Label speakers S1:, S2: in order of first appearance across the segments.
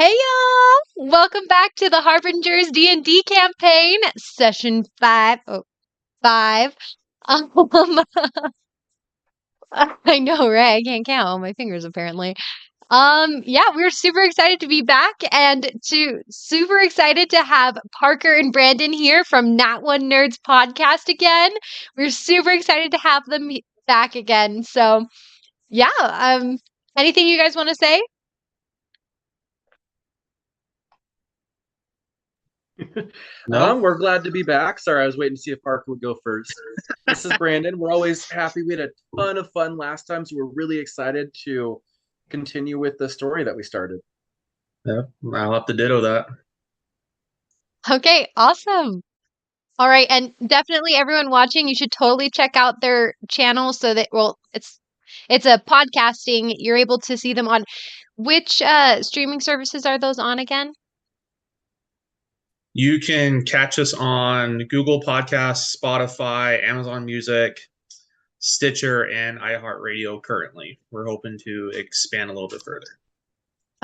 S1: Hey y'all! Welcome back to the Harbingers D&D campaign, session 5. Oh, 5. Um, I know, right? I can't count on my fingers apparently. Yeah, we're super excited to be back and super excited to have Parker and Brandon here from Nat One Nerds podcast again. We're super excited to have them back again. So, yeah, anything you guys want to say?
S2: No,
S3: We're glad to be back. Sorry, I was waiting to see if Parker would go first. This is Brandon. We're always happy. We had a ton of fun last time, so we're really excited to continue with the story that we started.
S2: yeah, I'll have to ditto that.
S1: Okay, awesome. All right, and definitely everyone watching, you should totally check out their channel so that it's a podcasting. You're able to see them on which streaming services are those on again?
S2: You can catch us on Google Podcasts, Spotify, Amazon Music, Stitcher, and iHeartRadio currently. We're hoping to expand a little bit further.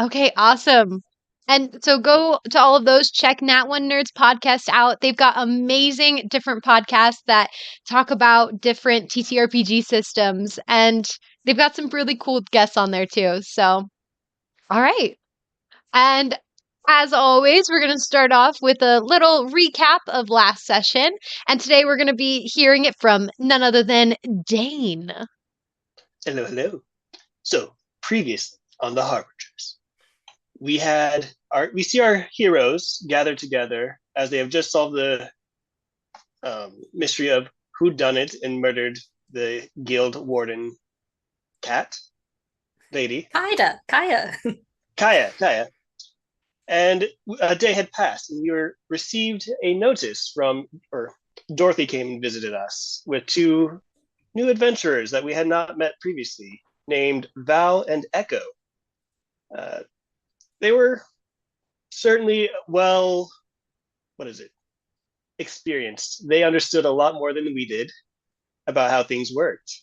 S1: Okay, awesome. And so go to all of those, check Nat One Nerds podcast out. They've got amazing different podcasts that talk about different TTRPG systems, and they've got some really cool guests on there too. So, all right. And as always, we're going to start off with a little recap of last session. And today we're going to be hearing it from none other than Dane.
S4: Hello, hello. So, previously on the Harbingers, we see our heroes gathered together as they have just solved the mystery of who done it and murdered the guild warden cat lady
S5: Kaya.
S4: Kaya. And a day had passed, and you received a notice or Dorothy came and visited us with two new adventurers that we had not met previously, named Val and Echo. They were certainly experienced. They understood a lot more than we did about how things worked.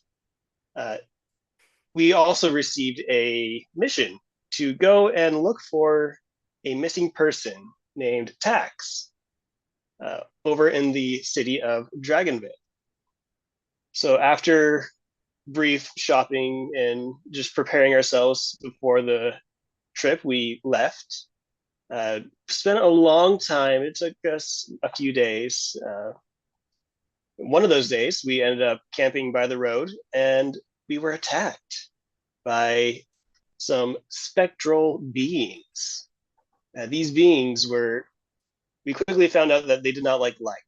S4: We also received a mission to go and look for a missing person named Tax over in the city of Dragonville. So after brief shopping and just preparing ourselves before the trip, we left. Spent a long time. It took us a few days. One of those days, we ended up camping by the road, and we were attacked by some spectral beings. These beings we quickly found out that they did not like light,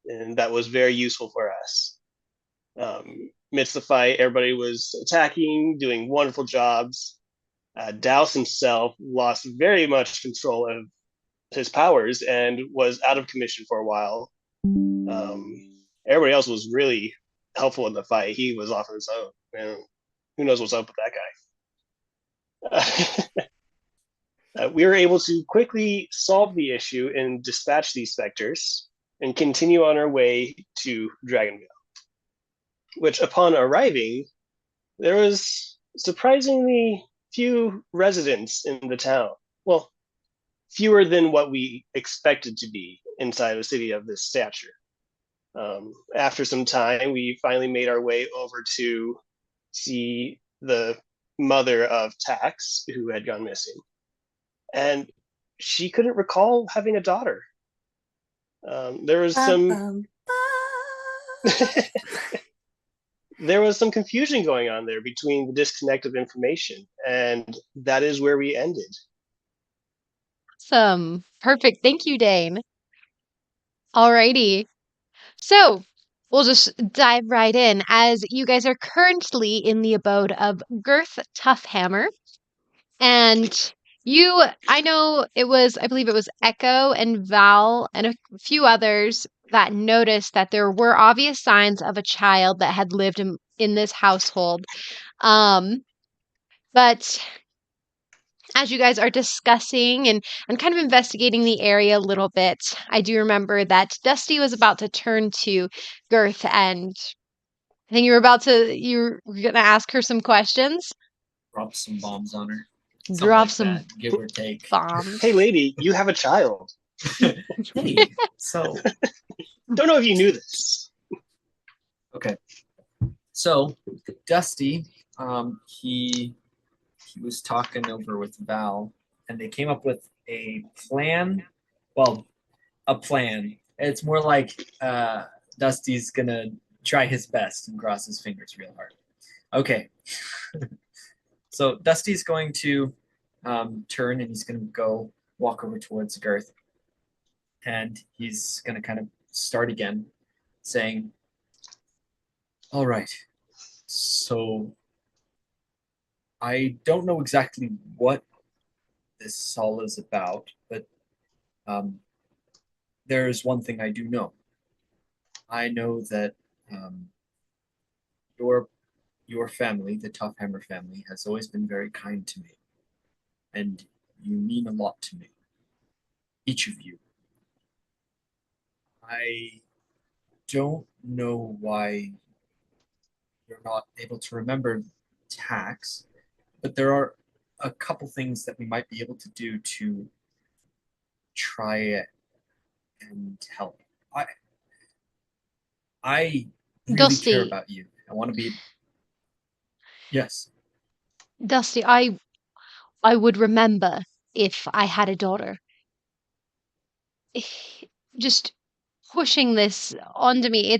S4: and that was very useful for us. Amidst the fight, everybody was attacking, doing wonderful jobs. Douse himself lost very much control of his powers and was out of commission for a while. Everybody else was really helpful in the fight. He was off on his own. Man, who knows what's up with that guy? We were able to quickly solve the issue and dispatch these specters and continue on our way to Dragonville, which upon arriving, there was surprisingly few residents in the town. Well, fewer than what we expected to be inside a city of this stature. After some time, we finally made our way over to see the mother of Tax, who had gone missing. And she couldn't recall having a daughter. There was some there was some confusion going on there between the disconnect of information, and that is where we ended.
S1: Awesome. Perfect. Thank you, Dane. Alrighty. So we'll just dive right in as you guys are currently in the abode of Girth Toughhammer. And I know I believe it was Echo and Val and a few others that noticed that there were obvious signs of a child that had lived in this household. But as you guys are discussing and kind of investigating the area a little bit, I do remember that Dusty was about to turn to Girth, and I think you were going to ask her some questions.
S6: Drop some bombs on her.
S1: Drop
S5: like
S1: some
S5: that, give or take.
S1: bombs.
S4: Hey, lady, you have a child.
S5: Hey, so
S4: Don't know if you knew this.
S5: okay, so Dusty, he was talking over with Val, and they came up with a plan. Well, a plan. It's more like Dusty's gonna try his best and cross his fingers real hard. Okay. So Dusty's going to turn and he's going to go walk over towards Girth. And he's going to kind of start again, saying, all right, so I don't know exactly what this all is about, but there's one thing I do know. I know that your family, the Toughhammer family, has always been very kind to me. And you mean a lot to me. Each of you. I don't know why you're not able to remember tax, but there are a couple things that we might be able to do to try it and help. I really care
S1: Dusty,
S5: about you. I want to be. Yes.
S1: Dusty, I would remember if I had a daughter. Just pushing this onto me,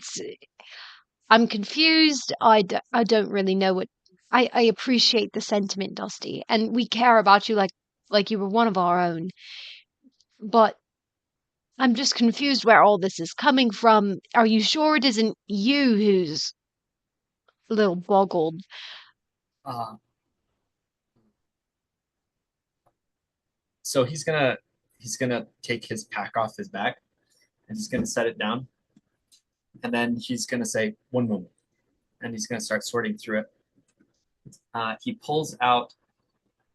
S1: I'm confused. I don't really know what. I appreciate the sentiment, Dusty, and we care about you like you were one of our own. But I'm just confused where all this is coming from. Are you sure it isn't you who's a little boggled?
S5: Uh, so he's gonna take his pack off his back and he's gonna set it down. And then he's gonna say, one moment. And he's gonna start sorting through it. He pulls out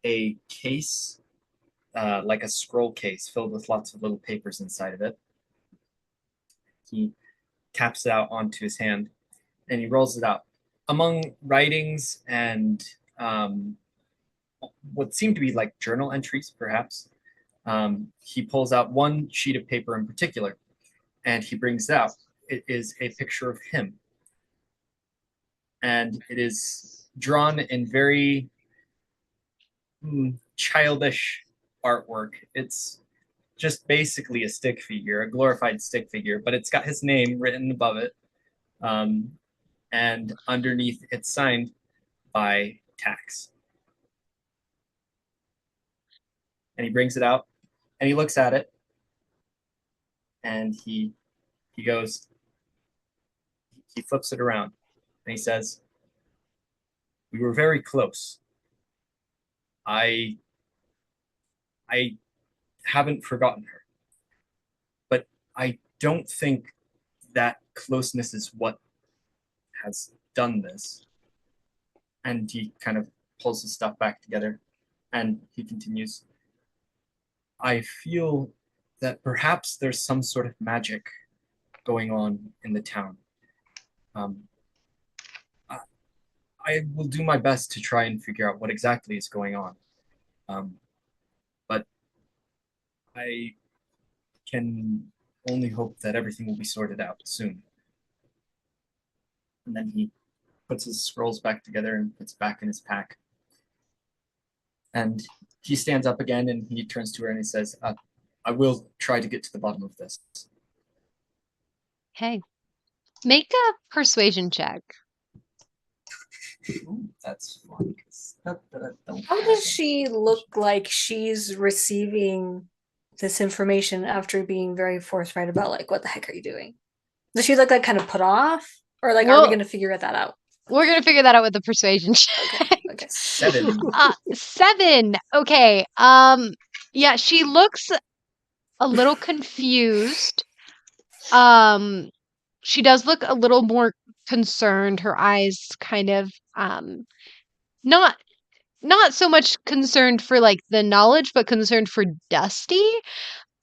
S5: a case, like a scroll case filled with lots of little papers inside of it. He taps it out onto his hand and he rolls it out. Among writings and what seem to be like journal entries, perhaps, he pulls out one sheet of paper in particular and he brings it out. It is a picture of him. And it is drawn in very childish artwork. It's just basically a stick figure, a glorified stick figure, but it's got his name written above it. And underneath it's signed by Tax. And he brings it out and he looks at it and he goes, he flips it around and he says, we were very close. I haven't forgotten her, but I don't think that closeness is what has done this. And he kind of pulls his stuff back together and he continues, I feel that perhaps there's some sort of magic going on in the town. I will do my best to try and figure out what exactly is going on. But I can only hope that everything will be sorted out soon. And then he puts his scrolls back together and puts back in his pack. And he stands up again and he turns to her and he says, I will try to get to the bottom of this.
S1: Okay. Make a persuasion check.
S5: Ooh, that's fun.
S6: How does she look like she's receiving this information after being very forthright about like what the heck are you doing? Does she look like kind of put off? Or like are we gonna figure that out?
S1: We're gonna figure that out with the persuasion check.
S6: Okay.
S5: 7.
S1: 7. Okay. Yeah, she looks a little confused. She does look a little more concerned. Her eyes kind of not so much concerned for like the knowledge, but concerned for Dusty.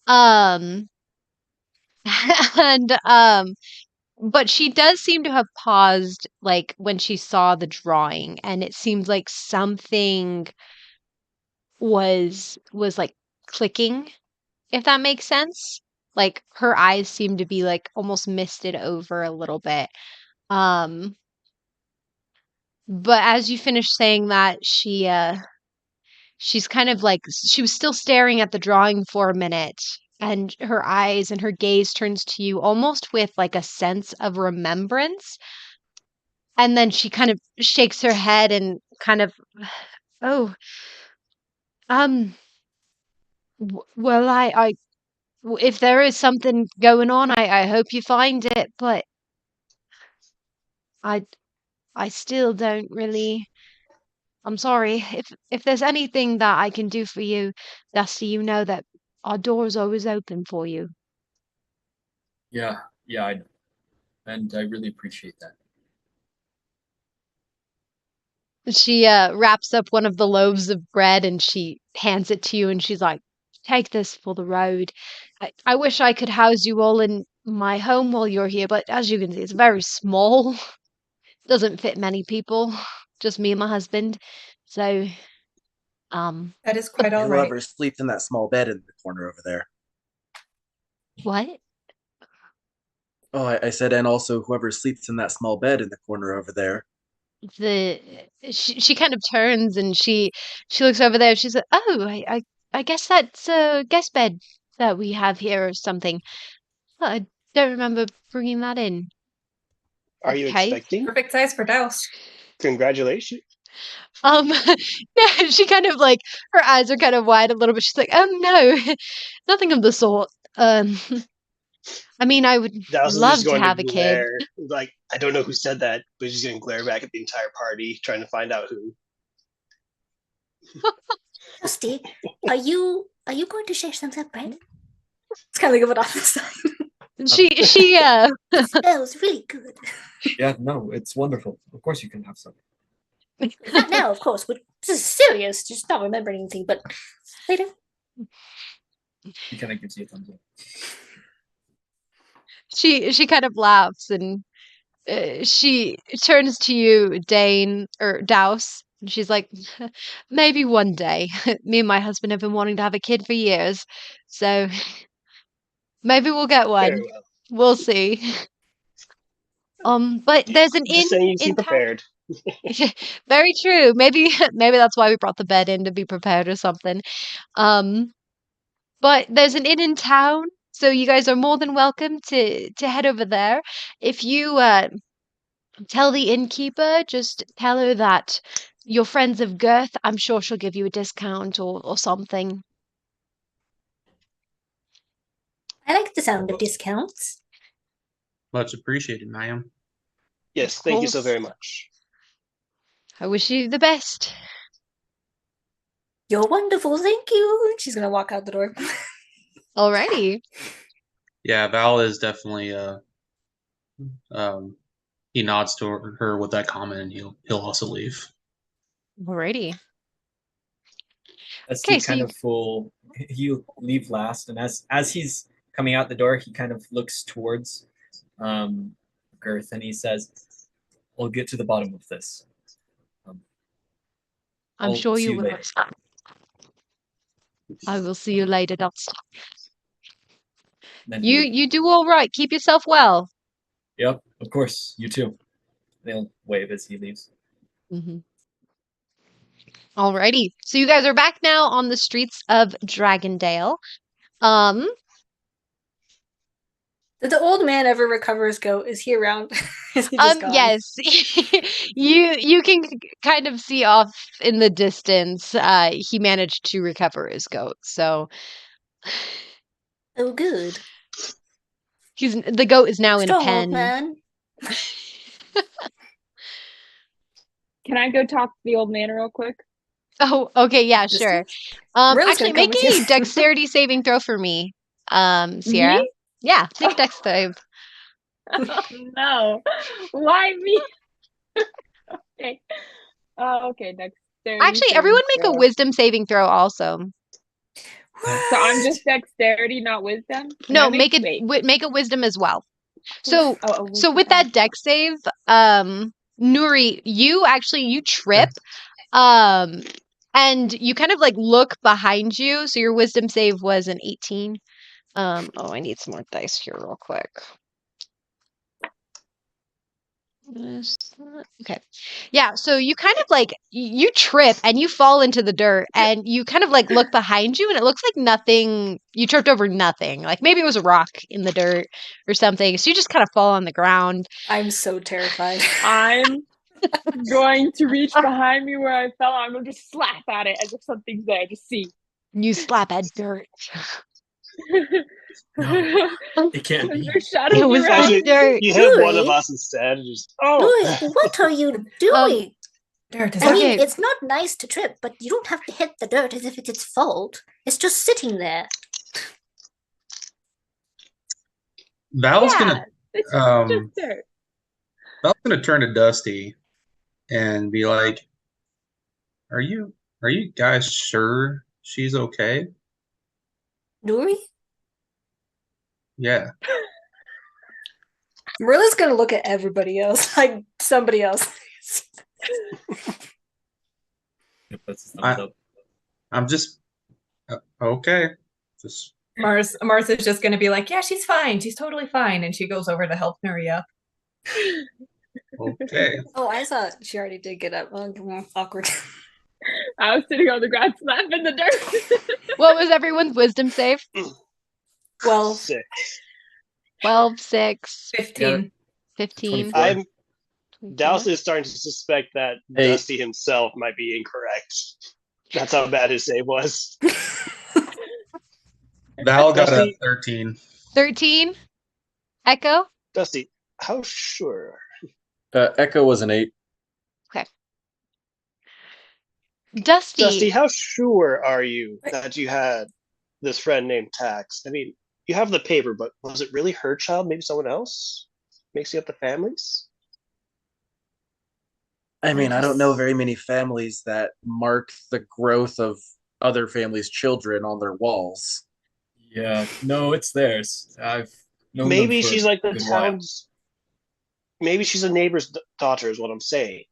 S1: And but she does seem to have paused like when she saw the drawing, and it seemed like something was like clicking, if that makes sense. Like her eyes seemed to be like almost misted over a little bit. Um, but as you finish saying that, she's kind of like she was still staring at the drawing for a minute, and her eyes and her gaze turns to you almost with like a sense of remembrance. And then she kind of shakes her head and kind of, oh, um, well, if there is something going on, I hope you find it, but I, I still don't really. I'm sorry. If there's anything that I can do for you, Dusty, you know that our door's always open for you.
S5: Yeah, yeah, I know. And I really appreciate that.
S1: She wraps up one of the loaves of bread and she hands it to you and she's like, take this for the road. I wish I could house you all in my home while you're here, but as you can see, it's very small. Doesn't fit many people. Just me and my husband. So,
S6: That is quite all right.
S3: Whoever sleeps in that small bed in the corner over there.
S1: what?
S3: Oh, I said, and also whoever sleeps in that small bed in the corner over there.
S1: She kind of turns and she looks over there. She's like, oh, I guess that's a guest bed that we have here or something. I don't remember bringing that in.
S4: Are you
S1: Okay.
S4: expecting?
S6: Perfect size for Douse.
S4: Congratulations.
S1: Yeah, she kind of like her eyes are kind of wide a little bit. She's like, no, nothing of the sort. I mean, I would
S4: Douse is
S1: love
S4: just
S1: to
S4: going
S1: have
S4: to
S1: a kid.
S4: glare. Like, I don't know who said that, but she's going to glare back at the entire party, trying to find out who.
S7: Dusty, are you going to share some bread?
S6: It's kind of like a bit off the side.
S1: She
S7: It smells really good.
S5: Yeah, no, it's wonderful. Of course you can have some.
S7: Not now, of course. But this is serious. Just not remembering anything. But later.
S5: He kind of gives you a thumbs up.
S1: she kind of laughs and she turns to you, Dane or Douse, and she's like, maybe one day. Me and my husband have been wanting to have a kid for years, so maybe we'll get one.
S4: Very well.
S1: We'll see. But there's an
S4: Just
S1: inn
S4: saying you seem
S1: in town.
S4: prepared.
S1: Very true. Maybe that's why we brought the bed in to be prepared or something. But there's an inn in town, so you guys are more than welcome to head over there. If you tell the innkeeper, just tell her that you're friends of Girth. I'm sure she'll give you a discount or something.
S7: I like the sound of discounts.
S2: Much appreciated, ma'am.
S4: Yes,
S1: Of
S4: thank you so
S1: course.
S4: very much.
S1: I wish you the best.
S6: You're wonderful, thank you. She's gonna walk out the door.
S1: Alrighty.
S2: Yeah, Val is definitely he nods to her with that comment and he'll also leave.
S1: Alrighty.
S5: As
S1: Okay,
S5: he
S1: so
S5: kind
S1: you-
S5: of full, you leave last, and as he's coming out the door, he kind of looks towards Girth and he says, "We'll get to the bottom of this."
S1: I'm
S5: I'll
S1: sure
S5: see
S1: you
S5: you
S1: will.
S5: later.
S1: I will see you later, Dust.
S5: Then
S1: You do all right. Keep yourself well.
S5: Yep, of course, you too. They'll wave as he leaves.
S1: Mm-hmm. Alrighty. So you guys are back now on the streets of Dragondale.
S6: Did the old man ever recover his goat? Is he around? Is he just gone?
S1: Yes. You can kind of see off in the distance. He managed to recover his goat. So
S7: Oh, good.
S1: the goat is now in a
S7: Strong
S1: pen.
S7: old man.
S8: Can I go talk to the old man real quick?
S1: Oh, okay, yeah, sure.
S6: Distance? Merrilla's
S1: Actually,
S6: gonna come
S1: make
S6: with
S1: a
S6: you.
S1: dexterity saving throw for me, Sierra.
S8: Me?
S1: Yeah, make a dex save.
S8: No. Why me? Okay. Okay, dexterity.
S1: Actually,
S8: saving
S1: everyone make a
S8: throw.
S1: wisdom saving throw also.
S8: So I'm just dexterity, not wisdom? Can
S1: No,
S8: I
S1: make it
S8: wait.
S1: make a wisdom as well. So
S8: Oh,
S1: so with that dex save, Nuri, you trip, And you kind of like look behind you. So your wisdom save was an 18. I need some more dice here real quick. Okay. Yeah, so you kind of like you trip and you fall into the dirt and you kind of like look behind you and it looks like nothing, you tripped over nothing. Like maybe it was a rock in the dirt or something. So you just kind of fall on the ground.
S6: I'm so terrified.
S8: I'm going to reach behind me where I fell. I'm going to just slap at it as if something's there. Just see.
S1: You slap at dirt.
S5: No, it can't be.
S8: There's shadows
S1: It was
S8: around.
S1: the dirt.
S4: You hit one of
S7: Nuri?
S4: us instead. And just
S7: Nuri, what are you doing?
S9: Dirt is
S7: I mean,
S1: Okay.
S7: it's not nice to trip, but you don't have to hit the dirt as if it's its fault. It's just sitting there.
S2: Val's
S8: Yeah,
S2: gonna
S8: it's
S2: um
S8: just dirt.
S2: Val's gonna turn to Dusty and be like, Are you guys sure she's okay?
S7: Nuri?
S2: Yeah.
S6: Marilla's gonna look at everybody else, like somebody else.
S5: It puts his thumbs up.
S2: I'm just okay. Just
S9: Martha's just going to be like, yeah, she's fine. She's totally fine. And she goes over to help Nuri up.
S2: okay.
S6: Oh, I thought she already did get up. Oh, awkward.
S8: I was sitting on the ground slapping the dirt.
S1: What was everyone's wisdom save?
S6: Well,
S4: 6.
S1: 12, 6,
S9: 15.
S1: 15.
S5: 24.
S4: I'm Douse is starting to suspect that
S3: Hey.
S4: Dusty himself might be incorrect. That's how bad his save was.
S2: Val got a
S4: Dusty?
S2: 13.
S1: 13. Echo?
S4: Dusty, how sure?
S3: Echo was an 8.
S1: Dusty.
S4: Dusty, how sure are you that you had this friend named Tax? I mean, you have the paper, but was it really her child? Maybe someone else? Mixing up the families?
S3: I mean, I don't know very many families that mark the growth of other families' children on their walls.
S5: Yeah, no, it's theirs. I've known
S4: Maybe
S5: them for
S4: she's like
S5: a
S4: the
S5: good while.
S4: town's. Maybe she's a neighbor's daughter, is what I'm saying.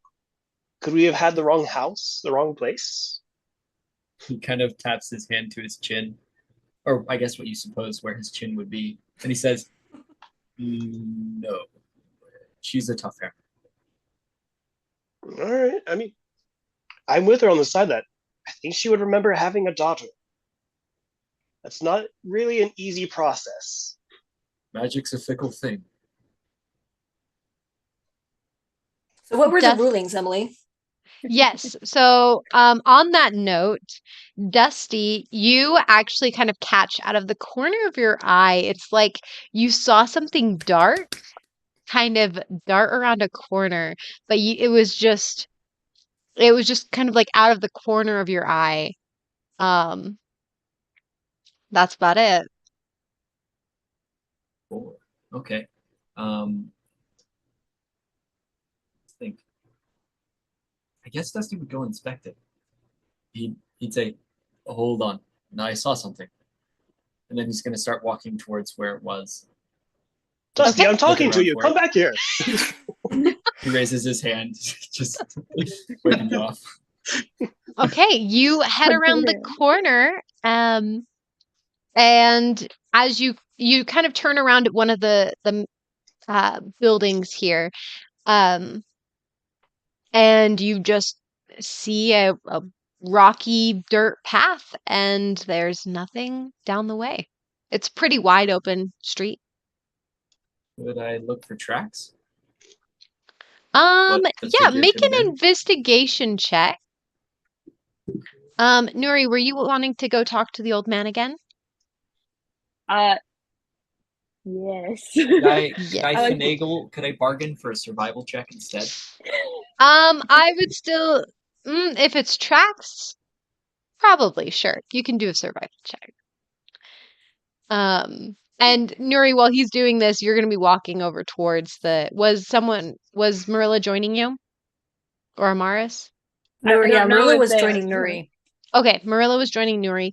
S4: Could we have had the wrong house, the wrong place?
S5: He kind of taps his hand to his chin, or I guess what you suppose where his chin would be, and he says, "No, she's a tough hair."
S4: All right. I mean, I'm with her on the side that I think she would remember having a daughter. That's not really an easy process.
S5: Magic's a fickle thing.
S6: so what were the
S1: Dust-
S6: rulings, Emily?
S1: Yes. So, on that note, Dusty, you actually kind of catch out of the corner of your eye. It's like you saw something dark kind of dart around a corner, but it was just kind of like out of the corner of your eye. That's about it.
S5: Four. Okay. Let's think. I guess Dusty would go inspect it. He'd say, oh, "Hold on, now I saw something," and then he's going to start walking towards where it was.
S4: Dusty,
S1: Okay.
S4: I'm talking
S5: Looking
S4: to you.
S5: around
S4: Come
S5: for
S4: back here.
S5: He raises his hand, just waving you off.
S1: Okay, you head around the corner, and as you kind of turn around at one of the buildings here, and you just see a rocky dirt path, and there's nothing down the way. It's pretty wide open street.
S5: Would I look for tracks?
S1: Yeah,
S5: the figure
S1: make
S5: could
S1: an
S5: have been?
S1: investigation check. Nuri, were you wanting to go talk to the old man again?
S8: Yes.
S5: Could I
S1: Yeah.
S5: finagle? Could I bargain for a survival check instead?
S1: I would still, if it's tracks, probably, sure. You can do a survival check. And Nuri, while he's doing this, you're going to be walking over towards was Merilla joining you? Or Amaris?
S6: Nuri, yeah,
S8: don't know
S6: Marilla
S8: if
S6: was
S8: they-
S6: joining Nuri.
S1: Okay, Merilla was joining Nuri.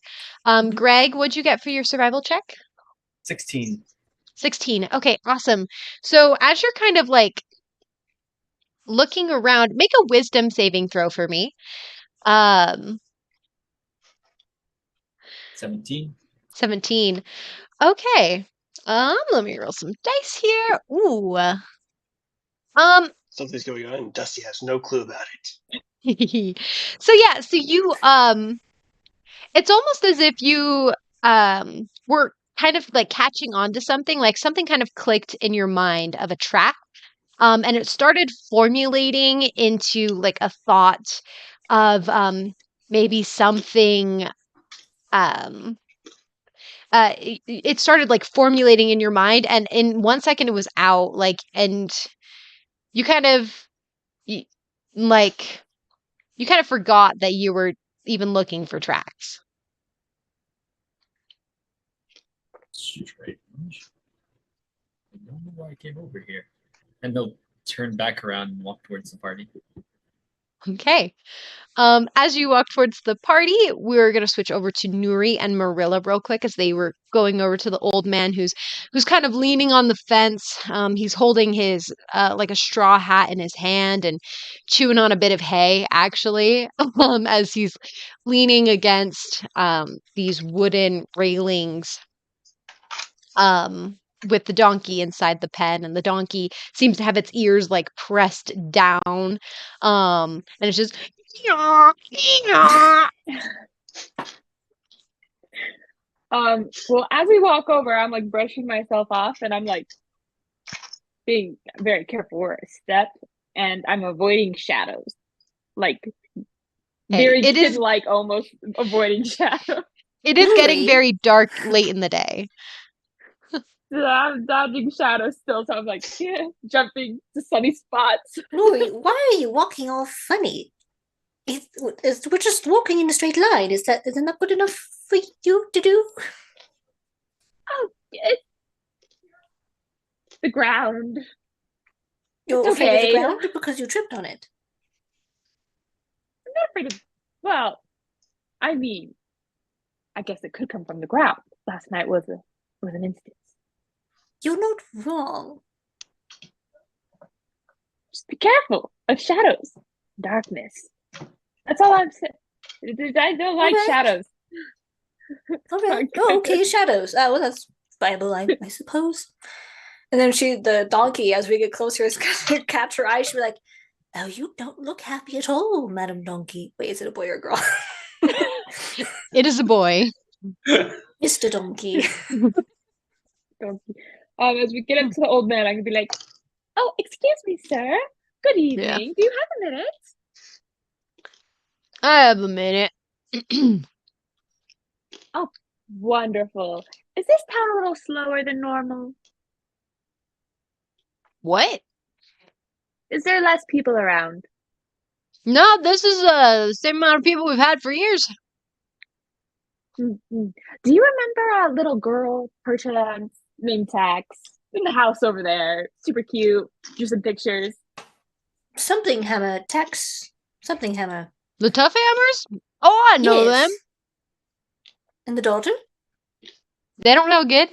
S1: Greg, what'd you get for your survival check?
S5: 16.
S1: 16. Okay, awesome. So as you're kind of like looking around, make a wisdom saving throw for me.
S5: 17.
S1: 17. Okay. Let me roll some dice here. Ooh.
S4: Something's going on, and Dusty has no clue about it.
S1: So you it's almost as if you were kind of like catching on to something, like something kind of clicked in your mind of a track. And it started formulating into like a thought of maybe something it started like formulating in your mind, and in 1 second it was out, like, and you kind of y- like you kind of forgot that you were even looking for tracks.
S5: Strange. I don't know why I came over here. And they'll turn back around and walk towards the party.
S1: Okay. As you walk towards the party, we're gonna switch over to Nuri and Merilla real quick as they were going over to the old man who's kind of leaning on the fence. He's holding his like a straw hat in his hand and chewing on a bit of hay, actually, as he's leaning against these wooden railings with the donkey inside the pen, and the donkey seems to have its ears like pressed down, and it's just
S8: Well, as we walk over, I'm like brushing myself off, and I'm like being very careful where I step, and I'm avoiding shadows, like very
S1: it is
S8: kid-like, almost avoiding shadows.
S1: it is getting
S6: Nuri?
S1: very dark late in the day.
S8: So I'm dodging shadows still, so I'm like jumping to sunny spots.
S7: Nuri, why are you walking all funny? We're just walking in a straight line. Is that not good enough for you to do?
S8: Oh, it's the ground.
S7: You're
S8: It's
S7: afraid of the
S8: okay.
S7: ground because you tripped on it.
S8: I'm not afraid of. Well, I mean, I guess it could come from the ground. Last night was an instance.
S7: You're not wrong.
S8: Just be careful of shadows, darkness. That's all I'm saying. I don't like
S7: Okay.
S8: shadows.
S7: All right.
S8: Okay.
S7: Oh, okay, shadows. Well, that's viable, I suppose. And then the donkey, as we get closer, is gonna catch her eye. She'll be like, "Oh, you don't look happy at all, Madam Donkey." Wait, is it a boy or a girl?
S1: It is a boy.
S7: Mr. Donkey.
S8: Donkey. As we get up to the old man, I can be like, "Oh, excuse me, sir. Good evening. Do you have a minute?"
S1: I have a minute.
S8: Oh, wonderful. Is this town a little slower than normal?
S1: What?
S8: Is there less people around?
S1: No, this is the same amount of people we've had for years.
S8: Mm-hmm. Do you remember a little girl person named Tax in the house over there? Super cute. Drew some pictures.
S7: Something hammer. Tax. Something hammer.
S1: The Tough Hammers? Oh, I know them.
S7: And the daughter?
S1: They don't have a kid.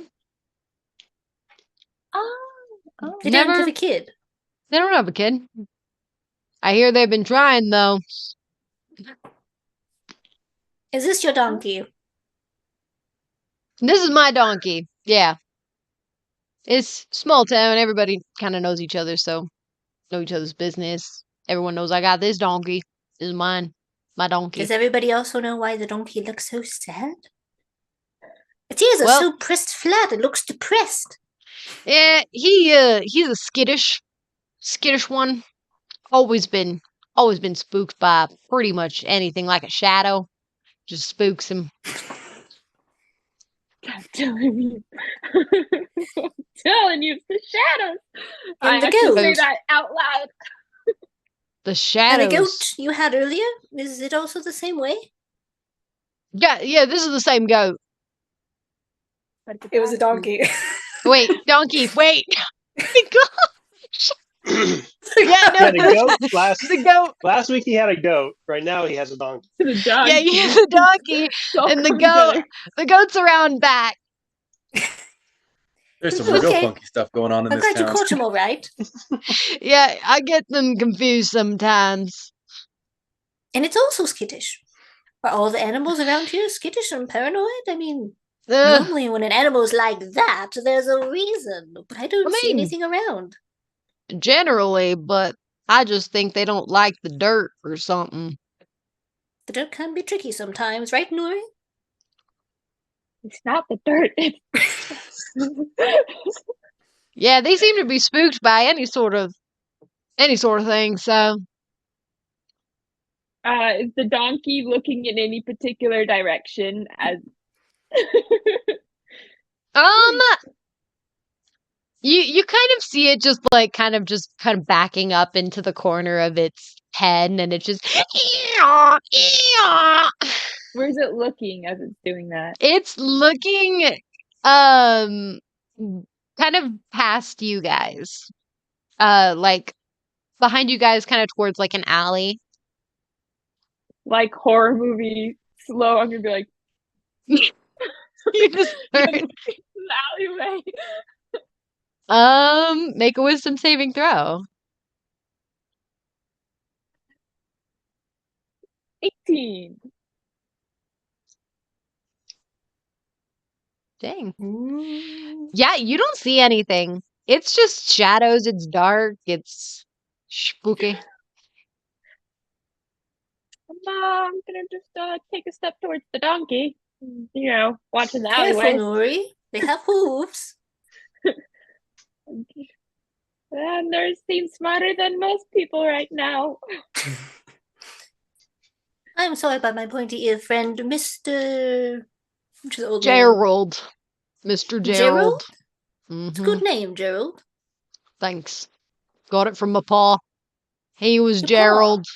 S8: Oh.
S7: They didn't have a kid.
S1: They don't have a kid. I hear they've been trying, though.
S7: Is this your donkey?
S1: This is my donkey. Yeah. It's small town. Everybody kind of knows each other, so know each other's business. Everyone knows I got this donkey. This is mine. My donkey.
S7: Does everybody also know why the donkey looks so sad? Its ears are so pressed flat, it looks depressed.
S1: Yeah, he's a skittish one. Always been spooked by pretty much anything like a shadow. Just spooks him.
S8: I'm telling you. I'm telling you, it's the shadows.
S7: And the
S8: goat. Say
S7: goat.
S8: that out loud.
S1: The shadows.
S7: And the goat you had earlier, is it also the same way?
S1: Yeah, this is the same goat.
S6: It was a donkey.
S1: Wait, donkey, wait. Gosh.
S4: Yeah, no, the
S1: goat.
S4: Last week he had a goat. Right now he has a donkey.
S1: Yeah, he has a donkey, and the goat's around back.
S3: There's some real funky stuff going on in
S7: I'm
S3: this
S7: glad you
S3: town.
S7: caught him all right.
S1: Yeah, I get them confused sometimes.
S7: And it's also skittish. Are all the animals around here skittish and paranoid? I mean,
S1: Ugh,
S7: normally when an animal's like that, there's a reason. But I don't
S1: I
S7: see
S1: mean,
S7: anything around.
S1: generally, but I just think they don't like the dirt or something.
S7: The dirt can be tricky sometimes, right, Nuri?
S8: It's not the dirt.
S1: Yeah, they seem to be spooked by any sort of thing. So,
S8: Is the donkey looking in any particular direction as
S1: um, you kind of see it just like kind of backing up into the corner of its head, and it's just
S8: where's it looking as it's doing that?
S1: it's looking um kind of past you guys, like behind you guys, kind of towards like an alley.
S8: Like horror movie slow, I'm gonna be like
S1: You just heard,
S8: the alleyway.
S1: make a wisdom saving throw.
S8: 18.
S1: Dang.
S7: Mm.
S1: Yeah, you don't see anything. It's just shadows. It's dark. It's spooky.
S8: I'm gonna just take a step towards the donkey. You know, watching the
S7: Careful,
S8: alleyway.
S7: Nuri. They have hooves.
S8: And they seem smarter than most people right now.
S7: I'm sorry about my pointy ear friend, Mr. Which is the old name?
S1: Gerald. Mr. Gerald.
S7: Gerald? It's a
S1: Mhm.
S7: good name, Gerald.
S1: Thanks. Got it from my pa. He was
S7: Your pa.
S1: Gerald.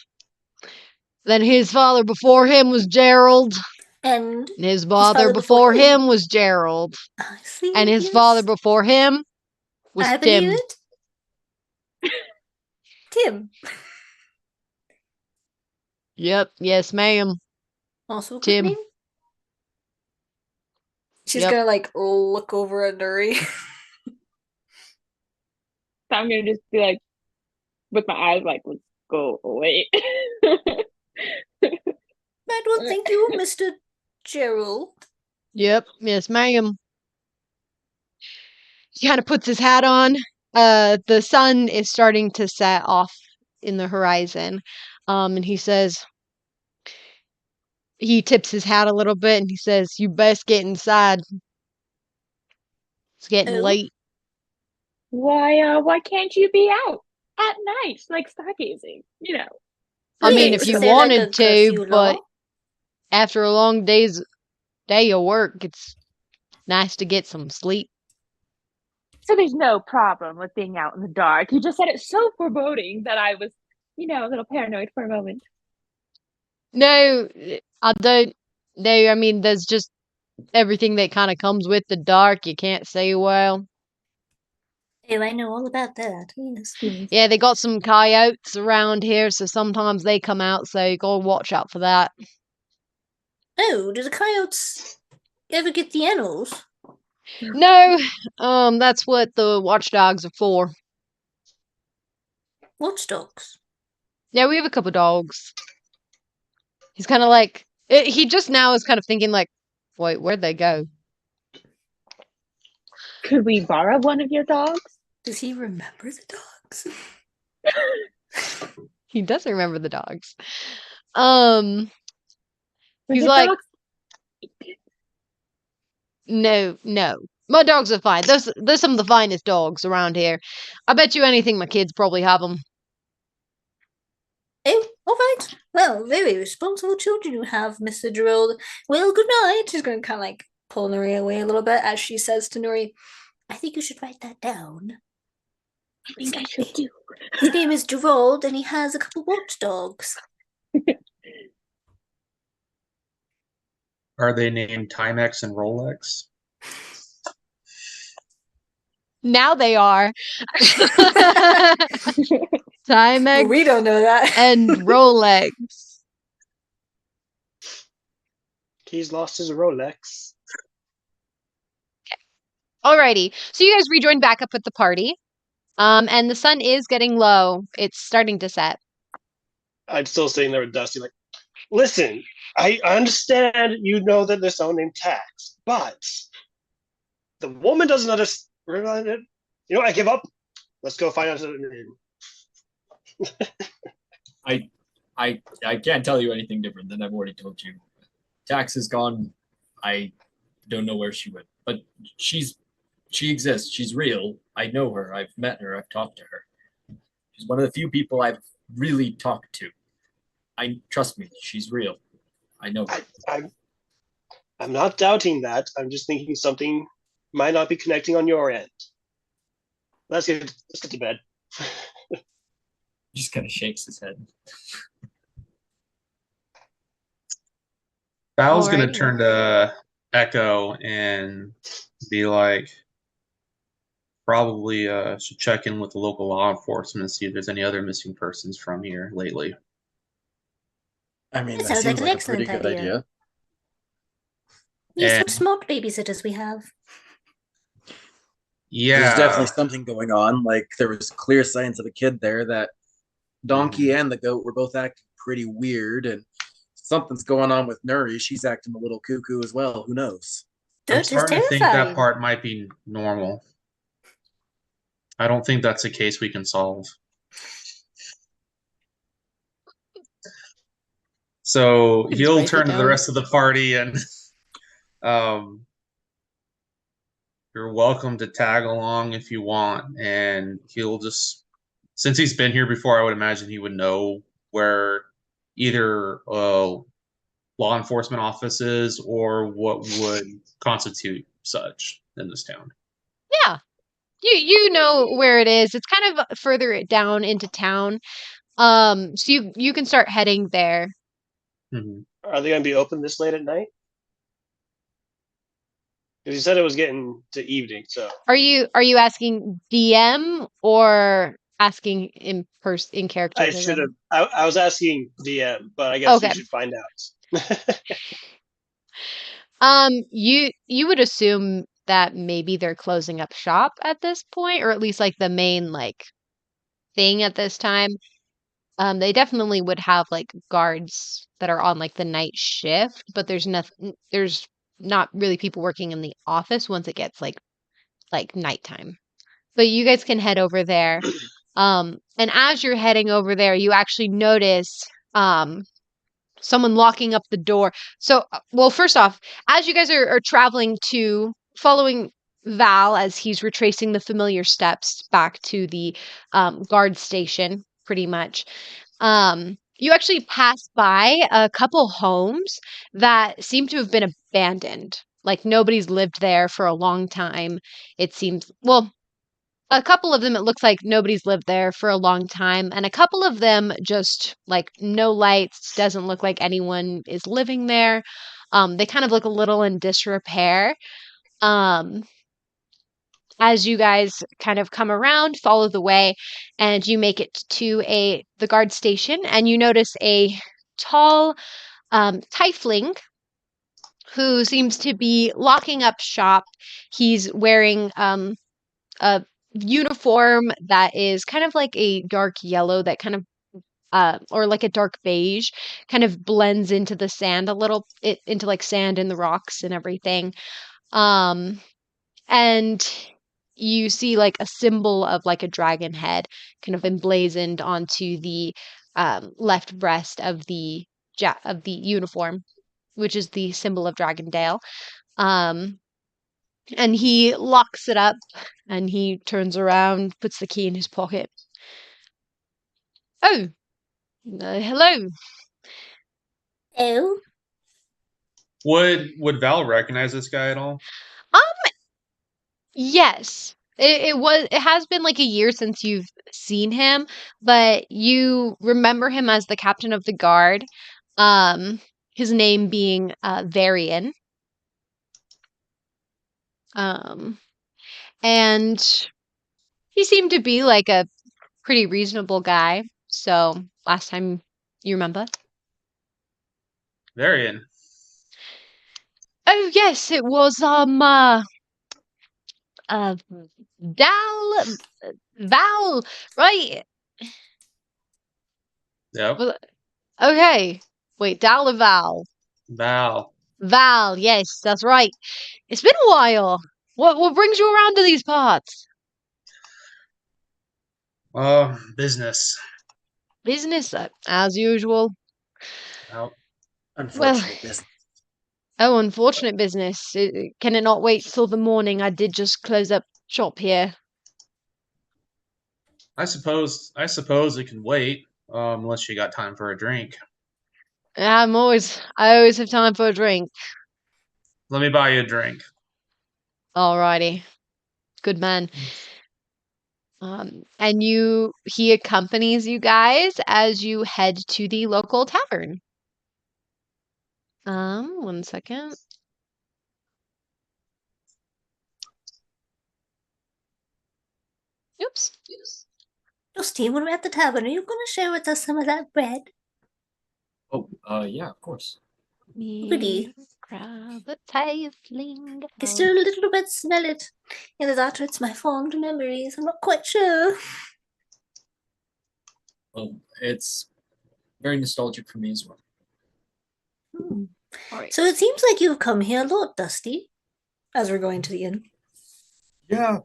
S1: Then his father before him was Gerald.
S7: And
S1: And his
S7: father
S1: father
S7: before
S1: before
S7: him.
S1: him was Gerald.
S7: I see.
S1: And his
S7: yes.
S1: father before him was
S7: I believe
S1: Tim.
S7: it. Tim.
S1: Yep. Yes, ma'am.
S7: Also a good
S1: Tim.
S7: name. She's
S1: Yep.
S7: gonna like look over at Nuri.
S8: So I'm gonna just be like, with my eyes like, let's go away.
S7: Well, thank you, Mr. Gerald.
S1: Yep. Yes, ma'am. He kind of puts his hat on. The sun is starting to set off in the horizon. And he says, he tips his hat a little bit and he says, "You best get inside. It's getting
S7: Oh.
S1: late."
S8: Why can't you be out at night, like stargazing? You know.
S1: I mean,
S7: Wait,
S1: if you
S7: is there, like,
S1: wanted
S7: a
S1: to,
S7: curfew
S1: but
S7: law?
S1: after a long day of work, it's nice to get some sleep.
S8: So there's no problem with being out in the dark. You just said it so foreboding that I was, a little paranoid for a moment.
S1: No, I don't. No, I mean, there's just everything that kind of comes with the dark. You can't say, well.
S7: Oh, I know all about that. Yes.
S1: Yeah, they got some coyotes around here, so sometimes they come out, so you gotta watch out for that.
S7: Oh, do the coyotes ever get the animals?
S1: No, that's what the watchdogs are for.
S7: Watchdogs.
S1: Yeah, we have a couple dogs. He's kind of like, he just now is kind of thinking like, wait, where'd they go?
S8: Could we borrow one of your dogs?
S7: Does he remember the dogs?
S1: He does remember the dogs.
S8: Were
S1: He's
S8: the
S1: like,
S8: dogs-
S1: no. My dogs are fine. There's some of the finest dogs around here. I bet you anything my kids probably have them.
S7: Oh, all right. Well, very responsible children you have, Mr. Gerald. Well, good night. She's going to kind of like pull Nuri away a little bit as she says to Nuri, I think you should write that down.
S8: I think I should do.
S7: His name is Gerald, and he has a couple watchdogs.
S2: Are they named Timex and Rolex?
S1: Now they are. Timex
S7: We don't know that.
S1: and Rolex.
S4: He's lost his Rolex.
S1: Alrighty. So you guys rejoin back up at the party. And the sun is getting low. It's starting to set.
S4: I'm still sitting there with Dusty, like, Listen, I understand you know that there's someone named Tax, but the woman doesn't understand. You know, I give up. Let's go find out.
S5: I can't tell you anything different than I've already told you. Tax is gone. I don't know where she went, but she exists. She's real. I know her. I've met her. I've talked to her. She's one of the few people I've really talked to. Trust me. She's real. I know her.
S4: I'm not doubting that. I'm just thinking something might not be connecting on your end. Let's get to bed.
S5: Just kind of shakes his head.
S2: Val's gonna
S1: Alrighty.
S2: turn to Echo and be like, probably should check in with the local law enforcement and see if there's any other missing persons from here lately.
S3: I mean,
S7: That
S3: that
S7: sounds
S3: seems
S7: like an
S3: like a pretty
S7: excellent
S3: good
S7: idea.
S3: idea.
S7: These
S2: And-
S7: so smart babysitters we have.
S2: Yeah,
S3: There's definitely something going on. Like there was clear signs of the kid there that Donkey and the goat were both acting pretty weird, and something's going on with Nuri. She's acting a little cuckoo as well. Who knows?
S2: I'm
S7: Dirt is
S2: starting to think that
S7: terrifying.
S2: part might be normal. I don't think that's a case we can solve. So
S1: Just
S2: he'll
S1: write it
S2: turn to the
S1: down.
S2: rest of the party and you're welcome to tag along if you want. And he'll just, since he's been here before, I would imagine he would know where either law enforcement office is or what would constitute such in this town.
S1: Yeah. You know where it is. It's kind of further down into town. So you can start heading there.
S2: Mhm.
S4: Are they going to be open this late at night? Because you said it was getting to evening, so
S1: Are you asking DM or asking in character
S4: I
S1: to
S4: should have.
S1: them?
S4: I was asking DM, but I guess
S1: Okay.
S4: you should find out.
S1: You would assume that maybe they're closing up shop at this point, or at least like the main like thing at this time. They definitely would have like guards that are on like the night shift, but there's not really people working in the office once it gets like nighttime. But you guys can head over there. And as you're heading over there, you actually notice someone locking up the door. So, well, first off, as you guys are traveling to following Val as he's retracing the familiar steps back to the guard station, pretty much, you actually pass by a couple homes that seem to have been abandoned. Like nobody's lived there for a long time. It seems, well, a couple of them, it looks like nobody's lived there for a long time, and a couple of them just like no lights, doesn't look like anyone is living there. They kind of look a little in disrepair. Um, as you guys kind of come around, follow the way, and you make it to the guard station, and you notice a tall tiefling who seems to be locking up shop. He's wearing a uniform that is kind of like a dark yellow that kind of or like a dark beige kind of blends into the sand a little into like sand in the rocks and everything. And you see like a symbol of like a dragon head kind of emblazoned onto the left breast of the uniform, which is the symbol of Dragondale. Um, and he locks it up and he turns around, puts the key in his pocket. Oh, hello.
S7: Oh,
S2: Would Val recognize this guy at all?
S1: Um, yes. It has been like a year since you've seen him, but you remember him as the captain of the guard. Um, his name being Varian. Um, and he seemed to be like a pretty reasonable guy. So last time you remember?
S2: Varian.
S1: Oh yes, it was uh Val, right?
S2: Yep.
S1: Well, okay. Wait, Dal or Val?
S2: Val.
S1: Val, yes, that's right. It's been a while. What brings you around to these parts?
S2: Business.
S1: Business, as usual.
S2: Well,
S1: Well,
S3: Unfortunate business.
S1: oh, unfortunate business. Can it not wait till the morning? I did just close up shop here.
S2: I suppose it can wait, unless you got time for a drink.
S1: I always have time for a drink.
S2: Let me buy you a drink.
S1: Alrighty. Good man. And he accompanies you guys as you head to the local tavern. One second. Oops.
S7: Dusty, when we're at the tavern, are you going to share with us some of that bread?
S5: Oh, yeah, of course.
S7: Goody.
S1: Grab a tasting.
S7: I can still a little bit smell it. Either that or it's my fond memories. I'm not quite sure.
S5: Well, it's very nostalgic for me as well.
S1: All right.
S7: So it seems like you've come here a lot, Dusty, as we're going to the inn.
S5: Yeah,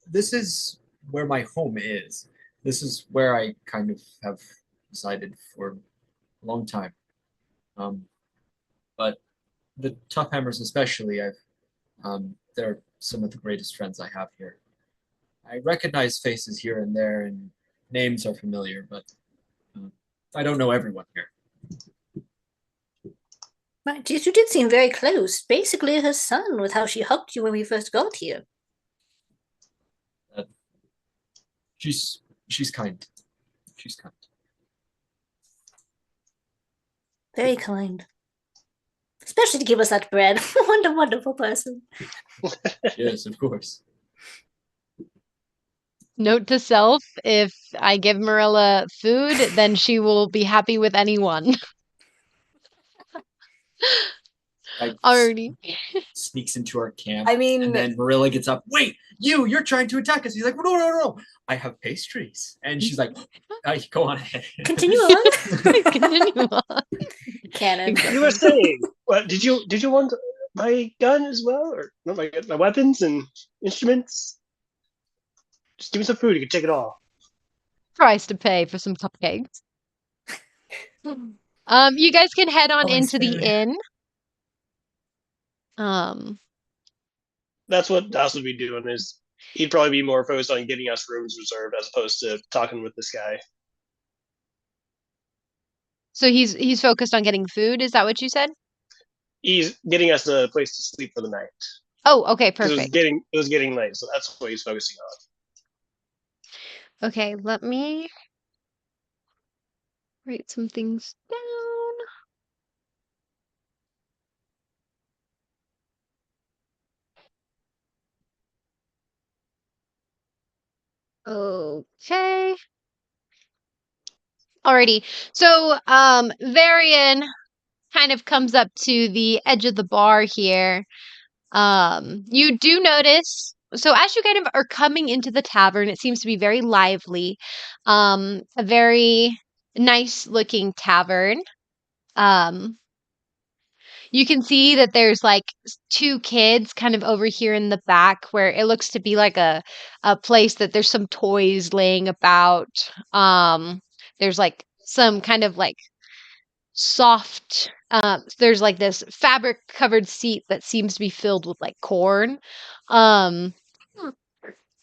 S5: this is where my home is. This is where I kind of have resided for a long time. But the Tough Hammers especially, they're some of the greatest friends I have here. I recognize faces here and there, and names are familiar, but I don't know everyone here.
S7: Right, you did seem very close. Basically her son, with how she hugged you when we first got here.
S5: She's kind. She's kind.
S7: Very kind. Especially to give us that bread. What a wonderful person.
S5: Yes, of course.
S1: Note to self, if I give Merilla food, then she will be happy with anyone. Already.
S5: Sneaks into our camp.
S6: I mean,
S5: and then Merilla gets up. Wait, you're trying to attack us. He's like, no. I have pastries. And she's like, go on ahead.
S7: Continue on.
S1: Continue on.
S6: Canon.
S4: You were saying, what did you want my gun as well, or not my weapons and instruments? Just give me some food. You can take it all.
S1: Price to pay for some cupcakes. You guys can head on
S9: Always
S1: into the
S9: food.
S1: inn.
S4: That's what Douse would be doing. Is he'd probably be more focused on getting us rooms reserved as opposed to talking with this guy.
S1: So he's focused on getting food. Is that what you said?
S4: He's getting us a place to sleep for the night.
S1: Oh, okay,
S4: 'Cause
S1: perfect.
S4: it was getting late, so that's what he's focusing on.
S1: Okay, let me write some things down. Okay. Alrighty. So, Varian kind of comes up to the edge of the bar here. You do notice, so as you kind of are coming into the tavern, it seems to be very lively. A very nice looking tavern. You can see that there's like two kids kind of over here in the back where it looks to be like a place that there's some toys laying about. There's like some kind of like soft there's like this fabric covered seat that seems to be filled with like corn. What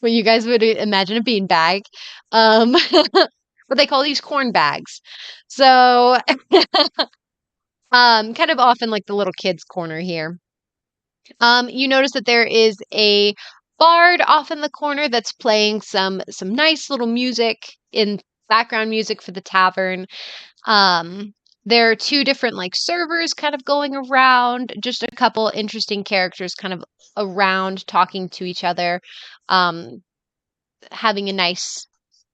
S1: you guys would imagine a bean bag. But they call these corn bags. So kind of off in like the little kids corner here. You notice that there is a bard off in the corner that's playing some nice little music in background music for the tavern. There are two different like servers kind of going around, just a couple interesting characters kind of around talking to each other, having a nice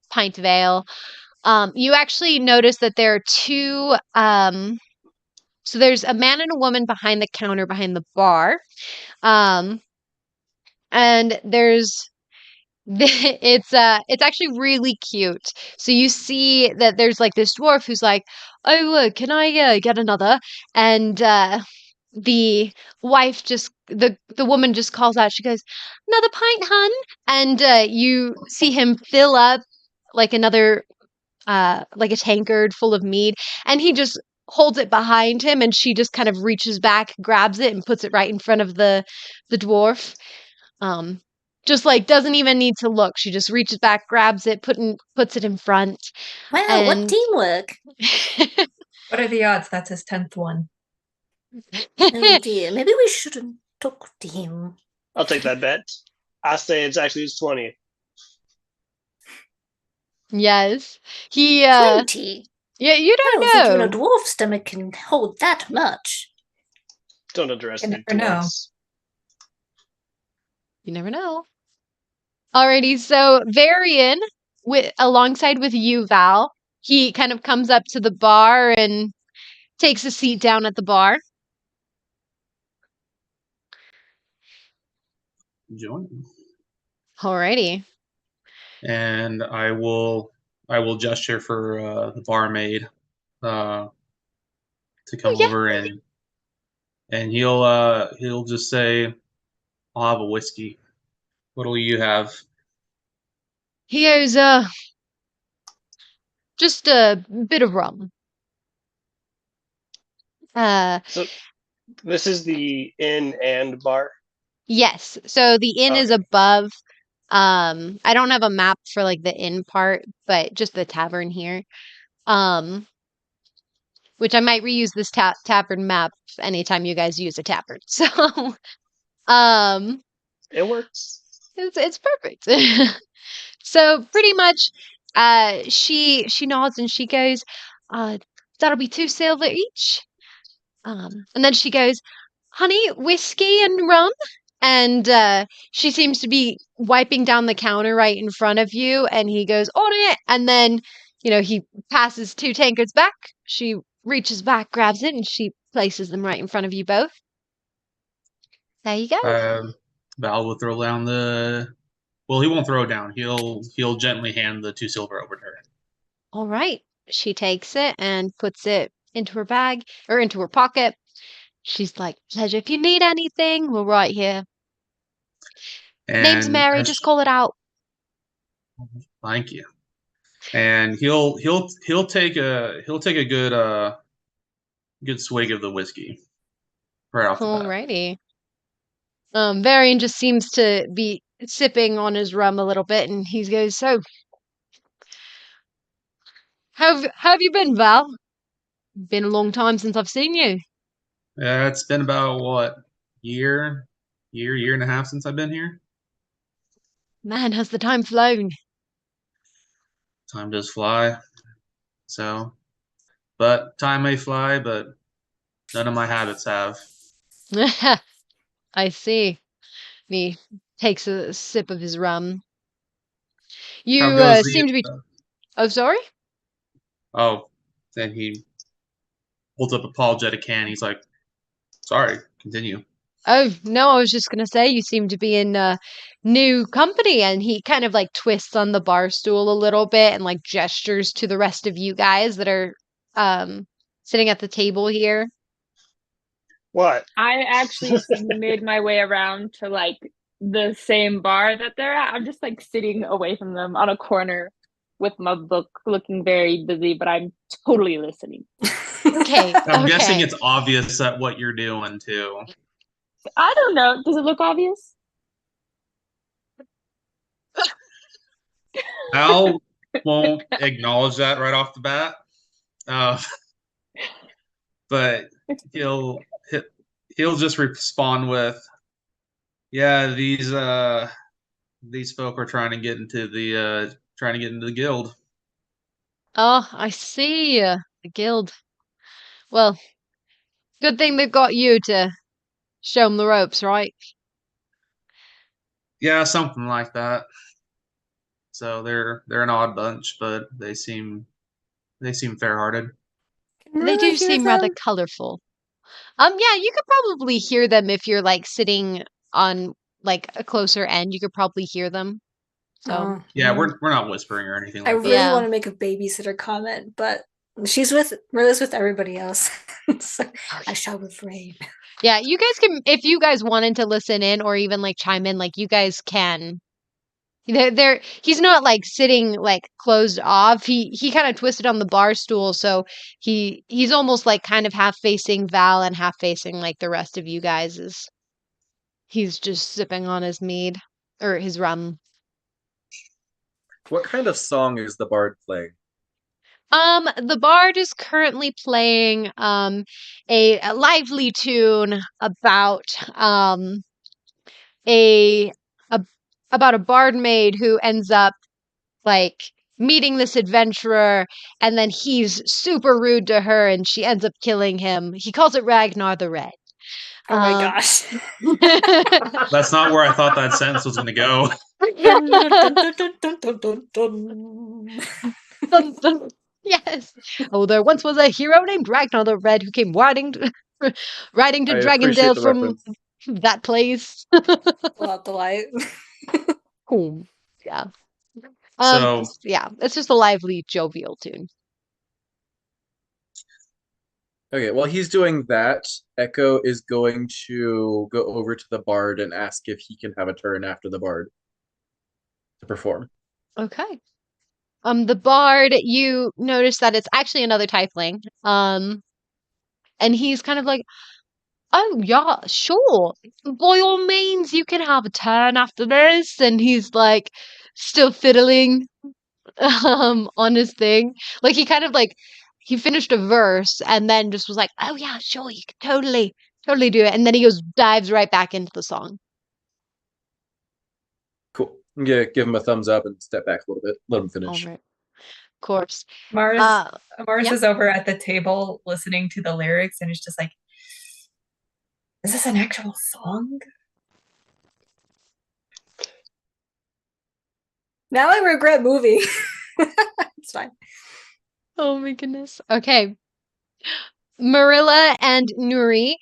S1: pint of ale. You actually notice that there are two so there's a man and a woman behind the counter behind the bar. And there's It's actually really cute. So you see that there's like this dwarf who's like, "Oh, can I get another?" And the wife just the woman just calls out. She goes, "Another pint, hun." And you see him fill up like another like a tankard full of mead, and he just holds it behind him, and she just kind of reaches back, grabs it, and puts it right in front of the dwarf. Um, just like doesn't even need to look. She just reaches back, grabs it, puts it in front.
S7: Wow, what
S1: And
S7: teamwork.
S9: What are the odds that's his 10th one?
S7: Oh dear, maybe we shouldn't talk to him.
S4: I'll take that bet. I say it's actually his 20th.
S1: Yes. He
S7: 20?
S1: yeah, you
S7: I
S1: don't
S7: don't think even a
S1: know.
S7: dwarf stomach can hold that much.
S4: Don't underestimate
S9: never know.
S4: dwarves.
S1: You never know. Alrighty, so Varian with alongside with you, Val, he kind of comes up to the bar and takes a seat down at the bar.
S2: Join.
S1: Alrighty.
S2: And I will gesture for the barmaid to come
S1: Oh yeah.
S2: over, and he'll just say, "I'll have a whiskey. What'll you have?"
S1: He goes, just a bit of rum.
S4: So this is the inn and bar.
S1: Yes. So the inn is
S4: Okay.
S1: above. I don't have a map for like the inn part, but just the tavern here. Um, which I might reuse this tavern map anytime you guys use a tavern. So, um,
S4: It works.
S1: it's perfect. So pretty much, she nods and she goes, that'll be 2 silver each. And then she goes, honey, whiskey and rum. And she seems to be wiping down the counter right in front of you. And he goes, order it. And then, he passes 2 tankards back. She reaches back, grabs it, and she places them right in front of you both. There you go.
S2: Val will throw down the. Well, he won't throw it down. He'll gently hand the 2 silver over to her.
S1: All right. She takes it and puts it into her bag or into her pocket. She's like, pleasure. If you need anything, we're right here. Name's
S2: And
S1: Mary. Just call it out.
S2: thank you. And he'll take a good swig of the whiskey right off the bat.
S1: Alrighty. Varian just seems to be sipping on his rum a little bit, and he goes, so, how have you been, Val? Been a long time since I've seen you.
S2: Yeah, it's been about what, year and a half since I've been here.
S1: Man, has the time flown.
S2: Time does fly. So, but time may fly, but none of my habits have.
S1: I see. He takes a sip of his rum.
S2: How
S1: You
S2: goes
S1: seem to be. Oh, sorry?
S2: Oh, then he holds up a apologetic hand. He's like, "Sorry, continue."
S1: Oh, no, I was just gonna say you seem to be in new company, and he kind of like twists on the bar stool a little bit and like gestures to the rest of you guys that are sitting at the table here.
S4: What?
S8: I actually made my way around to like the same bar that they're at. I'm just like sitting away from them on a corner with my book, looking very busy, but I'm totally listening.
S1: Okay.
S2: I'm guessing
S1: okay.
S2: it's obvious that what you're doing too.
S8: I don't know. Does it look obvious?
S2: Al won't acknowledge that right off the bat, but he'll just respond with, "Yeah, these folk are trying to get into the guild."
S1: Oh, I see. The guild. Well, good thing they've got you to show them the ropes, right?
S2: Yeah, something like that. So they're an odd bunch, but they seem fair-hearted.
S7: Can
S1: They
S7: Merilla
S1: do
S7: hear
S1: seem rather
S7: them?
S1: colorful. Yeah, you could probably hear them if you're like sitting on like a closer end. You could probably hear them. So
S2: Yeah, we're not whispering or anything
S6: I
S2: like that.
S6: really
S1: Yeah.
S6: want to make a babysitter comment, but Marilla's with everybody else. So I shall refrain.
S1: yeah, you guys can, if you guys wanted to listen in or even like chime in, like you guys can. He's not like sitting like closed off. He kind of twisted on the bar stool, so he's almost like kind of half facing Val and half facing like the rest of you guys. Is he's just sipping on his mead or his rum.
S3: What kind of song is the bard playing?
S1: The bard is currently playing a lively tune about a, a about a bard maid who ends up like meeting this adventurer, and then he's super rude to her and she ends up killing him. He calls it Ragnar the Red.
S6: Oh my gosh.
S2: That's not where I thought that sentence was going to go.
S6: Dun, dun, dun, dun, dun, dun, dun, dun.
S1: Dun, dun. Yes. Oh, there once was a hero named Ragnar the Red who came riding to
S3: I
S1: Dragondale
S3: appreciate the
S1: from
S3: reference.
S1: that place.
S6: Pull out the light.
S1: Cool. Yeah.
S2: So-
S1: yeah, it's just a lively, jovial tune.
S3: Okay, while he's doing that, Echo is going to go over to the bard and ask if he can have a turn after the bard to perform.
S1: Okay. The bard, you notice that it's actually another tiefling. And he's kind of like, oh yeah, sure. By all means, you can have a turn after this. And he's like still fiddling on his thing. Like he kind of like he finished a verse and then just was like, oh yeah, sure, you can totally do it. And then he dives right back into the song.
S3: Cool. Yeah, give him a thumbs up and step back a little bit. Let him
S1: All
S3: finish.
S1: right. Of course.
S9: Mars
S1: Yeah.
S9: is over at the table listening to the lyrics and is just like, is this an actual song?
S6: Now I regret moving. It's fine.
S1: Oh my goodness. Okay. Merilla and Nuri,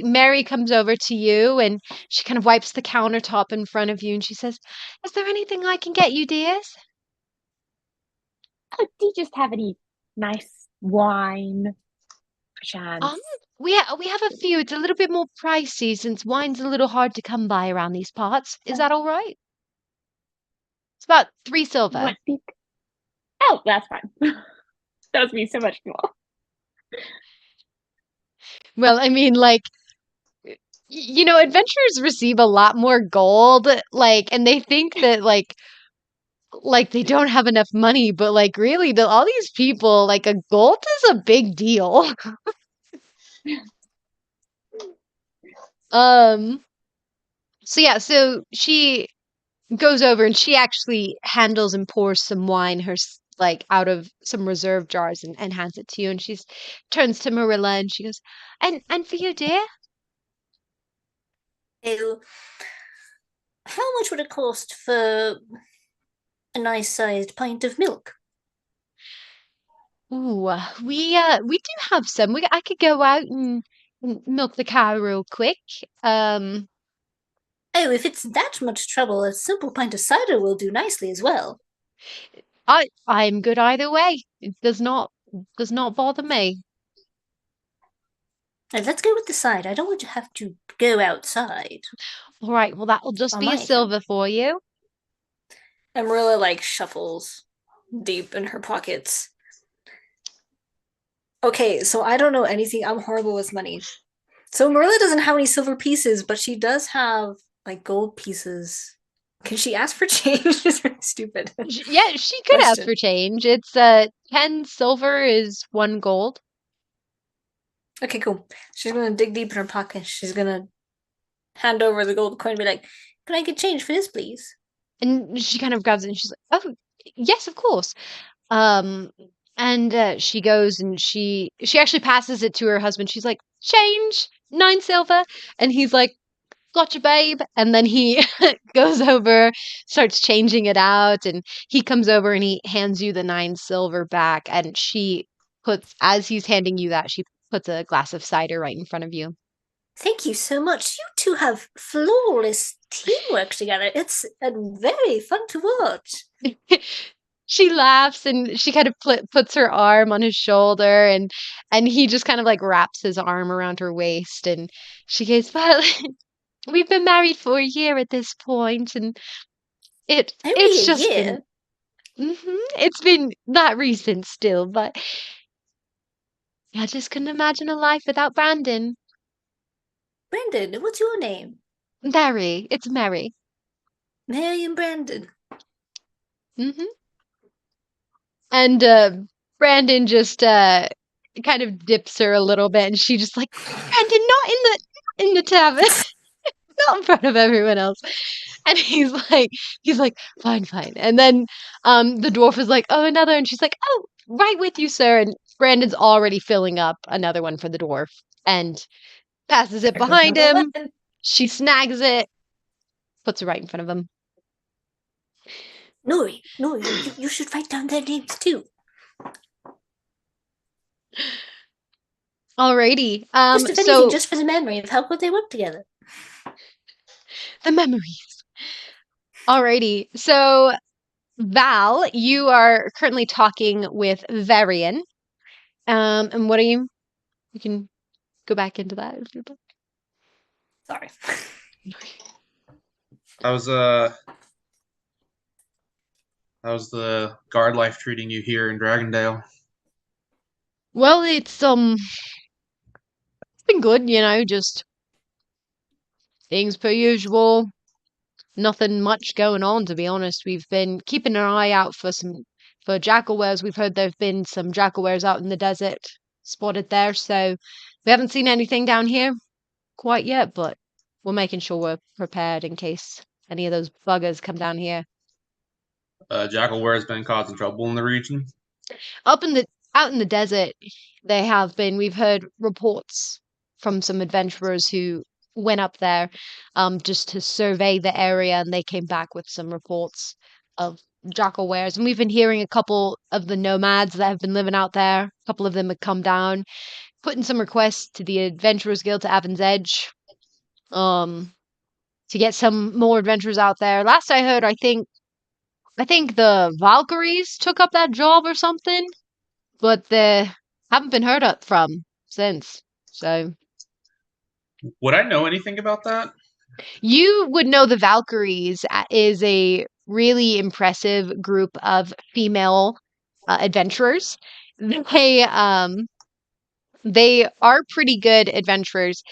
S1: Mary comes over to you and she kind of wipes the countertop in front of you and she says, is there anything I can get you, dears?
S8: Oh, do you just have any nice wine? Perchance.
S1: We have a few. It's a little bit more pricey since wine's a little hard to come by around these parts. Is that all right? It's about 3 silver.
S8: What do you- Oh, that's fine. That would be so much more.
S1: Well, I mean, like, adventurers receive a lot more gold, like, and they think that, like they don't have enough money, but, like, really, all these people, like, a gold is a big deal. So yeah, so she goes over and she actually handles and pours some wine like out of some reserve jars and hands it to you and she turns to Merilla and she goes, and for you, dear?
S7: Oh, how much would it cost for a nice sized pint of milk?
S1: Ooh, we do have some. I could go out and milk the cow real quick.
S7: Oh, if it's that much trouble, a simple pint of cider will do nicely as well.
S1: I'm good either way. It does not bother me.
S7: Now, let's go with the cider. I don't want to have to go outside.
S1: All right, well that'll just
S7: On
S1: be a
S7: my account.
S1: silver for you.
S6: And Marilla like shuffles deep in her pockets. Okay, so I don't know anything. I'm horrible with money. So Marilla doesn't have any silver pieces, but she does have like gold pieces. Can she ask for change? It's really stupid.
S1: Yeah, she could ask
S6: Question.
S1: for change. It's 10 silver is 1 gold.
S6: Okay, cool. She's gonna dig deep in her pocket. She's gonna hand over the gold coin and be like,
S7: Can I get change for this, please?
S1: And she kind of grabs it and she's like, "Oh, yes, of course." And she goes and she actually passes it to her husband. She's like, "Change, 9 silver." And he's like, "Gotcha, babe." And then he goes over, starts changing it out, and he comes over and he hands you the 9 silver back. And as he's handing you that, she puts a glass of cider right in front of you.
S7: Thank you so much. You two have flawless teamwork together. It's very fun to watch.
S1: She laughs and she kind of puts her arm on his shoulder, and he just kind of like wraps his arm around her waist, and she goes, "Well, we've been married for a year at this point, and
S7: Only
S1: it's
S7: a
S1: just
S7: year.
S1: it's been not recent still, but I just couldn't imagine a life without Brandon."
S7: Brandon, what's your name?
S1: Mary, it's Mary.
S7: Mary and Brandon.
S1: And Brandon just kind of dips her a little bit, and she just like, "Brandon, not in the tavern, not in front of everyone else." And he's like, "Fine, fine." And then the dwarf is like, "Oh, another," and she's like, "Oh, right with you, sir." And Brandon's already filling up another one for the dwarf and passes it
S7: There goes
S1: behind
S7: number
S1: him.
S7: one.
S1: She snags it, puts it right in front of him.
S7: Nuri, you should write down their names too.
S1: Alrighty.
S7: Just if anything,
S1: So
S7: just for the memory of how good they work together.
S1: the memories. Alrighty. So Val, you are currently talking with Varian. And what are you? You can go back into that if you'd like.
S7: Sorry.
S2: How's the guard life treating you here in Dragondale?
S1: Well, it's been good, just things per usual. Nothing much going on, to be honest. We've been keeping an eye out for jackalwares. We've heard there've been some jackalwares out in the desert spotted there, so we haven't seen anything down here quite yet, but we're making sure we're prepared in case any of those buggers come down here.
S2: Jackalware has been causing trouble in the region.
S1: Out in the desert, they have been. We've heard reports from some adventurers who went up there just to survey the area, and they came back with some reports of jackalwares. And we've been hearing a couple of the nomads that have been living out there. A couple of them have come down, putting some requests to the Adventurers Guild to Avon's Edge, to get some more adventurers out there. Last I heard, I think the Valkyries took up that job or something, but they haven't been heard from since. So
S2: would I know anything about that?
S1: You would know the Valkyries is a really impressive group of female adventurers. They are pretty good adventurers.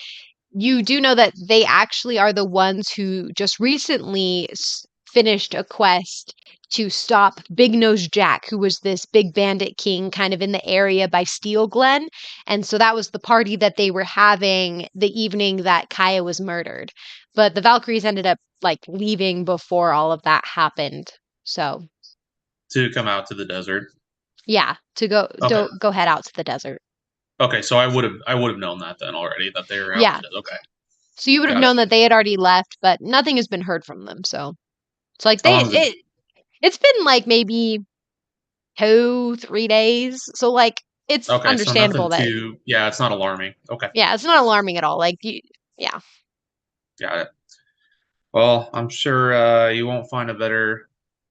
S1: You do know that they actually are the ones who just recently finished a quest to stop Big Nose Jack, who was this big bandit king kind of in the area by Steel Glen. And so that was the party that they were having the evening that Kaya was murdered. But the Valkyries ended up leaving before all of that happened. So
S2: to come out to the desert.
S1: Yeah, to go go head out to the desert.
S2: Okay, so I would have known that then already that they were out.
S1: Yeah.
S2: Okay.
S1: So you would have known that they had already left, but nothing has been heard from them. So it's it's been maybe 2-3 days. So it's understandable that
S2: it's not alarming. Okay.
S1: Yeah, it's not alarming at all. Yeah.
S2: Got it. Well, I'm sure you won't find a better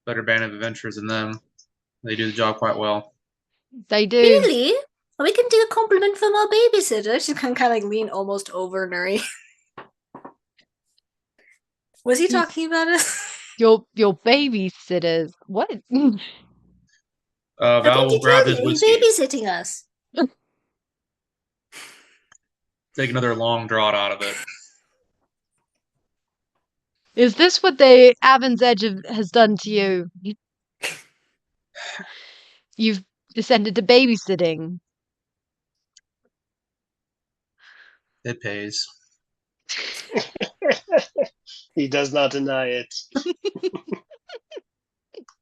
S2: band of adventurers than them. They do the job quite well.
S1: They do.
S7: Really? We can do a compliment from our babysitter. She can kind of lean almost over Nuri. Was he talking about us?
S1: Your babysitters. What?
S2: Val will grab his whiskey.
S7: He's babysitting us.
S2: Take another long draught out of it.
S1: Is this what the Avon's Edge has done to you? You've descended to babysitting.
S2: It pays.
S4: He does not deny it.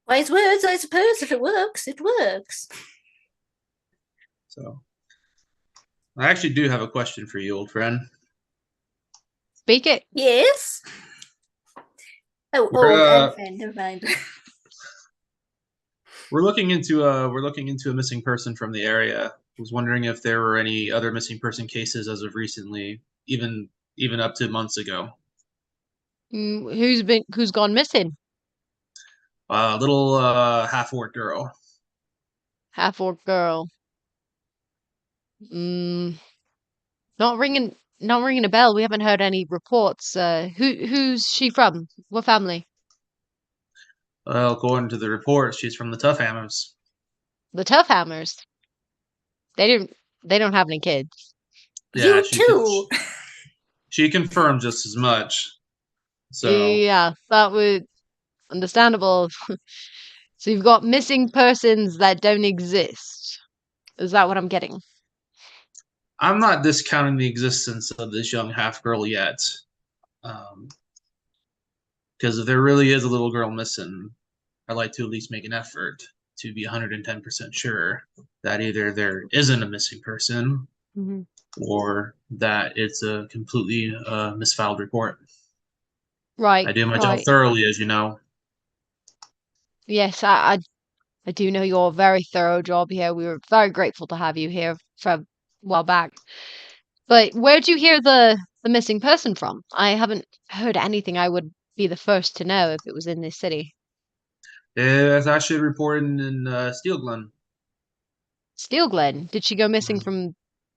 S7: Wise words, I suppose. If it works, it works.
S2: So, I actually do have a question for you, old friend.
S1: Speak it.
S7: Yes. Old friend. Never mind.
S2: We're looking into a missing person from the area. I was wondering if there were any other missing person cases as of recently, even even up to months ago.
S1: Who's gone missing?
S2: A little half-orc girl.
S1: Half-orc girl. Mm, not ringing a bell. We haven't heard any reports. Who's she from? What family?
S2: Well, according to the report, she's from the Tough Hammers.
S1: The Tough Hammers. They don't have any kids.
S2: Yeah,
S6: You too.
S2: She confirmed just as much. So
S1: Yeah, that would understandable. So you've got missing persons that don't exist. Is that what I'm getting?
S2: I'm not discounting the existence of this young half girl yet. Because if there really is a little girl missing, I'd like to at least make an effort to be 110% sure that either there isn't a missing person or that it's a completely misfiled report.
S1: Right.
S2: I do my job thoroughly, as you know.
S1: Yes, I do know your very thorough job here. We were very grateful to have you here for a while back. But where'd you hear the missing person from? I haven't heard anything. I would be the first to know if it was in this city.
S2: It's actually reported in Steel Glen.
S1: Steel Glen. Did she go missing from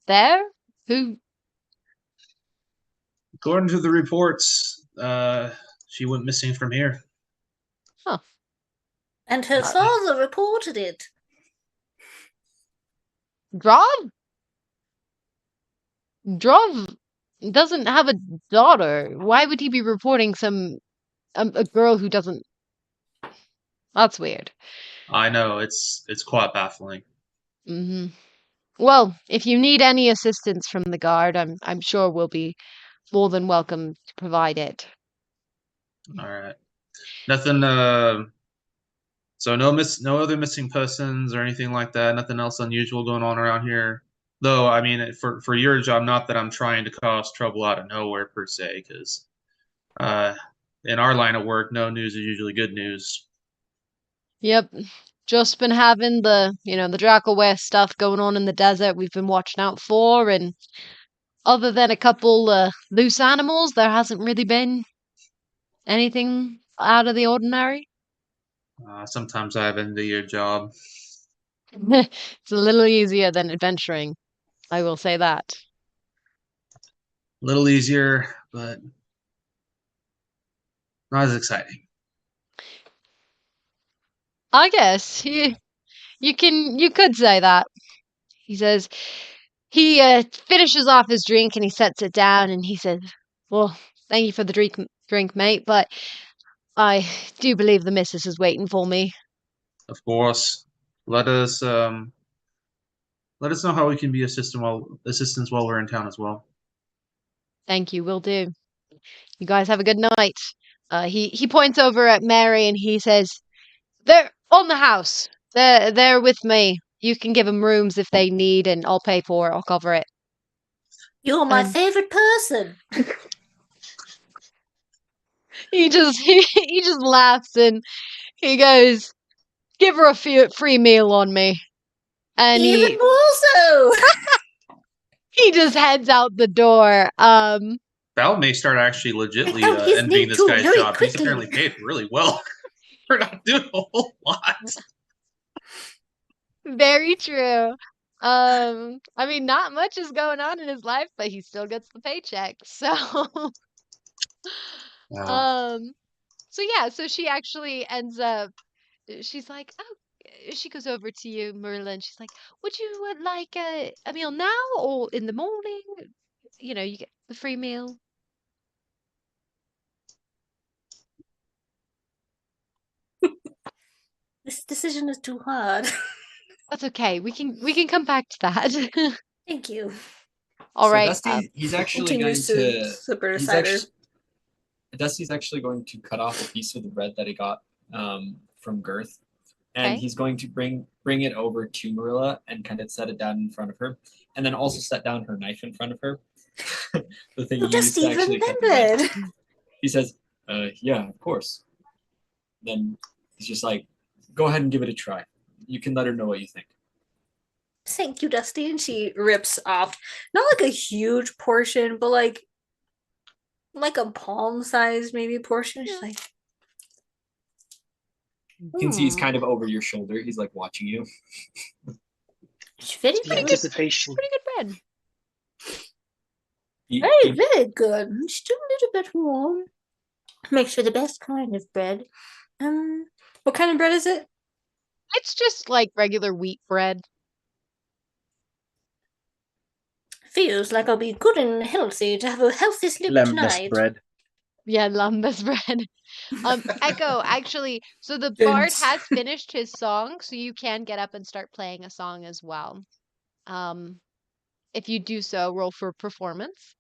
S1: there? Who?
S2: According to the reports, she went missing from here.
S1: Huh.
S6: And her father reported it.
S1: Drov? Drov doesn't have a daughter. Why would he be reporting a girl who doesn't? That's weird.
S2: I know, it's quite baffling.
S1: Well, if you need any assistance from the guard, I'm sure we'll be more than welcome to provide it.
S2: All right. Nothing. So no other missing persons or anything like that. Nothing else unusual going on around here. Though, I mean, for your job, not that I'm trying to cause trouble out of nowhere per se, because in our line of work, no news is usually good news.
S1: Yep. Just been having the Draco stuff going on in the desert we've been watching out for, and other than a couple loose animals, there hasn't really been anything out of the ordinary.
S2: Sometimes I have envy your job.
S1: It's a little easier than adventuring, I will say that.
S2: A little easier, but not as exciting.
S1: I guess you could say that. He says he finishes off his drink and he sets it down and he says, "Well, thank you for the drink, mate, but I do believe the missus is waiting for me."
S2: Of course. Let us know how we can be assistance while we're in town as well.
S1: Thank you, will do. You guys have a good night. He points over at Mary and he says, "They're on the house. They're with me. You can give them rooms if they need, and I'll pay for it. I'll cover it."
S6: You're my favorite person.
S1: He just laughs and he goes, "Give her a free meal on me." And
S6: even more so.
S1: He just heads out the door.
S2: Val may start actually legitly envying this guy's job. He's apparently paid really well for not doing a whole lot.
S1: Very true. I mean, not much is going on in his life, but he still gets the paycheck. So,
S2: Wow.
S1: so yeah, so she actually ends up. She's like, "Oh," she goes over to you, Merilla, and she's like, "Would you like a meal now or in the morning? You know, you get the free meal."
S6: This decision is too hard.
S1: That's okay. We can come back to that.
S6: Thank you.
S1: All right.
S5: Dusty, he's actually going to
S6: sip her cider.
S5: Dusty's actually going to cut off a piece of the bread that he got from Girth, and he's going to bring it over to Merilla and kind of set it down in front of her, and then also set down her knife in front of her. The thing
S6: you just even remembered.
S5: He says, "Yeah, of course." Then he's just like, "Go ahead and give it a try. You can let her know what you think."
S6: Thank you, Dusty. And she rips off not like a huge portion, but like like a palm size maybe portion. She's like,
S5: You can see he's kind of over your shoulder. He's like watching you.
S6: it's very
S4: The anticipation.
S1: Pretty good bread.
S6: very good. Still a little bit warm. Makes for the best kind of bread. What kind of bread is it?
S1: It's just like regular wheat bread.
S6: Feels like I'll be good and healthy to have a healthy sleep
S3: Lembas
S6: tonight.
S3: bread.
S1: Yeah, lambas bread. Echo, actually, so the bard
S3: Dense.
S1: has finished his song, so you can get up and start playing a song as well. If you do so, roll for performance.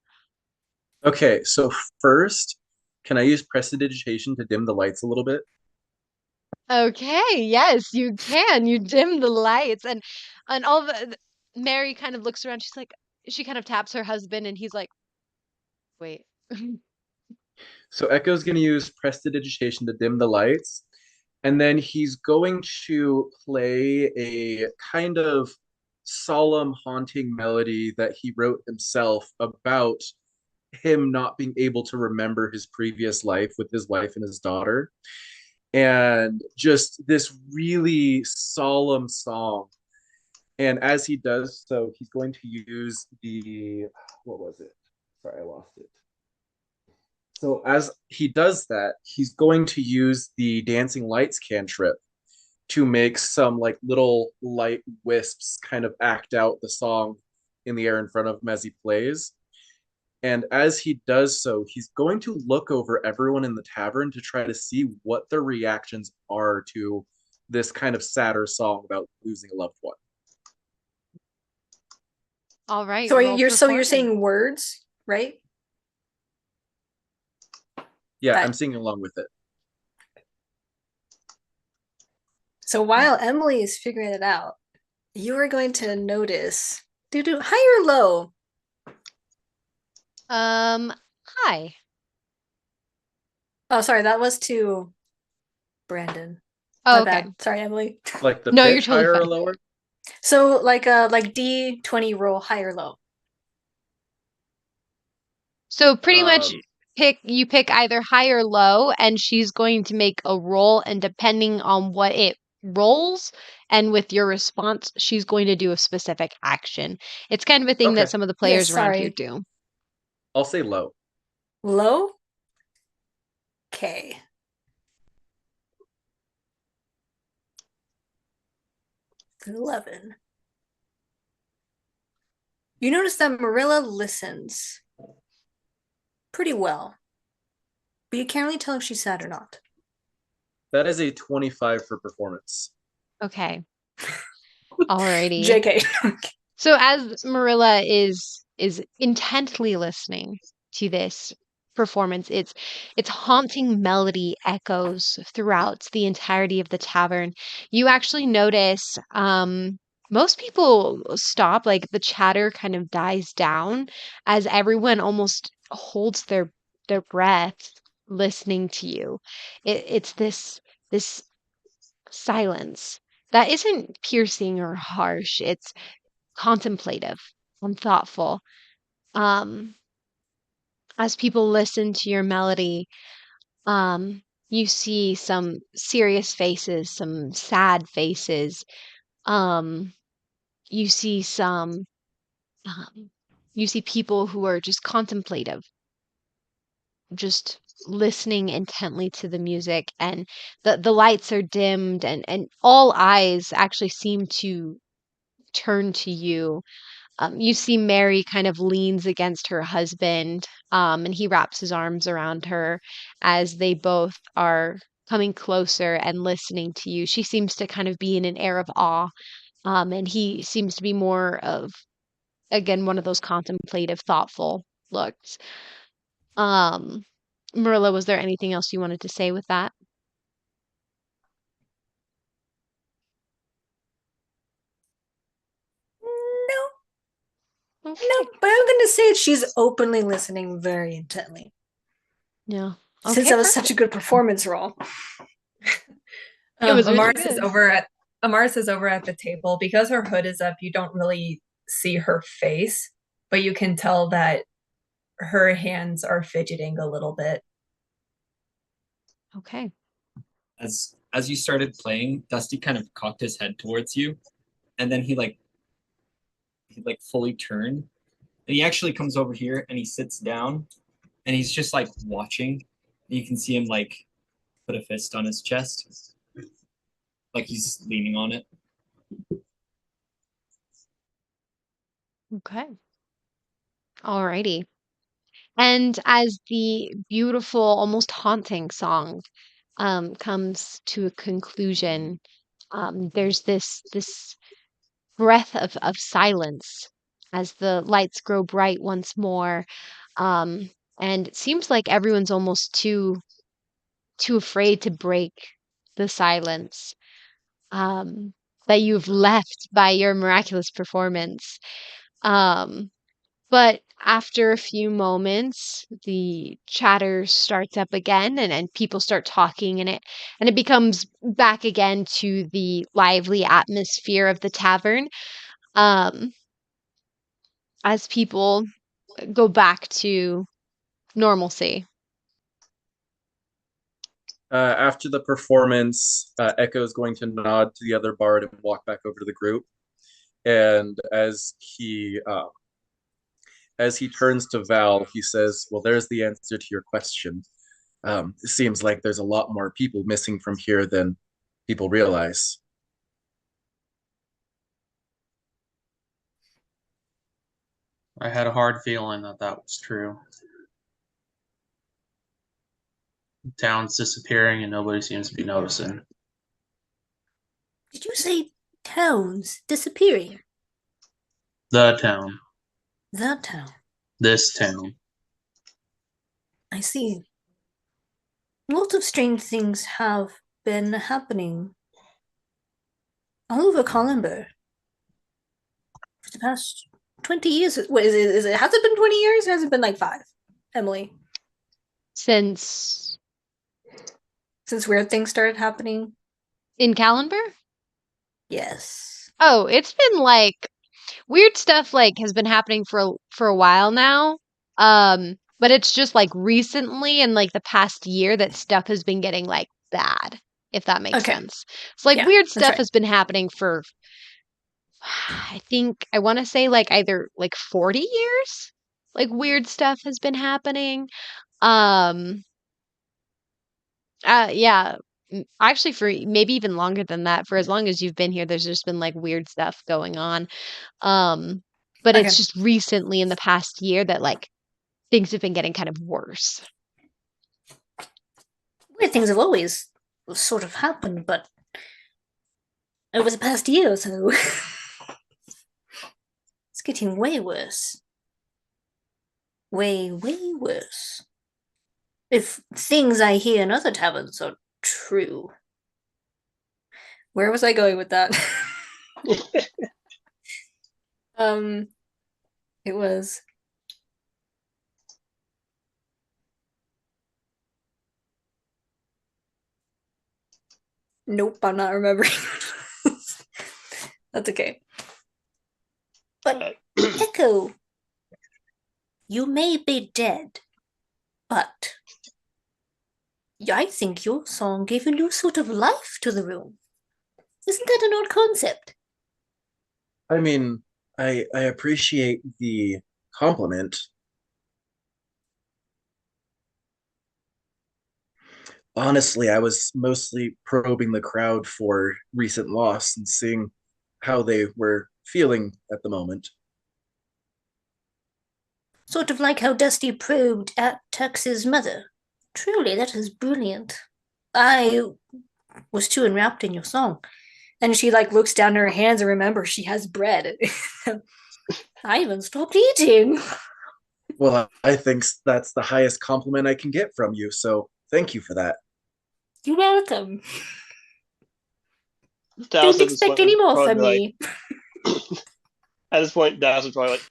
S3: Okay, so first, can I use prestidigitation to dim the lights a little bit?
S1: Okay, yes, you can. You dim the lights and all Mary kind of looks around. She's like, she kind of taps her husband and he's like, wait.
S3: So Echo's going to use prestidigitation to dim the lights, and then he's going to play a kind of solemn, haunting melody that he wrote himself about him not being able to remember his previous life with his wife and his daughter. And just this really solemn song. And as he does so, he's going to use what was it? Sorry, I lost it. So as he does that, he's going to use the dancing lights cantrip to make some like little light wisps kind of act out the song in the air in front of him as he plays. And as he does so, he's going to look over everyone in the tavern to try to see what their reactions are to this kind of sadder song about losing a loved one.
S1: All right.
S6: So
S1: roll
S6: you're
S1: performance.
S6: saying words, right?
S3: Yeah,
S6: Right.
S3: I'm singing along with it.
S6: So while Emily is figuring it out, you are going to notice. Do high or low?
S1: Hi.
S6: Oh, sorry, that was to Brandon.
S1: Oh,
S6: My
S1: okay.
S6: bad. Sorry, Emily.
S3: Like the
S1: No,
S3: pitch,
S1: you're totally
S3: higher or
S1: fine.
S3: lower?
S6: So like D20 roll high or low.
S1: So pretty much
S3: Um,
S1: you pick either high or low, and she's going to make a roll, and depending on what it rolls and with your response, she's going to do a specific action. It's kind of a thing
S3: Okay.
S1: that some of the players
S6: Yes,
S1: around here
S6: sorry.
S1: do.
S3: I'll say low.
S6: Low? Okay. $11. You notice that Merilla listens pretty well, but you can't really tell if she's sad or not.
S3: That is a 25 for performance.
S1: Okay. Alrighty.
S6: JK.
S1: So as Merilla is intently listening to this performance, its haunting melody echoes throughout the entirety of the tavern. You actually notice most people stop, like the chatter kind of dies down as everyone almost holds their breath listening to you. It's this silence that isn't piercing or harsh. It's contemplative and thoughtful. As people listen to your melody, you see some serious faces, some sad faces. Um, you see some, you see people who are just contemplative, just listening intently to the music, and the lights are dimmed, and all eyes actually seem to turn to you. You see Mary kind of leans against her husband, and he wraps his arms around her as they both are coming closer and listening to you. She seems to kind of be in an air of awe, and he seems to be more of, again, one of those contemplative, thoughtful looks. Um, Marilla, was there anything else you wanted to say with that?
S6: No,
S1: Okay.
S6: no, but I'm gonna say she's openly listening very intently.
S1: Yeah.
S6: Since
S1: Okay,
S6: that was
S1: perfect.
S6: such a good performance roll.
S1: It was really
S9: Amaris is
S1: good.
S9: over at the table. Because her hood is up, you don't really see her face, but you can tell that her hands are fidgeting a little bit.
S1: Okay.
S5: As you started playing, Dusty kind of cocked his head towards you, and then he fully turned, and he actually comes over here and he sits down, and he's just like watching. You can see him like put a fist on his chest, like he's leaning on it.
S1: Okay. Alrighty. And as the beautiful, almost haunting song comes to a conclusion, there's this breath of silence as the lights grow bright once more. And it seems like everyone's almost too afraid to break the silence that you've left by your miraculous performance. Um, but after a few moments, the chatter starts up again and people start talking and it becomes back again to the lively atmosphere of the tavern. Um, as people go back to normalcy.
S3: After the performance, Echo is going to nod to the other bard and walk back over to the group. And as he turns to Val, he says, "Well, there's the answer to your question. It seems like there's a lot more people missing from here than people realize."
S2: I had a hard feeling that was true. The town's disappearing and nobody seems to be noticing.
S7: Did you say towns disappearing?
S2: The town.
S7: The town.
S2: This town.
S7: I see. Lots of strange things have been happening all over Columber for the past 20 years. What is it? Has it been 20 years? Or has it been like 5? Emily?
S1: Since
S7: weird things started happening?
S1: in Calendar?
S7: Yes.
S1: Oh, it's been like weird stuff like has been happening for a while now. But it's just like recently in like the past year that stuff has been getting like bad, if that makes
S7: Okay.
S1: sense. So like
S7: Yeah,
S1: weird
S7: that's
S1: stuff
S7: right.
S1: has been happening for I want to say like either like 40 years. Like weird stuff has been happening. Um yeah, actually for maybe even longer than that. For as long as you've been here, there's just been like weird stuff going on. But
S7: Okay.
S1: it's just recently in the past year that like things have been getting kind of worse.
S7: Weird things have always sort of happened, but over the past year or so, it's getting way worse. Way, way worse. If things I hear in other taverns are true. Where was I going with that? It was nope, I'm not remembering. That's okay. But Echo, you may be dead, but I think your song gave a new sort of life to the room. Isn't that an odd concept?
S3: I mean, I appreciate the compliment. Honestly, I was mostly probing the crowd for recent loss and seeing how they were feeling at the moment.
S7: Sort of like how Dusty probed at Tux's mother. Truly, that is brilliant. I was too enwrapped in your song. And she like looks down at her hands and remembers she has bread. I even stopped eating.
S3: Well, I think that's the highest compliment I can get from you, so thank you for that.
S7: You're welcome.
S4: Douse
S7: Don't expect any more from me.
S4: At this point, Douse is probably like,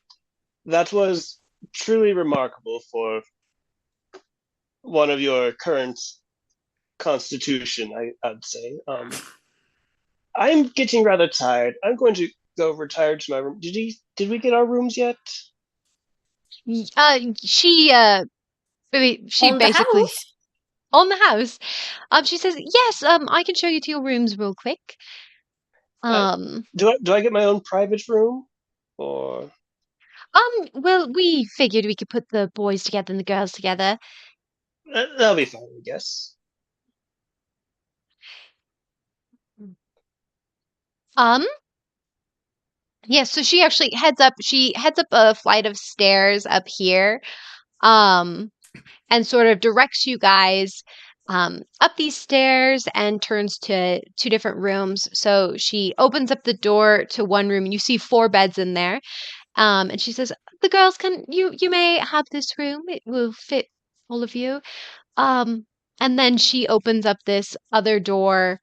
S4: that was truly remarkable for one of your current constitution, I'd say. I'm getting rather tired. I'm going to go retire to my room. Did we get our rooms yet?
S1: She
S6: On the
S1: basically
S6: house?
S1: on the house. She says, "Yes, I can show you to your rooms real quick."
S4: Uh,
S1: Um,
S4: do I get my own private room? Or
S1: well, we figured we could put the boys together and the girls together.
S4: that'll be fine, I guess.
S1: Um, yeah, so she heads up a flight of stairs up here. Um, and sort of directs you guys up these stairs and turns to two different rooms. So she opens up the door to one room and you see four beds in there. And she says, "The girls can you may have this room. It will fit all of you." Um, and then she opens up this other door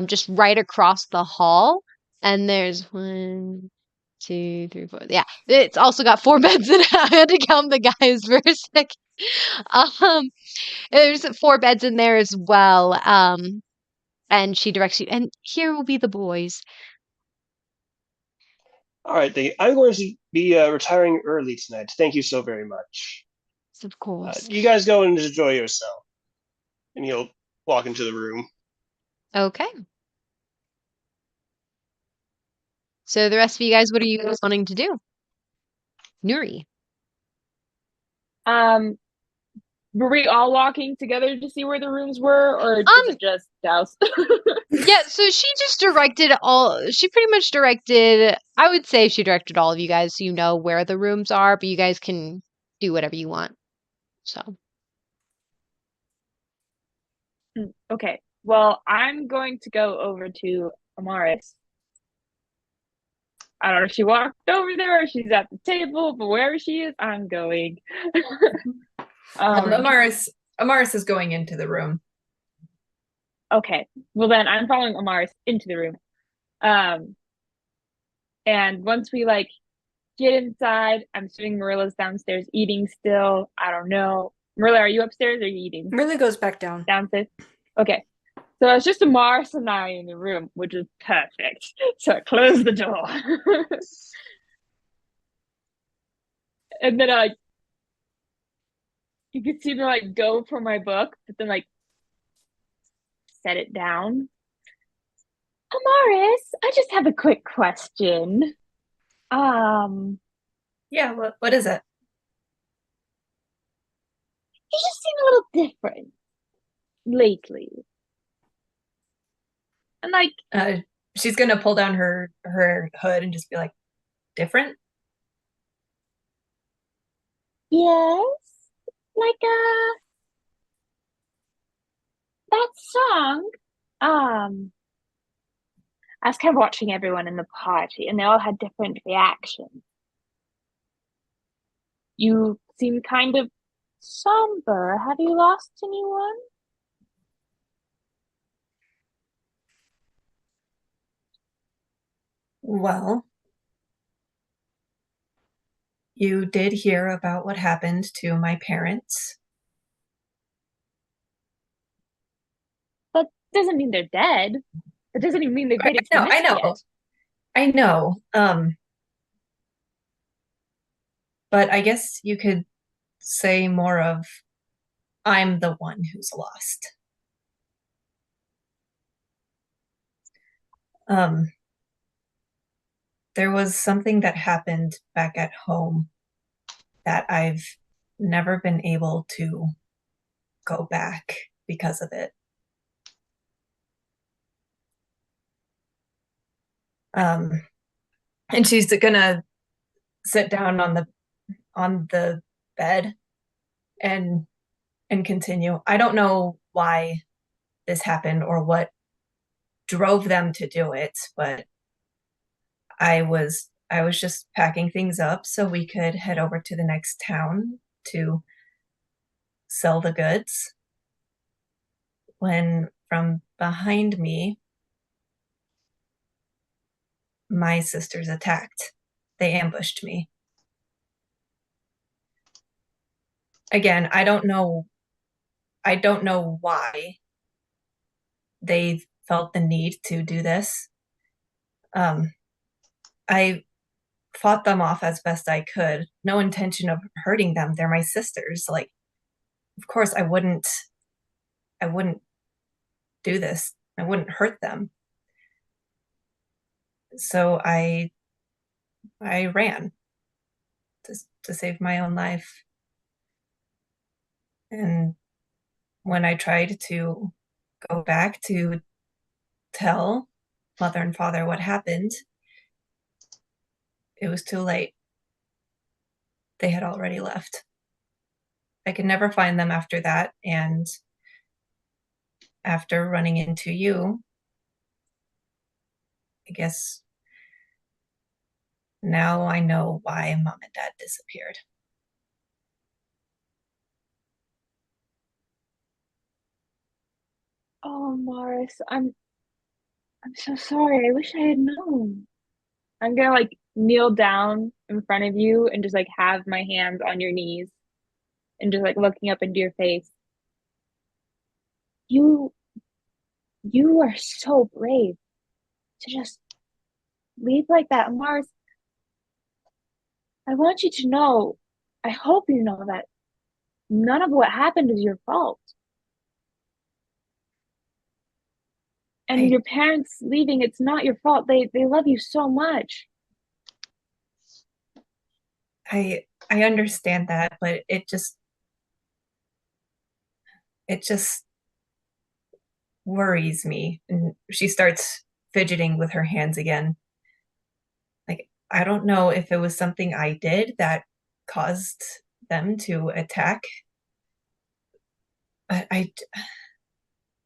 S1: just right across the hall. And there's one, two, three, four. Yeah, it's also got four beds in it. I had to count the guys for a second. Um, there's four beds in there as well. And she directs you, and here will be the boys.
S4: All right, I'm going to be retiring early tonight. Thank you so very much.
S1: Of course.
S4: You guys go and enjoy yourself. And he'll walk into the room.
S1: Okay. So the rest of you guys, what are you guys wanting to do? Nuri.
S8: Were we all walking together to see where the rooms were, or was it just Douse?
S1: Yeah, so she pretty much directed, I would say she directed all of you guys so you know where the rooms are, but you guys can do whatever you want. So.
S8: Okay. Well, I'm going to go over to Amaris. I don't know if she walked over there or she's at the table, but wherever she is, I'm going.
S9: Amaris is going into the room.
S8: Okay. Well, then I'm following Amaris into the room. And once we get inside, I'm assuming Merilla's downstairs eating still. I don't know. Merilla, are you upstairs or are you eating?
S6: Merilla goes back down.
S8: Downstairs? Okay. So it's just Amaris and I in the room, which is perfect. So I close the door. And then you could see me go for my book, but then set it down. Amaris, I just have a quick question.
S9: Yeah, what is it?
S8: You just seem a little different lately. And
S9: she's gonna pull down her hood and just be like, different?
S8: Yes. That song. I was kind of watching everyone in the party and they all had different reactions. You seem kind of somber. Have you lost anyone?
S9: Well, you did hear about what happened to my parents.
S8: That doesn't mean they're dead. That doesn't even mean they've made it to
S9: I know.
S8: yet.
S9: I know. But I guess you could say more of, I'm the one who's lost. There was something that happened back at home that I've never been able to go back because of it. And she's gonna sit down on the bed and continue. I don't know why this happened or what drove them to do it, but I was just packing things up so we could head over to the next town to sell the goods when from behind me my sisters attacked. They ambushed me. Again, I don't know why they felt the need to do this. I fought them off as best I could. No intention of hurting them. They're my sisters. Like, of course I wouldn't do this. I wouldn't hurt them. So I ran to save my own life. And when I tried to go back to tell mother and father what happened, it was too late. They had already left. I could never find them after that. And after running into you, I guess now I know why mom and dad disappeared.
S8: Oh, Morris, I'm so sorry. I wish I had known. I'm gonna like kneel down in front of you and just like have my hands on your knees and just like looking up into your face. You are so brave to just leave like that. Mars, I want you to know, I hope you know that none of what happened is your fault. And your parents leaving, it's not your fault. They love you so much.
S9: I understand that, but it just worries me. And she starts fidgeting with her hands again. Like, I don't know if it was something I did that caused them to attack, but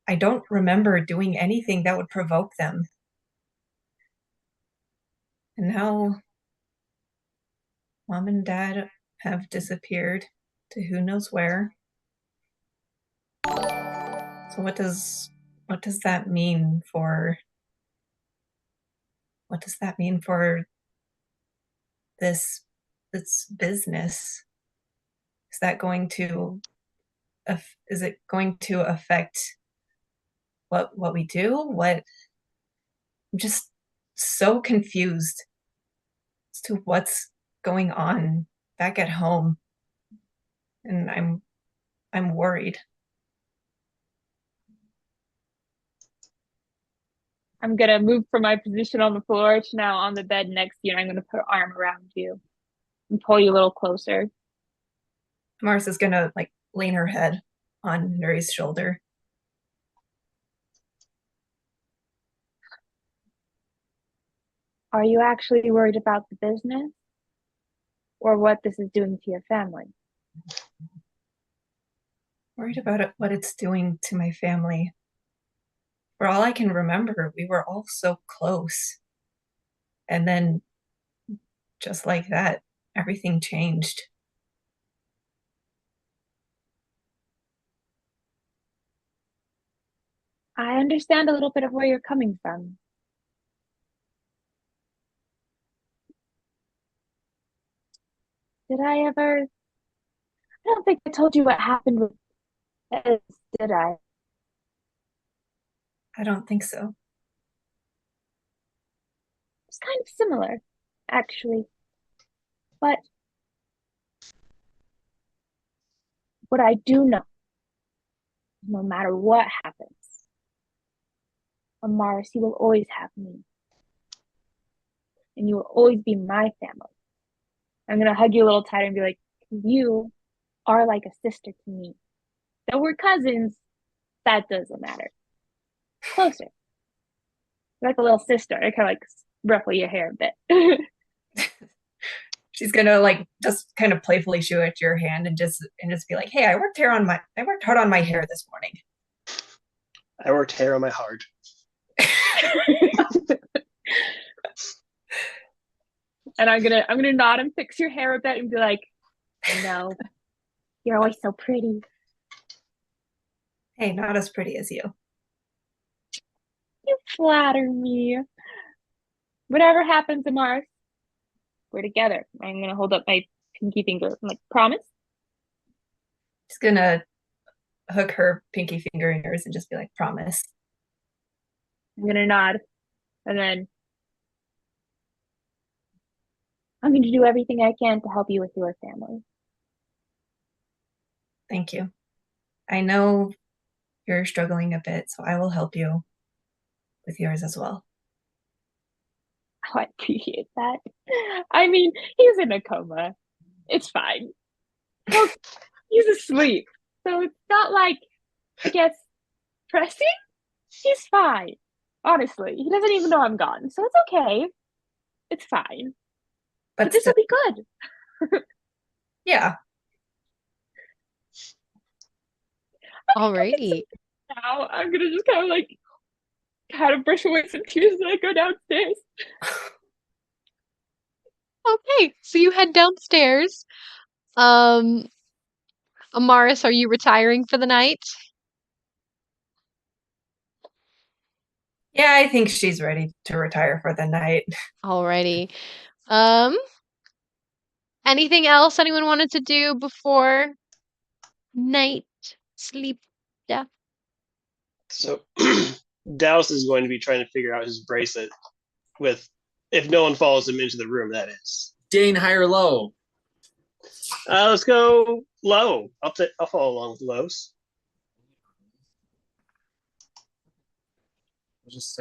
S9: I don't remember doing anything that would provoke them. And now mom and dad have disappeared to who knows where. So what does that mean for this business? Is that going to is it going to affect what we do? I'm just so confused as to what's going on back at home. And I'm worried.
S8: I'm gonna move from my position on the floor to now on the bed next to you, and I'm gonna put an arm around you and pull you a little closer.
S9: Amaris is gonna like lean her head on Nuri's shoulder.
S8: Are you actually worried about the business or what this is doing to your family?
S9: Worried about what it's doing to my family. For all I can remember, we were all so close. And then, just like that, everything changed.
S8: I understand a little bit of where you're coming from. Did I ever? I don't think I told you what happened with Ez, did I?
S9: I don't think so.
S8: It's kind of similar, actually. But what I do know, no matter what happens, Amaris, you will always have me. And you will always be my family. I'm going to hug you a little tighter and be like, you are like a sister to me. Though we're cousins, that doesn't matter. Closer. Like a little sister. I kind of like ruffle your hair a bit.
S9: She's gonna like just kind of playfully shoo at your hand and just be like, "Hey, I worked hard on my hair this morning.
S4: I worked hair on my heart."
S8: And I'm gonna nod and fix your hair a bit and be like, I know. You're always so pretty.
S9: Hey, not as pretty as you.
S8: You flatter me. Whatever happens, Amaris, we're together. I'm gonna hold up my pinky finger. I'm like, promise?
S9: She's gonna hook her pinky finger in yours and just be like, promise.
S8: I'm gonna nod. And then I'm going to do everything I can to help you with your family.
S9: Thank you. I know you're struggling a bit, so I will help you with yours as well.
S8: Oh, I appreciate that. I mean, he's in a coma. It's fine. Well, he's asleep. So it's not like, I guess, pressing? He's fine. Honestly, he doesn't even know I'm gone. So it's okay. It's fine. But this will be good.
S9: Yeah.
S1: Alrighty.
S8: Now I'm gonna just kind of brush away some tears and I go downstairs.
S1: Okay, so you head downstairs. Amaris, are you retiring for the night?
S9: Yeah, I think she's ready to retire for the night.
S1: Alrighty. Anything else anyone wanted to do before night sleep death?
S4: So Douse is going to be trying to figure out his bracelet with, if no one follows him into the room, that is.
S5: Dane, high or low?
S4: Let's go low. I'll follow along with lows.
S5: Just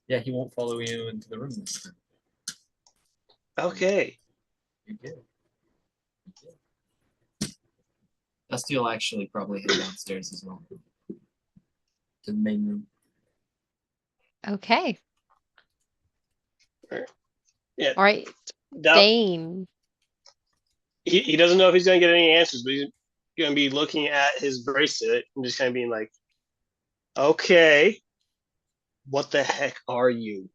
S5: yeah, he won't follow you into the room this time.
S4: Okay.
S5: You did. Dusty will actually probably head downstairs as well. To the main room.
S1: Okay.
S4: Yeah.
S1: All right. Dane.
S4: He doesn't know if he's going to get any answers, but he's going to be looking at his bracelet and just kind of being like, okay, what the heck are you?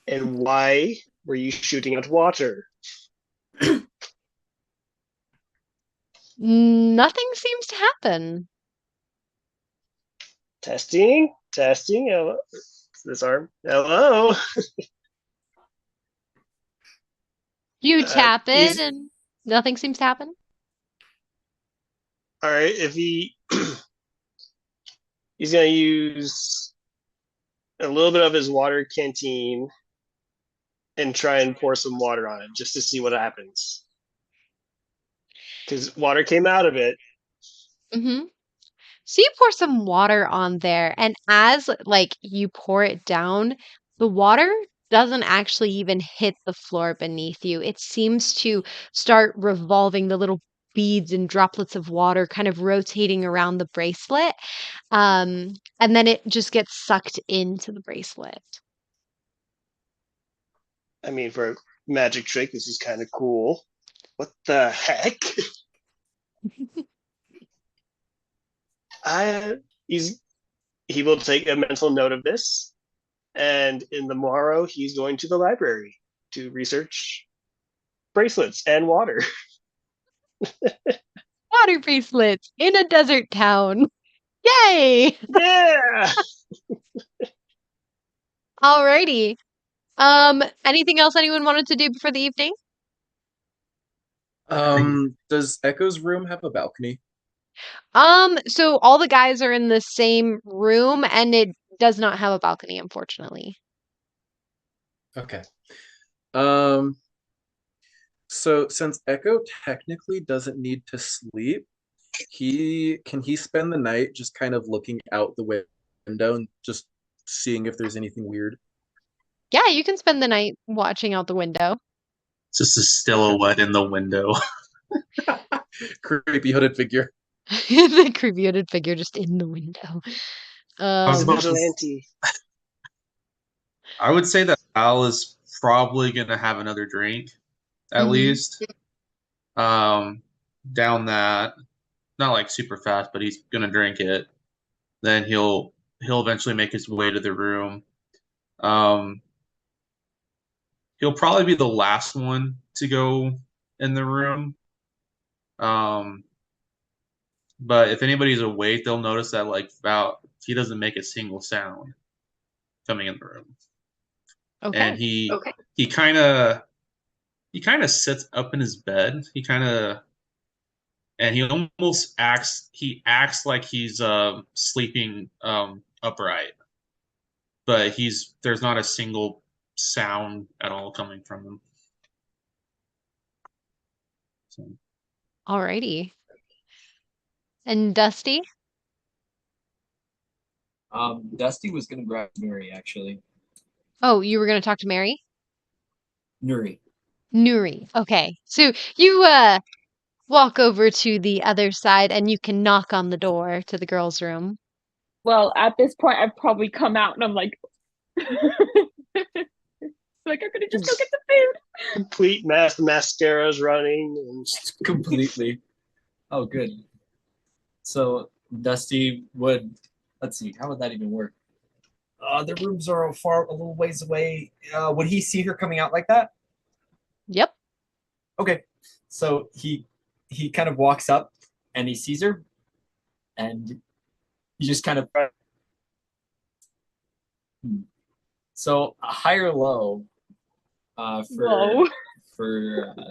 S4: And why were you shooting out water?
S1: Nothing seems to happen.
S4: Testing. Hello. This arm. Hello.
S1: You tap it and nothing seems to happen.
S4: All right. If he's going to use a little bit of his water canteen and try and pour some water on it just to see what happens. Because water came out of it.
S1: Mm-hmm. So you pour some water on there, and as you pour it down, the water doesn't actually even hit the floor beneath you. It seems to start revolving, the little beads and droplets of water kind of rotating around the bracelet. And then it just gets sucked into the bracelet.
S4: I mean, for a magic trick, this is kind of cool. What the heck? He will take a mental note of this, and in the morrow, he's going to the library to research bracelets and water.
S1: Water bracelets in a desert town. Yay!
S4: Yeah!
S1: Alrighty. Anything else anyone wanted to do before the evening?
S3: Does Echo's room have a balcony?
S1: So all the guys are in the same room, and it does not have a balcony, unfortunately.
S3: Okay. So since Echo technically doesn't need to sleep, can he spend the night just kind of looking out the window and just seeing if there's anything weird?
S1: Yeah, you can spend the night watching out the window.
S2: It's just a silhouette in the window.
S3: Creepy hooded figure.
S1: The creepy hooded figure just in the window.
S4: Vigilante.
S2: I would say that Al is probably going to have another drink, at least. Down that, not super fast, but he's going to drink it. Then he'll eventually make his way to the room. He'll probably be the last one to go in the room. But if anybody's awake, they'll notice that he doesn't make a single sound coming in the room.
S1: Okay.
S2: And he kind of sits up in his bed. And he almost acts like he's sleeping upright. But there's not a single sound at all coming from him. So.
S1: Alrighty. And Dusty?
S5: Dusty was gonna grab Nuri actually.
S1: Oh, you were going to talk to Mary?
S5: Nuri.
S1: Nuri. Okay. So you walk over to the other side and you can knock on the door to the girls' room.
S8: Well, at this point, I've probably come out and I'm like, like I'm gonna just go get the food.
S4: Complete mess. The mascara's running. And...
S5: Completely. Oh, good. So Dusty would, let's see, how would that even work? The rooms are a little ways away. Would he see her coming out like that?
S1: Yep.
S5: Okay. So he kind of walks up and he sees her and he just kind of so a high or low for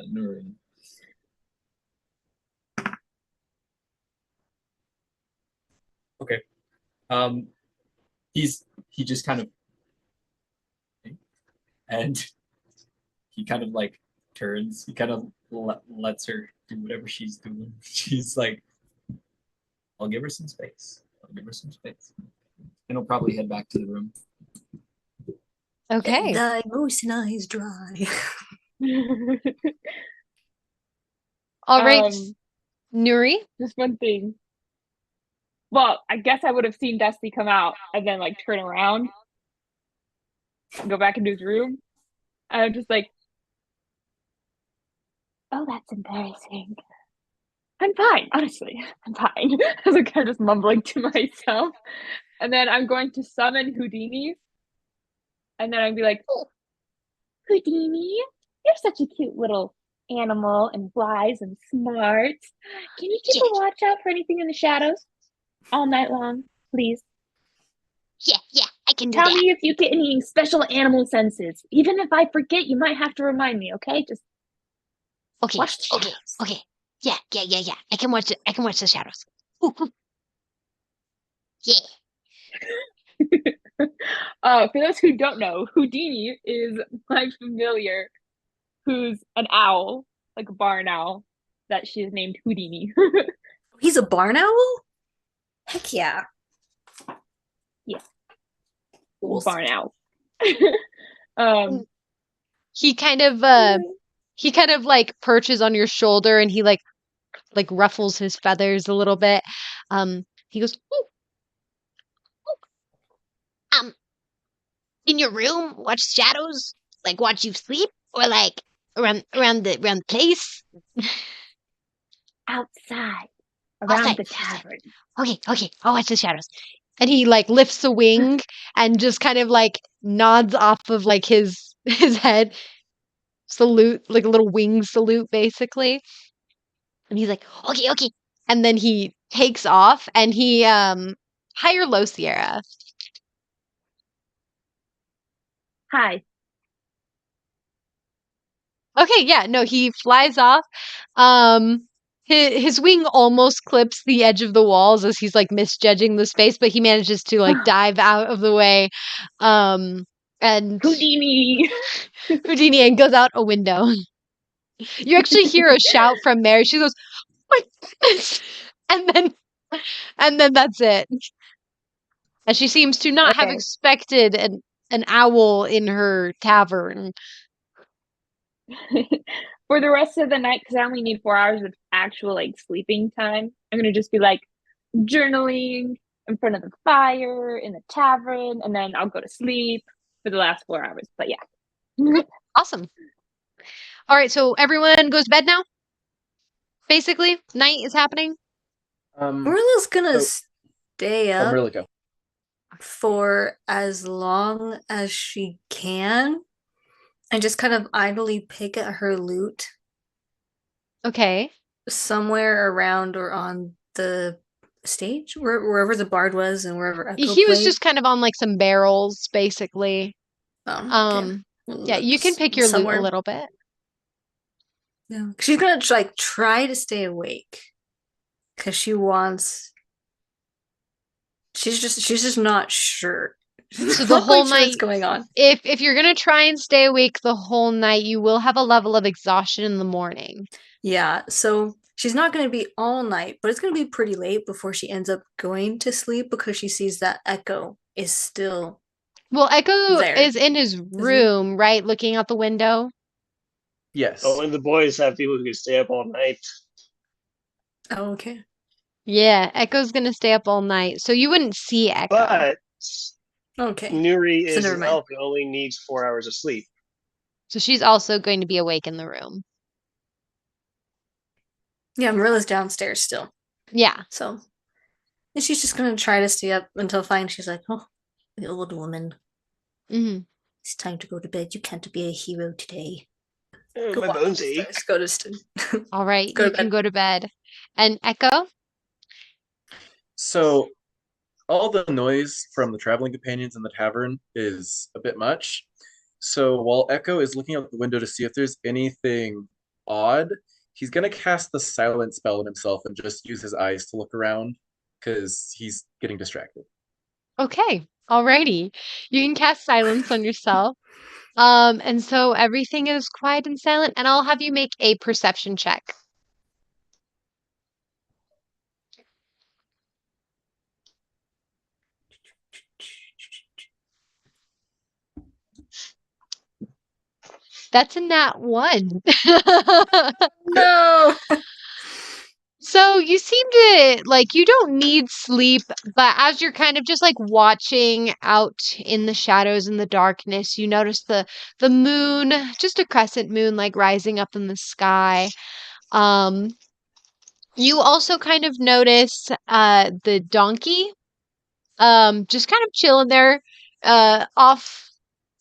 S5: Nuri. Okay. He just kind of and he kind of like turns. He kind of lets her do whatever she's doing. She's like, I'll give her some space. I'll give her some space. And he'll probably head back to the room.
S1: Okay.
S6: Thy moisten eyes dry.
S1: All right. Nuri?
S8: Just one thing. Well, I guess I would have seen Dusty come out and then like turn around and go back into his room. I'm just like, oh, that's embarrassing. I'm fine, honestly. I'm fine. I was like kind of just mumbling to myself. And then I'm going to summon Houdini. And then I'd be like, oh, Houdini, you're such a cute little animal and wise and smart. Can you keep a watch out for anything in the shadows all night long, please?
S1: Yeah, I can do
S8: Tell
S1: that.
S8: me if you get any special animal senses. Even if I forget, you might have to remind me, okay? Just watch the shadows.
S1: Okay. Yeah. I can watch it. I can watch the shadows. Ooh. Yeah.
S8: For those who don't know, Houdini is my familiar who's an owl, like a barn owl, that she is named Houdini.
S6: He's a barn owl? Heck yeah.
S8: Yeah.
S6: Cool.
S8: Barn owl.
S1: He kind of like perches on your shoulder and he like ruffles his feathers a little bit. He goes, ooh. In your room, watch shadows, like watch you sleep, or like around the place.
S8: Outside, around the tavern.
S1: Okay, I'll watch the shadows. And he like lifts a wing and just kind of like nods off of like his head, salute, like a little wing salute, basically. And he's like, okay. And then he takes off and he high or low, Sierra?
S8: Hi.
S1: Okay, yeah, no, he flies off. His wing almost clips the edge of the walls as he's like misjudging the space, but he manages to like dive out of the way. And
S8: Houdini
S1: and goes out a window. You actually hear a shout from Mary. She goes, "Oh my goodness!" And then that's it. And she seems to not have expected an owl in her tavern.
S8: For the rest of the night, because I only need 4 hours of actual like sleeping time, I'm gonna just be like journaling in front of the fire in the tavern, and then I'll go to sleep for the last 4 hours. But yeah.
S1: Awesome. All right, so everyone goes to bed now? Basically, night is happening.
S6: Merilla's gonna stay up
S3: Merilla, go.
S6: for as long as she can and just kind of idly pick at her loot.
S1: Okay.
S6: Somewhere around or on the stage, wherever the bard was and wherever Echo
S1: He was
S6: played.
S1: just kind of on like some barrels, basically.
S6: Okay.
S1: Yeah, you can pick your loot a little bit.
S6: Yeah, she's gonna like try to stay awake because she wants. She's just not sure
S1: So the
S6: Not
S1: whole
S6: quite sure what's
S1: night,
S6: going on.
S1: if you're gonna try and stay awake the whole night, you will have a level of exhaustion in the morning.
S6: Yeah, so she's not going to be all night, but it's going to be pretty late before she ends up going to sleep because she sees that Echo is still
S1: Well, Echo
S6: there.
S1: is in his room, right, looking out the window.
S3: Yes.
S4: Only the boys have people who can stay up all night.
S6: Oh, okay.
S1: Yeah, Echo's gonna stay up all night, so you wouldn't see Echo.
S4: But
S6: Okay.
S4: Nuri
S6: So
S4: is
S6: never
S4: an
S6: mind.
S4: elf who only needs 4 hours of sleep.
S1: So she's also going to be awake in the room.
S6: Yeah, Marilla's downstairs still.
S1: Yeah.
S6: So, and she's just going to try to stay up until fine. She's like, oh, the old woman.
S1: hmm
S6: It's time to go to bed. You can't be a hero today.
S4: My
S6: on
S4: bones ache.
S6: upstairs. Go to sleep.
S1: All right,
S6: Go
S1: you
S6: to
S1: can
S6: bed.
S1: go to bed. And Echo?
S3: So all the noise from the traveling companions in the tavern is a bit much. So while Echo is looking out the window to see if there's anything odd, he's gonna cast the silent spell on himself and just use his eyes to look around because he's getting distracted.
S1: Okay, alrighty. You can cast silence on yourself. And so everything is quiet and silent, and I'll have you make a perception check. That's a nat 1.
S6: No.
S1: So you seem to like you don't need sleep, but as you're kind of just like watching out in the shadows in the darkness, you notice the moon, just a crescent moon like rising up in the sky. Um you also kind of notice the donkey just kind of chilling there off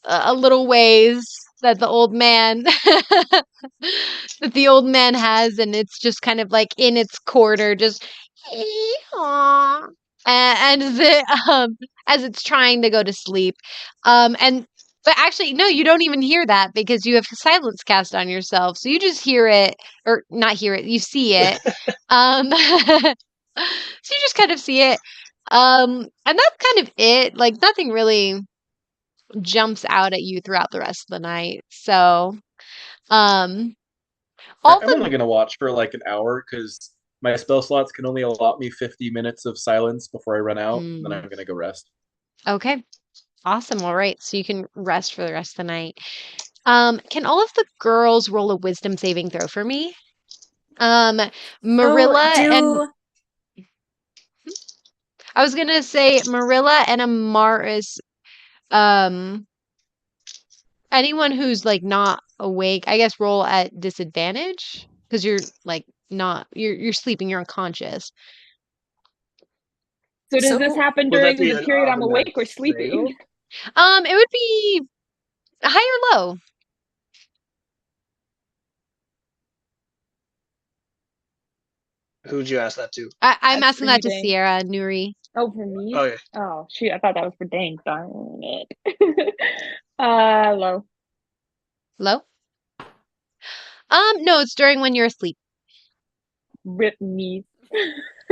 S1: a little ways that the old man has, and it's just kind of like in its corner, just "Aw." And as it's trying to go to sleep, and but actually no, you don't even hear that because you have silence cast on yourself, so you just hear it, or not hear it, you see it. So you just kind of see it, and that's kind of it. Like nothing really jumps out at you throughout the rest of the night. So, um, all
S3: I'm only
S1: the
S3: gonna watch for like an hour because my spell slots can only allot me 50 minutes of silence before I run out, and then
S1: Mm,
S3: I'm gonna go rest.
S1: okay, awesome. All right, so you can rest for the rest of the night. Can all of the girls roll a wisdom saving throw for me? Merilla and I was gonna say Merilla and Amaris. Um, anyone who's like not awake, I guess, roll at disadvantage because you're like not you're sleeping, you're unconscious.
S8: So does this
S6: So
S8: happen
S4: Would that
S8: during
S4: be
S8: the
S4: an
S8: period I'm
S4: automatic
S8: awake or sleeping?
S4: fail?
S1: It would be high or low.
S4: Who'd you ask that to?
S1: I'm
S8: That's
S1: asking
S8: for
S1: that
S8: you,
S1: to
S8: Dane.
S1: Sierra Nuri.
S8: Oh, for me?
S4: Okay.
S8: Oh, shoot. I thought that was for Dane. Darn it. Low.
S1: Low? No, it's during when you're asleep.
S8: Rip me.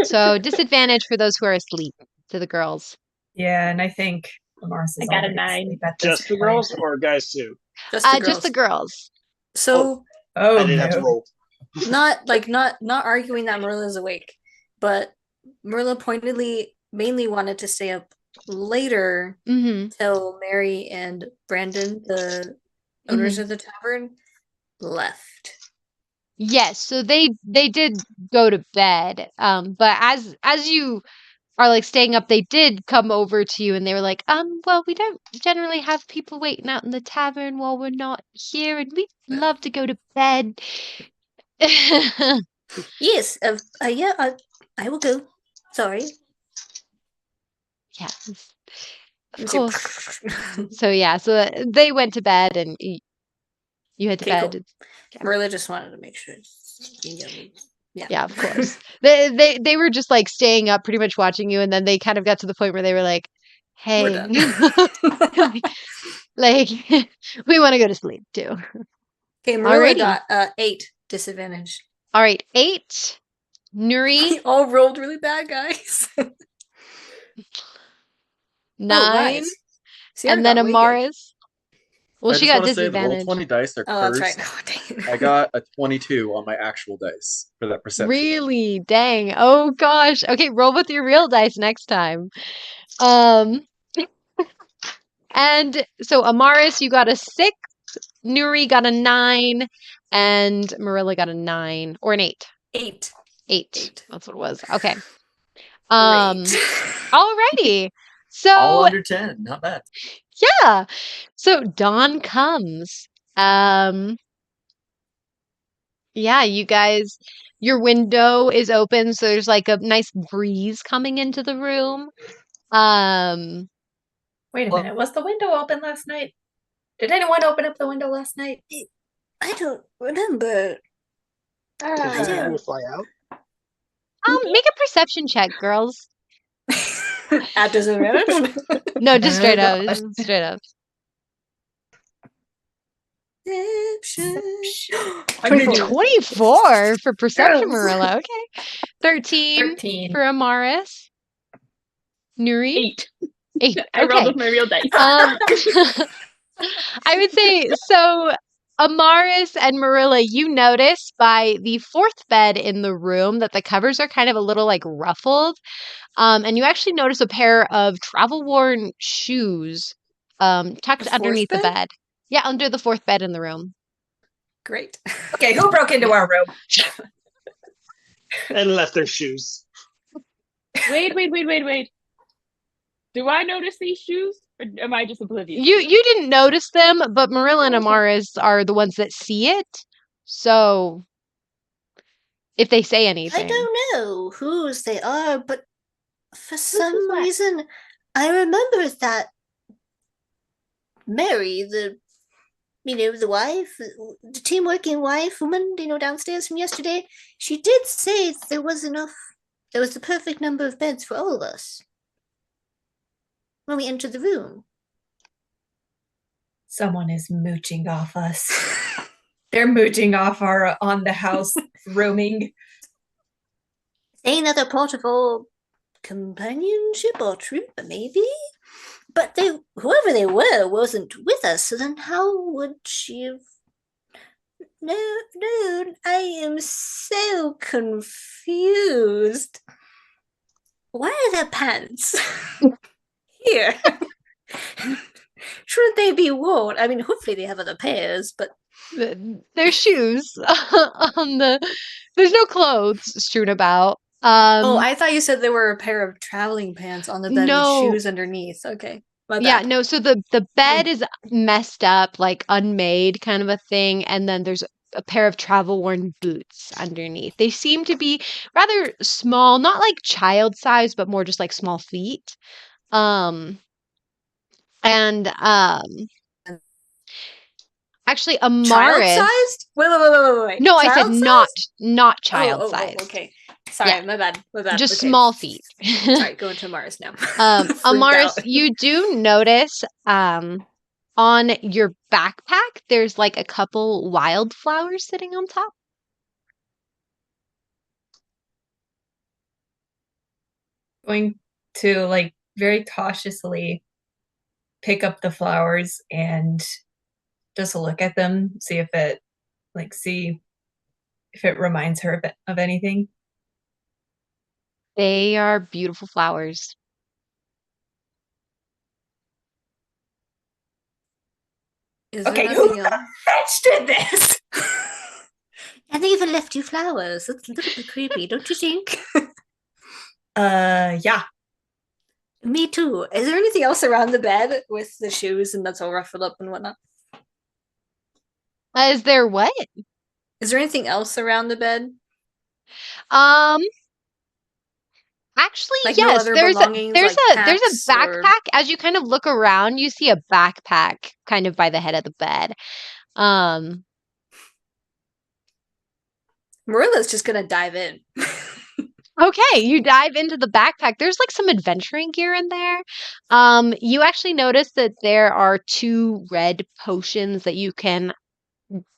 S1: So disadvantage for those who are asleep to the girls.
S9: Yeah, and I think Amaris
S8: I
S9: is
S8: got a
S9: already
S8: 9.
S9: asleep at this
S4: Just the
S9: point.
S4: girls or guys too?
S6: just the girls.
S1: Just the girls.
S6: So
S9: Oh
S4: I didn't have to
S9: no.
S4: roll.
S6: not arguing that Marilla's awake, but Marilla pointedly mainly wanted to stay up later
S1: Mm-hmm.
S6: till Mary and Brandon, the owners of the tavern, left.
S1: Yes, so they did go to bed. But as you are like staying up, they did come over to you and they were like, well, we don't generally have people waiting out in the tavern while we're not here, and we'd love to go to bed.
S6: Yes, yeah, I will go. Sorry.
S1: Yes, of
S6: And
S1: course. So yeah, so they went to bed and you went to
S6: Okay,
S1: bed.
S6: cool. Marilla just wanted to make sure. Yeah.
S1: Yeah, of course. They were just like staying up, pretty much watching you, and then they kind of got to the point where they were like,
S6: We're
S1: "Hey,
S6: done.
S1: like we want to go to sleep too."
S6: Okay, Marilla
S1: Alrighty.
S6: got 8 disadvantage.
S1: All right, 8. Nuri,
S6: We all rolled really bad, guys.
S1: 9.
S6: Nice.
S1: And then Amaris. Well,
S3: I
S1: she
S3: just
S1: got
S3: want to say the roll
S1: disadvantage.
S3: 20 dice are
S6: Oh, that's right.
S3: cursed.
S6: Oh, dang it.
S3: I got a 22 on my actual dice for that perception.
S1: Really? Dang. Oh gosh. Okay, roll with your real dice next time. Um and so Amaris, you got a 6, Nuri got a 9, and Merilla got a 9 or an 8.
S6: 8.
S1: 8. That's what it was. Okay.
S6: Great.
S1: Alrighty.
S5: All
S1: So
S5: under 10. Not bad.
S1: yeah. So dawn comes. Yeah, you guys, your window is open, so there's like a nice breeze coming into the room.
S9: Wait a
S5: Well-
S9: minute. Was the window open last night? Did anyone open up the window last night?
S7: I don't remember.
S4: Does it fly out?
S1: Make a perception check, girls.
S6: At disadvantage?
S1: No, just straight
S9: Oh,
S1: up.
S9: gosh.
S1: Just straight up.
S9: I mean,
S1: 24 for perception, Marilla. Okay. 13
S9: 13.
S1: for Amaris. Nuri?
S8: 8.
S1: 8.
S8: I rolled
S1: Okay.
S8: with my real dice.
S1: I would say so. Amaris and Merilla, you notice by the 4th bed in the room that the covers are kind of a little like ruffled. And you actually notice a pair of travel worn shoes tucked
S6: The
S1: underneath the
S6: 4th bed?
S1: bed. Yeah, under the 4th bed in the room.
S6: Great.
S9: Okay, who broke into our room?
S4: And left their shoes.
S8: Wait. Do I notice these shoes? Or am I just oblivious?
S1: You didn't notice them, but Marilla and
S8: Okay.
S1: Amaris are the ones that see it. So if they say anything.
S7: I don't know whose they are, but for some
S8: who's what?
S7: reason, I remember that Mary, the wife, the team working wife, woman, downstairs from yesterday, she did say there was the perfect number of beds for all of us when we entered the room.
S9: Someone is mooching off us. They're mooching off our on the house rooming.
S7: Ain't another part of our companionship or troop, maybe? But whoever they were wasn't with us, so then how would she have... No, I am so confused. Why are their pants here? Shouldn't they be worn? I mean, hopefully they have other pairs, but...
S1: There's shoes on the. There's no clothes strewn about.
S6: Oh, I thought you said there were a pair of traveling pants on the bed
S1: No.
S6: with shoes underneath. Okay. My
S1: Yeah,
S6: bad.
S1: no, so the bed is messed up, like unmade kind of a thing, and then there's a pair of travel worn boots underneath. They seem to be rather small, not like child size, but more just like small feet. And actually Amaris.
S6: Child-sized? Wait.
S1: No, I said
S6: Child-sized?
S1: not child sized.
S6: Okay. Sorry,
S1: Yeah.
S6: my bad.
S1: Just
S6: Okay.
S1: small feet.
S6: Sorry, going to Mars now. Freaked
S1: Amaris,
S6: out.
S1: you do notice on your backpack there's like a couple wildflowers sitting on top.
S9: Going to like very cautiously pick up the flowers and just look at them, see if it reminds her of anything.
S1: They are beautiful flowers.
S6: Is there
S9: Okay, who
S6: nothing
S9: the
S6: else?
S9: fetch did this?
S7: And they even left you flowers. That's a little bit creepy, don't you think?
S9: Yeah.
S6: Me too. Is there anything else around the bed with the shoes and that's all ruffled up and whatnot?
S1: Is there what?
S6: Is there anything else around the bed?
S1: Actually,
S6: Like no
S1: yes.
S6: other
S1: There's
S6: belongings,
S1: there's
S6: like
S1: there's
S6: packs
S1: a
S6: or-
S1: backpack. As you kind of look around, you see a backpack kind of by the head of the bed.
S6: Marilla's just gonna dive in.
S1: Okay, you dive into the backpack. There's like some adventuring gear in there. You actually notice that there are 2 red potions that you can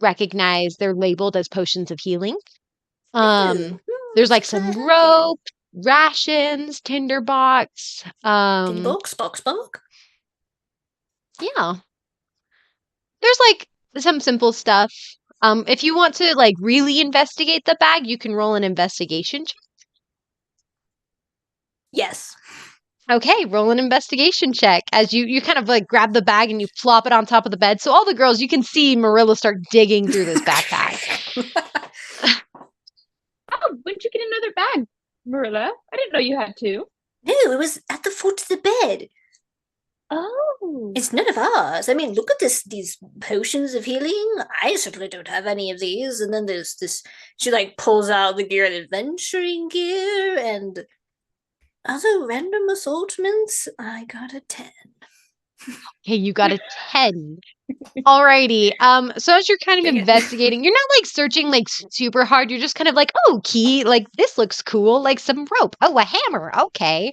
S1: recognize. They're labeled as potions of healing. There's like some rope, rations, tinderbox.
S7: Tin box.
S1: Yeah. There's like some simple stuff. If you want to like really investigate the bag, you can roll an investigation check.
S6: Yes.
S1: Okay, roll an investigation check as you kind of like grab the bag and you plop it on top of the bed. So all the girls, you can see Merilla start digging through this backpack.
S8: Oh, when'd you get another bag, Merilla? I didn't know you had two.
S7: No, it was at the foot of the bed.
S8: Oh.
S7: It's none of ours. I mean, look at these potions of healing. I certainly don't have any of these. And then there's this. She like pulls out the gear and adventuring gear and other random assortments. I got a 10.
S1: Hey, you got a 10. Alrighty. So as you're kind of
S9: Dang it.
S1: investigating, you're not like searching like super hard. You're just kind of like, oh, key, like this looks cool, like some rope. Oh, a hammer. Okay.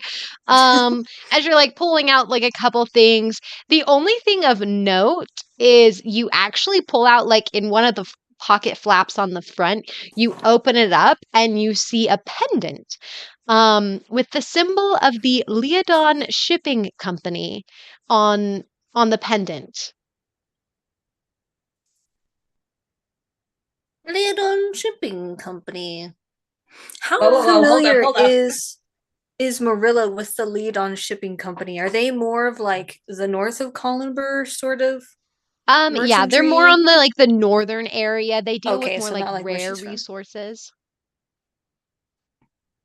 S1: As you're like pulling out like a couple things, the only thing of note is you actually pull out like in one of the pocket flaps on the front, you open it up and you see a pendant. With the symbol of the Leodon Shipping Company on the pendant.
S7: Leodon Shipping Company. How
S9: Whoa, hold up,
S7: familiar
S9: hold up.
S7: is Merilla with the Leodon Shipping Company? Are they more of like the north of Collinburr sort of?
S1: Yeah, they're more
S7: Merchantry?
S1: on the like the northern area. They deal with
S7: Okay,
S1: more
S7: so
S1: like
S7: not like where
S1: rare
S7: she's from.
S1: resources.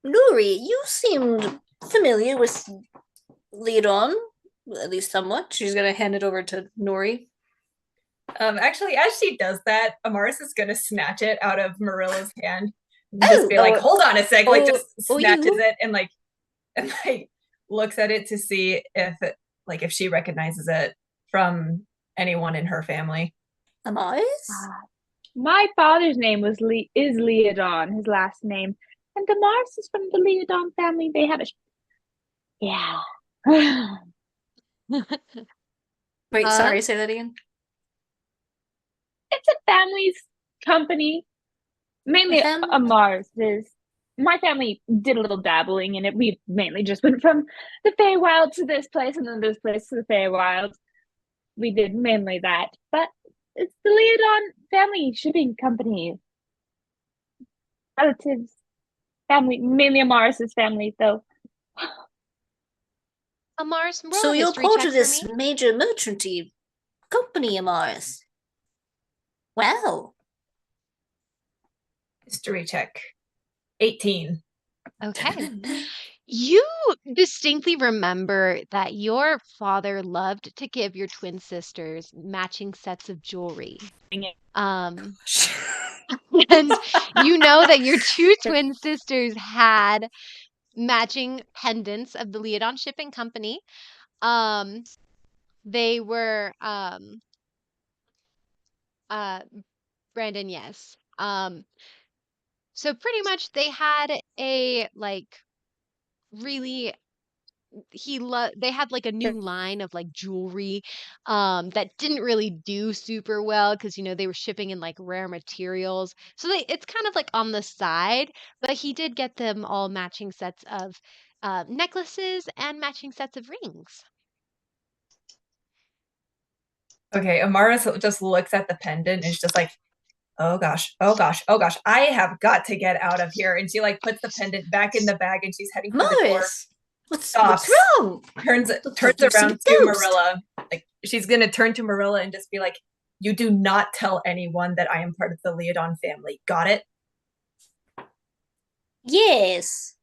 S7: Nuri, you seemed familiar with Leodon, at least somewhat. She's gonna hand it over to Nuri.
S9: Actually, as she does that, Amaris is gonna snatch it out of Marilla's hand and just be like,
S7: Oh,
S9: hold on a sec, like just
S7: oh,
S9: snatches
S7: you?
S9: it and like looks at it to see if she recognizes it from anyone in her family.
S7: Amaris?
S8: My father's name is Leodon, his last name. And Amaris is from the Leodon family. They had a yeah.
S7: Wait,
S1: Huh?
S7: sorry, say that again.
S8: It's a family's company. Mainly Amaris is. My family did a little dabbling in it. We mainly just went from the Feywild to this place and then this place to the Feywild. We did mainly that. But it's the Leodon family shipping company. Relatives, family, mainly Amaris's family, though.
S1: Amaris, roll
S7: So
S1: a
S7: you're
S1: history
S7: part
S1: check
S7: of
S1: for
S7: this
S1: me.
S7: major merchanty company, Amaris. Wow.
S9: History check. 18.
S1: Okay. You distinctly remember that your father loved to give your twin sisters matching sets of jewelry. And you know that your two twin sisters had matching pendants of the Leodon Shipping Company. They were Brandon, yes. So pretty much they had a like really they had like a new line of like jewelry that didn't really do super well because they were shipping in like rare materials. So it's kind of like on the side, but he did get them all matching sets of necklaces and matching sets of rings.
S9: Okay, Amaris just looks at the pendant and is just like, oh gosh, oh gosh, oh gosh, I have got to get out of here. And she like puts the pendant back in the bag and she's heading for the door.
S7: Amaris, what's
S9: Stops.
S7: wrong?
S9: Turns
S7: Looks like you've
S9: around
S7: seen
S9: to
S7: a ghost.
S9: Merilla. Like she's gonna turn to Merilla and just be like, you do not tell anyone that I am part of the Leodon family. Got it?
S7: Yes,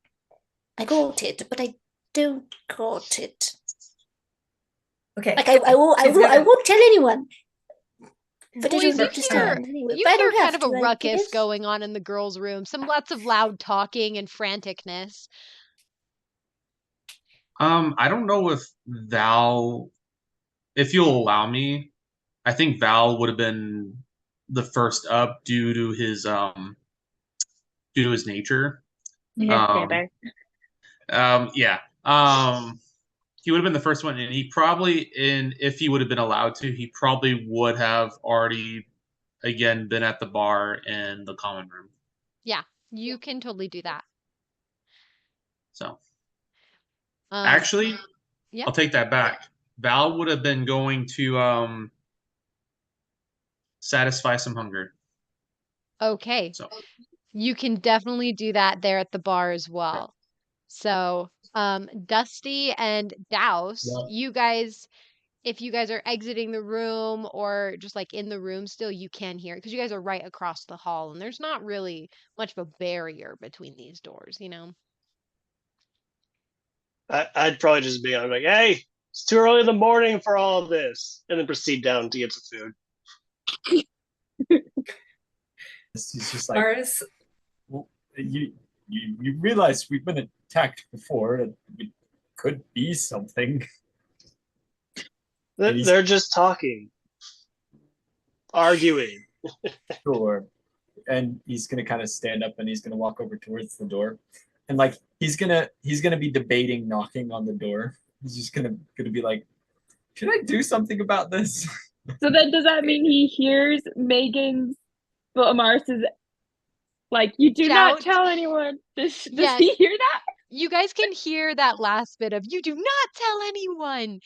S7: I got it, but I don't got it.
S9: Okay.
S7: Like I won't tell anyone. But I
S1: Boys,
S7: don't understand anyway.
S1: you
S7: But I
S1: hear
S7: don't have
S1: kind of a
S7: to, I
S1: ruckus
S7: guess.
S1: going on in the girls' room. Lots of loud talking and franticness.
S2: I don't know if Val, if you'll allow me, I think Val would have been the first up due to his nature.
S8: Yeah.
S2: Yeah. He would have been the first one, and he probably, if he would have been allowed to, he probably would have already, again, been at the bar in the common room.
S1: Yeah, you can totally do that.
S2: So,
S1: Yeah.
S2: I'll take that back. Val would have been going to satisfy some hunger.
S1: Okay.
S2: So
S1: You can definitely do that there at the bar as well. So, Dusty and Douse,
S2: Yeah.
S1: you guys, if you guys are exiting the room or just like in the room still, you can hear it because you guys are right across the hall and there's not really much of a barrier between these doors, you know?
S4: I'd probably just be like, hey, it's too early in the morning for all of this, and then proceed down to get some food.
S5: He's just like,
S9: Amaris,
S5: well, you realize we've been attacked before, that it could be something. And he's
S4: They're just talking, arguing.
S5: sure. And he's gonna kind of stand up and he's gonna walk over towards the door. And like he's gonna be debating knocking on the door. He's just gonna be like, should I do something about this?
S8: So then does that mean he hears Megan's, well, Amaris's, like, you do not
S1: Shout.
S8: tell anyone? Does
S1: Yes.
S8: he hear that?
S1: You guys can hear that last bit of "you do not tell anyone."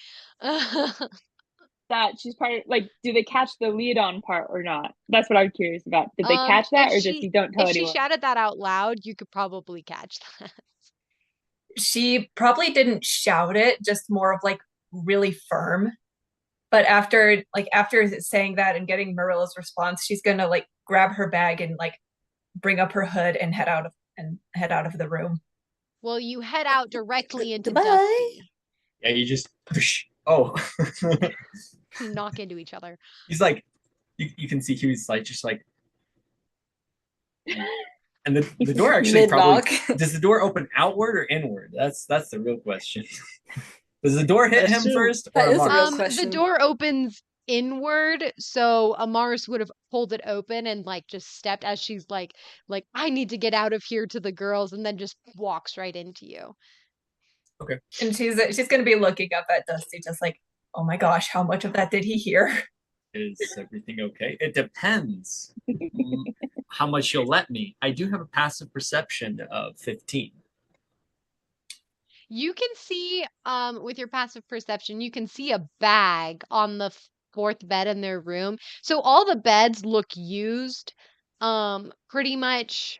S8: That she's part of, like, do they catch the lead on part or not? That's what I'm curious about. Did they catch that, or just you don't tell
S1: if
S8: anyone?
S1: she shouted that out loud, you could probably catch that.
S9: she probably didn't shout it, just more of like really firm. But after saying that and getting Merilla's response, she's gonna like grab her bag and like bring up her hood and head out of the room.
S1: Well, you head out directly into
S6: Goodbye.
S1: Dusty.
S5: Yeah, you just oh.
S1: Knock into each other.
S5: He's like, you can see Huey's like just like, and the door actually probably does the door open outward or inward? That's the real question. Does the door hit him first or
S6: That is a real
S5: Amaris?
S6: question.
S1: The door opens inward, so Amaris would have pulled it open and like just stepped as she's like I need to get out of here to the girls, and then just walks right into you.
S5: Okay.
S9: And she's gonna be looking up at Dusty, just like, oh my gosh, how much of that did he hear?
S5: Is everything okay? It depends how much you'll let me. I do have a passive perception of 15.
S1: You can see, with your passive perception, you can see a bag on the fourth bed in their room. So all the beds look used, pretty much.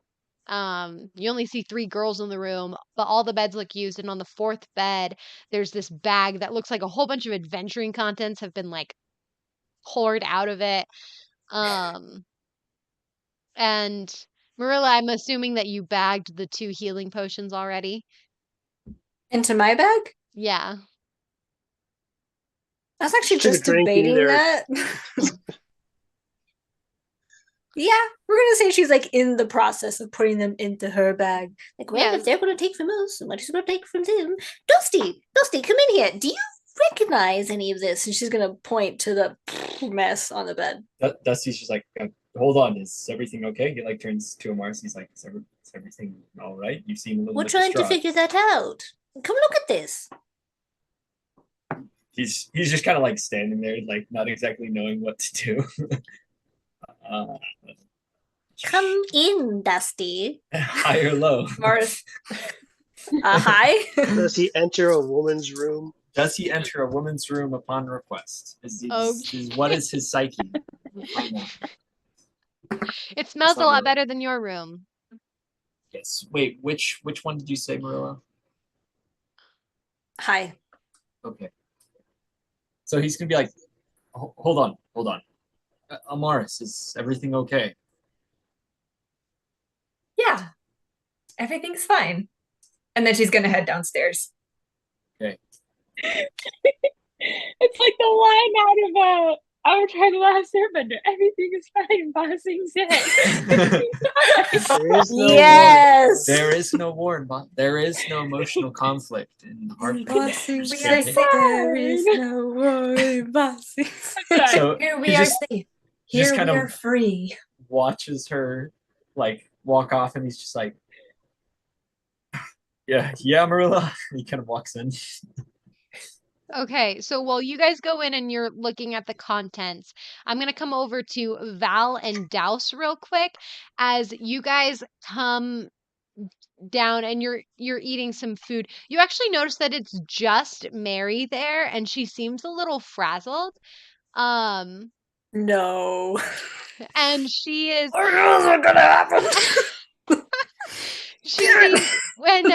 S1: You only see 3 girls in the room, but all the beds look used. And on the fourth bed, there's this bag that looks like a whole bunch of adventuring contents have been like poured out of it. And Merilla, I'm assuming that you bagged the 2 healing potions already.
S6: Into my bag?
S1: Yeah.
S6: I was actually
S4: She's
S6: just
S4: drinking
S6: debating
S4: their-
S6: that. Yeah, we're gonna say she's like in the process of putting them into her bag. Like, well,
S1: Yeah.
S6: if they're gonna take from us, so much is gonna take from them. Dusty, come in here. Do you recognize any of this? And she's gonna point to the mess on the bed.
S5: Dusty's just like, hold on, is everything okay? He like turns to Amaris. He's like, is everything all right? You seem a little
S6: We're
S5: bit
S6: trying to
S5: distraught.
S6: figure that out. Come look at this.
S5: He's just kind of like standing there, like not exactly knowing what to do.
S6: Come in, Dusty.
S5: High or low?
S9: Mars,
S6: Hi.
S4: Does he enter a woman's room?
S5: Does he enter a woman's room upon request? What is his psyche? Right now?
S1: It smells a
S5: not
S1: lot
S5: really-
S1: better than your room.
S5: Yes. Wait, which one did you say, Merilla?
S6: Hi.
S5: Okay. So he's gonna be like, hold on. Amaris, is everything okay?
S9: yeah, everything's fine. And then she's gonna head downstairs.
S5: Okay.
S8: It's like the line out of Avatar: The Last Airbender. Everything is fine, Bossing said.
S4: There is no
S6: Yes.
S5: There is no war, there is no emotional conflict in Harbingers.
S6: Bossing
S5: Just
S6: said
S5: kidding.
S6: there is no war. Bossing.
S5: So
S9: Here
S5: he
S9: we are
S5: just
S9: safe.
S5: just
S9: Here
S5: kind
S9: we
S5: of-
S9: are free.
S5: watches her like walk off, and he's just like, yeah, Marilla. He kind of walks in.
S1: Okay, so while you guys go in and you're looking at the contents, I'm going to come over to Val and Douse real quick as you guys come down and you're eating some food. You actually notice that it's just Mary there, and she seems a little frazzled. Um,
S6: No.
S1: and she is
S6: I knew this was gonna happen.
S1: she seems when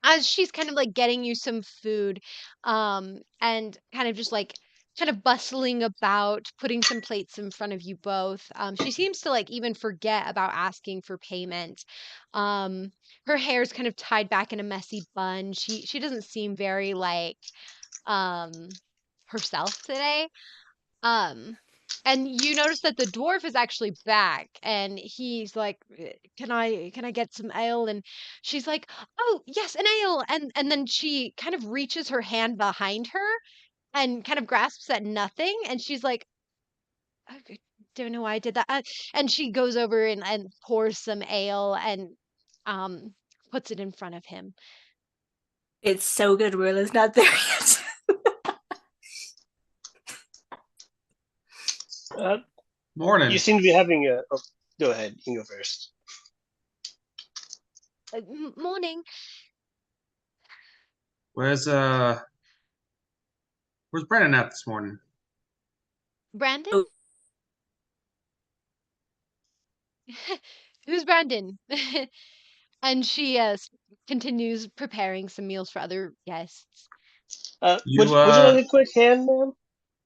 S1: as she's kind of like getting you some food, and kind of just like kind of bustling about, putting some plates in front of you both. She seems to like even forget about asking for payment. Um, her hair's kind of tied back in a messy bun. She doesn't seem very like herself today. Um, and you notice that the dwarf is actually back, and he's like, can I get some ale?" And she's like, "Oh, yes, an ale." And then she kind of reaches her hand behind her and kind of grasps at nothing, and she's like, "I don't know why I did that." And she goes over and pours some ale and um puts it in front of him.
S6: It's so good, Rilla's not there yet.
S2: Morning.
S4: You seem to be having a. Oh, go ahead. You can go first.
S1: Morning.
S2: Where's Brennan at this morning?
S1: Brandon?
S6: Oh.
S1: Who's Brandon? And she continues preparing some meals for other guests.
S4: Would
S2: You,
S4: you like a quick hand, ma'am?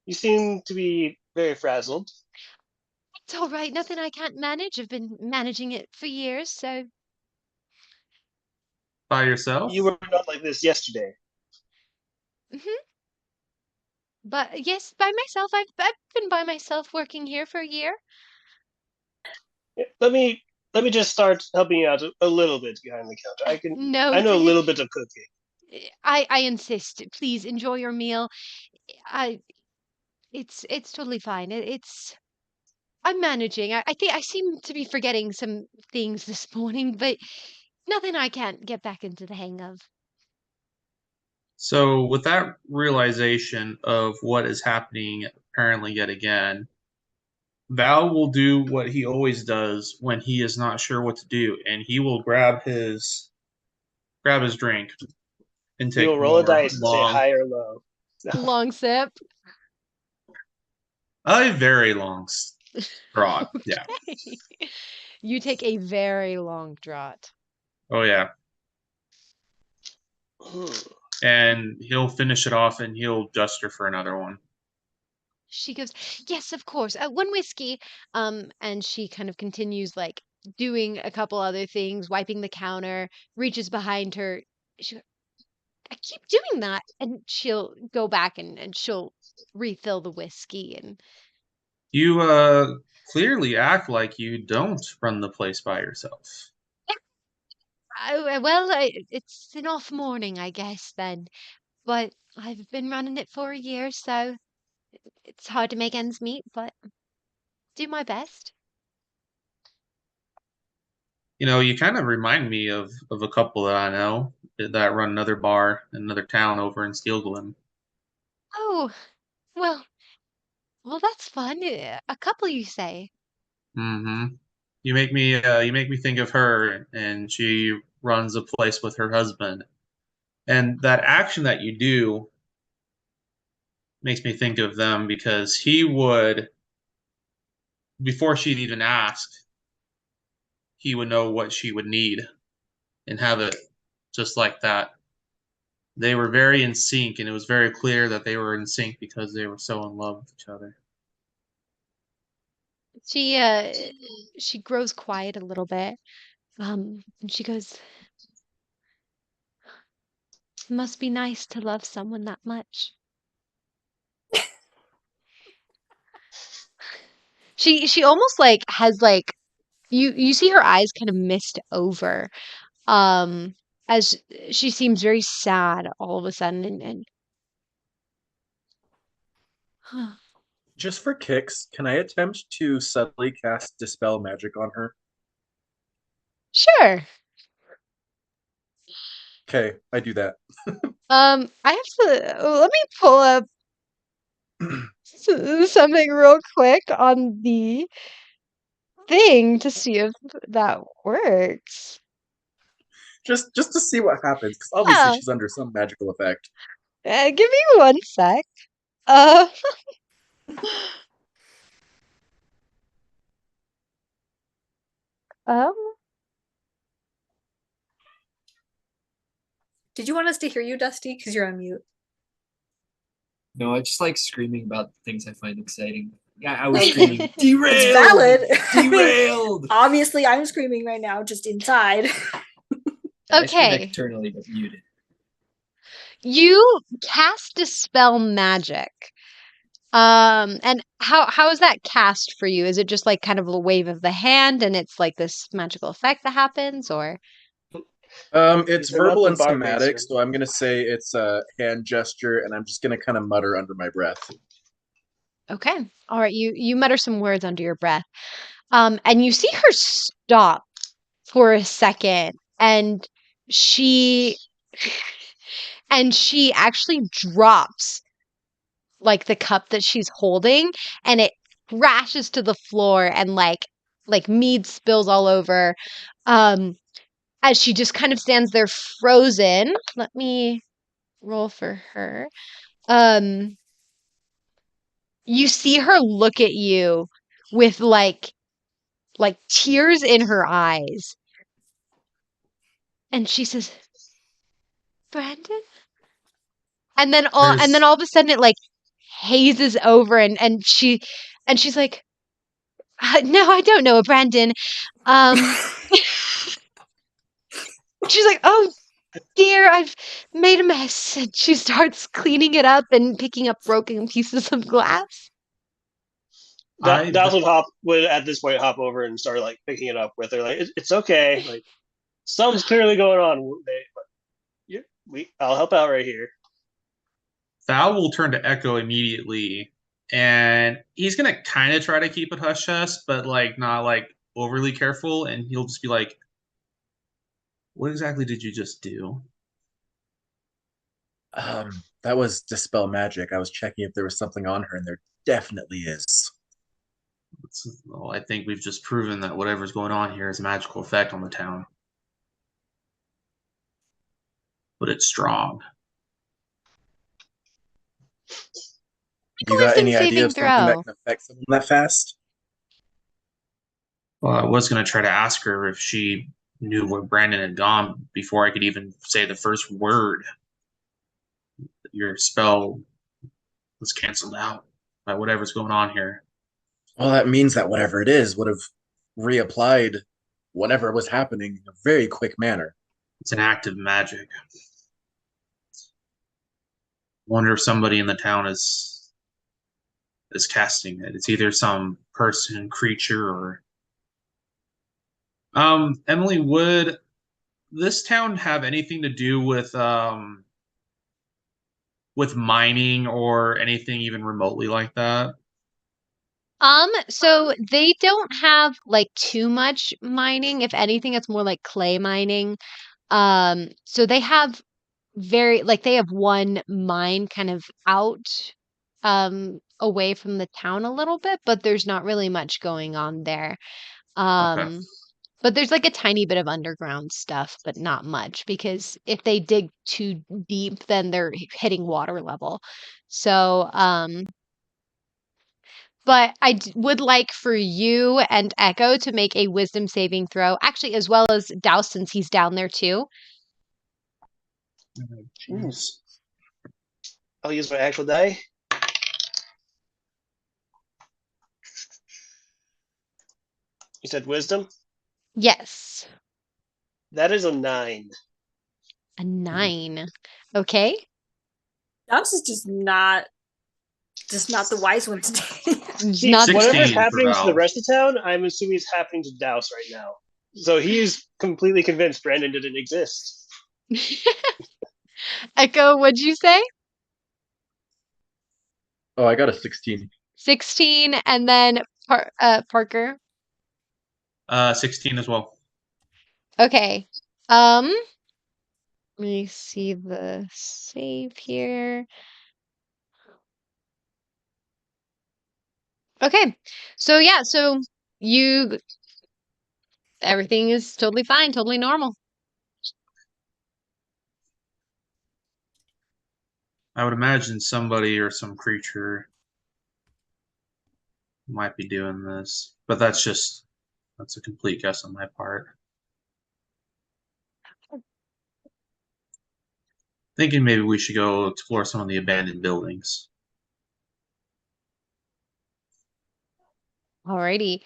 S4: You seem to be very frazzled.
S1: It's all right. Nothing I can't manage. I've been managing it for years, so.
S2: By yourself?
S4: You were not like this yesterday.
S1: But yes, by myself. I've been by myself working here for a year.
S4: Let me just start helping you out a little bit behind the counter.
S1: No,
S4: I know a little bit of cooking.
S1: I insist. Please enjoy your meal. It's totally fine. I'm managing. I think I seem to be forgetting some things this morning, but nothing I can't get back into the hang of.
S2: So, with that realization of what is happening, apparently yet again, Val will do what he always does when he is not sure what to do, and he will grab his drink and
S4: You
S2: take
S4: will roll a
S2: more
S4: dice and say high or low.
S1: Long sip.
S2: a very long draught. Yeah.
S1: You take a very long draught.
S2: Oh yeah. And he'll finish it off, and he'll gesture for another one.
S1: She goes, "Yes, of course. One whiskey." And she kind of continues like doing a couple other things, wiping the counter, reaches behind her. She goes, "I keep doing that." And she'll go back and she'll refill the whiskey. And
S2: You clearly act like you don't run the place by yourself.
S1: it's an off morning, I guess, then. But I've been running it for a year, so it's hard to make ends meet, but do my best.
S2: You know, you kind of remind me of a couple that I know that run another bar in another town over in Steel Glen.
S1: Oh, well, that's fun. A couple, you say?
S2: Mm-hmm. You make me think of her, and she runs a place with her husband. And that action that you do makes me think of them because he would, before she'd even ask, he would know what she would need and have it just like that. They were very in sync, and it was very clear that they were in sync because they were so in love with each other.
S1: She grows quiet a little bit. And she goes, "Must be nice to love someone that much." She almost like has like you see her eyes kind of mist over, as she seems very sad all of a sudden, and
S3: Just for kicks, can I attempt to subtly cast Dispel Magic on her?
S1: sure.
S3: Okay, I do that.
S1: I have to let me pull up something real quick on the thing to see if that works.
S3: Just to see what happens, because obviously
S1: Yeah.
S3: she's under some magical effect.
S1: Give me 1 sec. Uh, um,
S6: Did you want us to hear you, Dusty? Because you're on mute.
S5: No, I just like screaming about things I find exciting. Yeah, I was screaming, derailed!
S6: It's valid. I mean,
S5: Derailed!
S6: obviously, I'm screaming right now, just inside.
S5: I scream
S1: Okay.
S5: externally but muted.
S1: You cast Dispel Magic. And how is that cast for you? Is it just like kind of a wave of the hand and it's like this magical effect that happens, or?
S3: It's
S4: These are not
S3: verbal
S4: the
S3: and
S4: barbarians,
S3: somatic,
S4: sir.
S3: so I'm gonna say it's a hand gesture, and I'm just gonna kind of mutter under my breath.
S1: Okay. All right. You mutter some words under your breath. And you see her stop for a second, and she she actually drops like the cup that she's holding, and it crashes to the floor, and like mead spills all over. As she just kind of stands there frozen. Let me roll for her. Um, you see her look at you with like tears in her eyes. And she says, "Brandon?" And then
S2: There's
S1: all of a sudden it like hazes over, and she's like, "No, I don't know, Brandon." Um she's like, "Oh dear, I've made a mess." And she starts cleaning it up and picking up broken pieces of glass.
S2: I
S4: Douse would at this point hop over and start like picking it up with her. Like it's okay. Like something's clearly going on. I'll help out right here.
S2: Val will turn to Echo immediately, and he's gonna kind of try to keep it hush hush, but like not like overly careful, and he'll just be like, "What exactly did you just do?"
S3: That was dispel magic. I was checking if there was something on her, and there definitely is.
S2: Well, I think we've just proven that whatever's going on here has a magical effect on the town, but it's strong.
S1: Make a
S3: You got
S1: wisdom
S3: any idea
S1: saving
S3: of something that
S1: throw.
S3: can affect someone that fast?
S2: Well, I was gonna try to ask her if she knew where Brandon had gone before I could even say the first word. Your spell was canceled out by whatever's going on here.
S3: Well, that means that whatever it is would have reapplied whatever was happening in a very quick manner.
S2: It's an act of magic. Wonder if somebody in the town is casting it. It's either some person, creature, or Emily, would this town have anything to do with mining or anything even remotely like that?
S1: So they don't have like too much mining. If anything, it's more like clay mining. So they have they have one mine kind of out away from the town a little bit, but there's not really much going on there.
S2: Okay.
S1: But there's like a tiny bit of underground stuff, but not much, because if they dig too deep, then they're hitting water level. So, but would like for you and Echo to make a wisdom saving throw, actually, as well as Douse, since he's down there too.
S2: Jeez.
S4: I'll use my actual die. You said wisdom?
S1: Yes,
S4: That is a 9.
S1: a 9. Okay.
S6: Douse is just not the wise one today.
S1: It's
S4: See,
S1: not
S4: whatever's
S2: 16 for
S4: happening to the
S2: Val.
S4: rest of town, I'm assuming is happening to Douse right now. So he's completely convinced Brandon didn't exist.
S1: Echo, what'd you say?
S3: Oh, I got a 16.
S1: 16, and then Parker.
S2: 16 as well.
S1: Okay. Let me see the save here. Okay. So yeah, so you Everything is totally fine, totally normal.
S2: I would imagine somebody or some creature might be doing this, but that's a complete guess on my part. Thinking maybe we should go explore some of the abandoned buildings.
S1: Alrighty.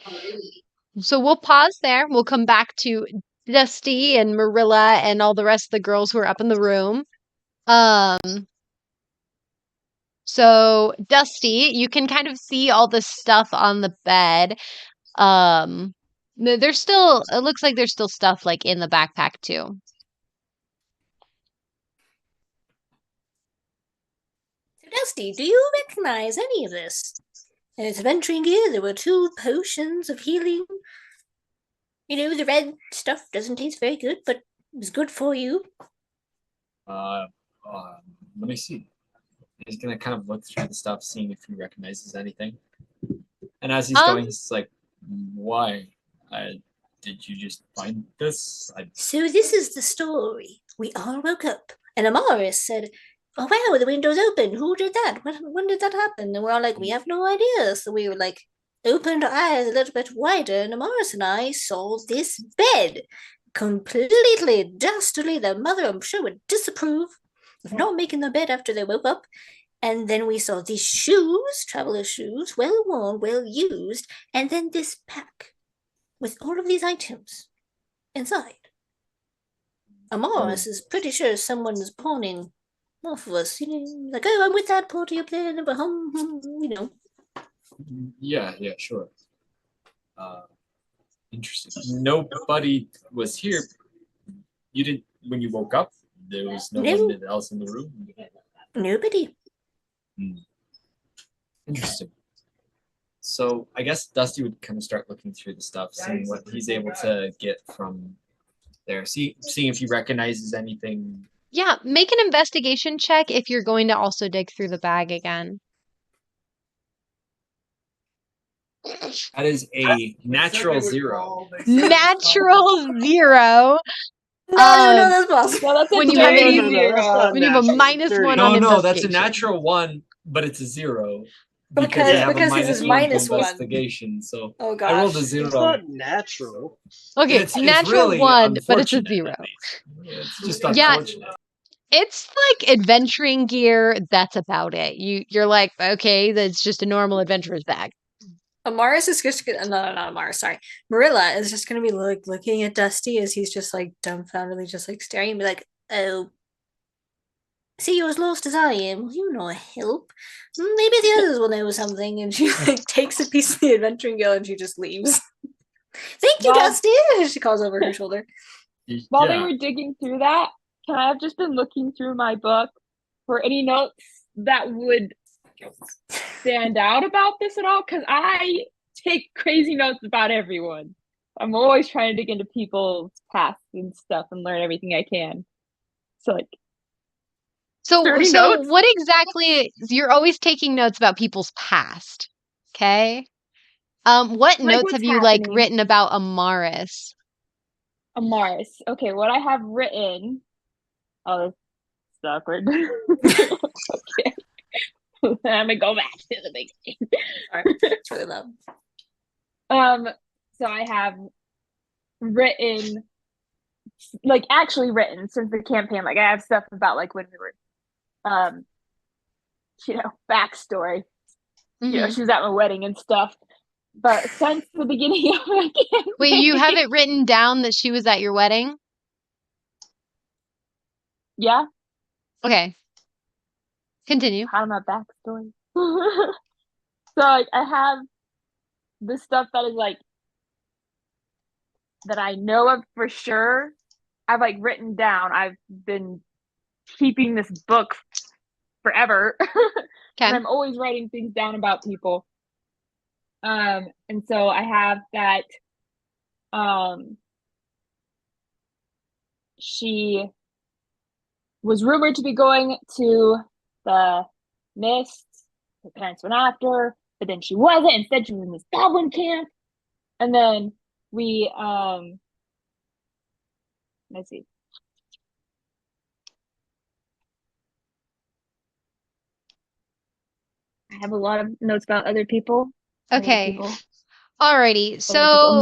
S1: So we'll pause there. We'll come back to Dusty and Merilla and all the rest of the girls who are up in the room. So Dusty, you can kind of see all the stuff on the bed. There's still, it looks like there's still stuff like in the backpack too.
S7: So, Dusty, do you recognize any of this? In its adventuring gear, there were 2 potions of healing. You know, the red stuff doesn't taste very good, but it was good for you.
S5: Let me see. He's gonna kind of look through the stuff, seeing if he recognizes anything. And as he's going, he's like, "Why? Did you just find this?"
S7: So this is the story. We all woke up, and Amaris said, "Oh wow, the window's open. Who did that? When did that happen?" And we're all like, "We have no idea." So we were like, opened our eyes a little bit wider, and Amaris and I saw this bed, completely dastardly. The mother, I'm sure, would disapprove of not making the bed after they woke up. And then we saw these shoes, traveler shoes, well worn, well used, and then this pack with all of these items inside. Amaris is pretty sure someone is pawning off of us. You know, like, oh, I'm with that party up there, you know.
S5: Yeah, sure. Interesting. Nobody was here. You didn't, when you woke up, there was no one else in the room?
S7: Nobody.
S5: Interesting. So I guess Dusty would kind of start looking through the stuff, seeing what he's able to get from there. Seeing if he recognizes anything.
S1: Yeah, make an investigation check if you're going to also dig through the bag again.
S5: That is a natural 0.
S1: Natural 0.
S7: No, that's possible.
S8: No, that's
S1: When you
S8: a
S1: have
S8: dirty
S1: a-
S8: zero.
S1: When you have a -1 on
S5: No, that's a
S1: investigation.
S5: natural 1, but it's a 0.
S7: Because
S5: I have a
S7: his is
S5: -1
S7: -1.
S5: investigation, so
S7: Oh
S5: I rolled a
S7: gosh.
S5: 0.
S4: It's not natural.
S1: Okay,
S5: It's
S1: natural
S5: really
S1: 1, but it's a
S5: unfortunate,
S1: 0.
S5: at least. It's just
S1: Yeah.
S5: unfortunate.
S1: It's like adventuring gear. That's about it. You're like, okay, that's just a normal adventurer's bag.
S7: Amaris is just gonna, no, not Amaris, sorry. Marilla is just gonna be like looking at Dusty as he's just like dumbfoundedly just like staring and be like, oh, see, you're as lost as I am. Well, you know a help. Maybe the others will know something. And she like takes a piece of the adventuring gear and she just leaves. Thank you,
S8: Well-
S7: Dusty. She calls over her shoulder.
S8: While they were digging through that, can I have just been looking through my book for any notes that would stand out about this at all? Because I take crazy notes about everyone. I'm always trying to dig into people's past and stuff and learn everything I can. So like,
S1: So
S8: Dirty notes?
S1: what exactly? You're always taking notes about people's past. Okay. What
S8: Like,
S1: notes
S8: what's
S1: have you like
S8: happening?
S1: written about Amaris?
S8: Amaris. Okay, what I have written. Oh, that's awkward. Okay. I'm gonna go back to the beginning.
S7: Sorry, it's really loud.
S8: So I have written, like actually written since the campaign. Like I have stuff about like when we were, backstory. You know,
S1: Mhm.
S8: she was at my wedding and stuff. But since the beginning of my campaign,
S1: Wait, you have it written down that she was at your wedding?
S8: Yeah,
S1: Okay. Continue.
S8: part of my backstory. So like I have the stuff that is like that I know of for sure. I've like written down. I've been keeping this book forever.
S1: Okay.
S8: And I'm always writing things down about people. And so I have that she was rumored to be going to the mist. Her parents went after her, but then she wasn't. Instead, she was in this goblin camp. And then we let's see. I have a lot of notes about other people.
S1: Okay.
S8: People.
S1: Alrighty.
S8: So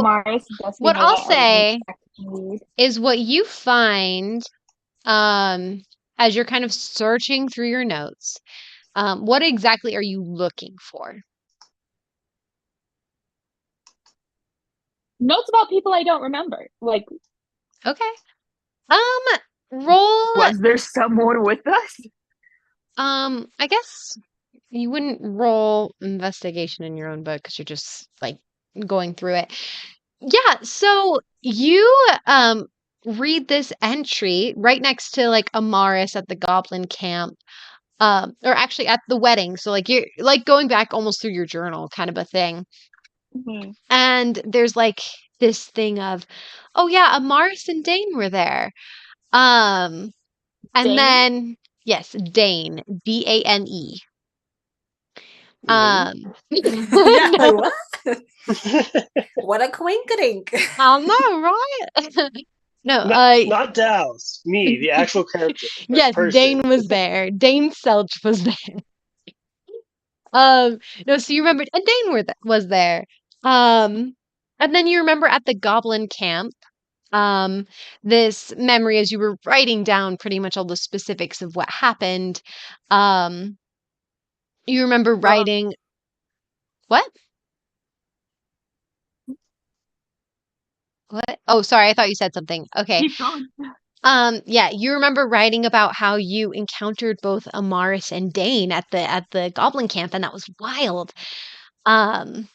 S8: like,
S1: So
S8: Amaris, Dusty,
S1: what I'll
S8: Merilla are
S1: say
S8: respectively.
S1: is what you find as you're kind of searching through your notes. What exactly are you looking for?
S8: Notes about people I don't remember. Like,
S1: Okay. Roll.
S8: was there someone with us?
S1: I guess you wouldn't roll investigation in your own book because you're just like going through it. Yeah, so you read this entry right next to like Amaris at the goblin camp. Or actually at the wedding. So like you're like going back almost through your journal kind of a thing.
S8: Mm-hmm.
S1: And there's like this thing of, oh yeah, Amaris and Dane were there. And
S8: Dane?
S1: then yes, Dane, Dane.
S6: Yeah, like what? What a coinkadink.
S1: I know, right? No,
S4: Not Douse, me, the actual character. the
S1: yes,
S4: person.
S1: Dane was there. Dane Selch was there. No, so you remembered, and Dane was there. And then you remember at the goblin camp, this memory as you were writing down pretty much all the specifics of what happened. Um, you remember writing what? What? Oh, sorry, I thought you said something. Okay.
S8: Keep going.
S1: Yeah, you remember writing about how you encountered both Amaris and Dane at the goblin camp, and that was wild. Um,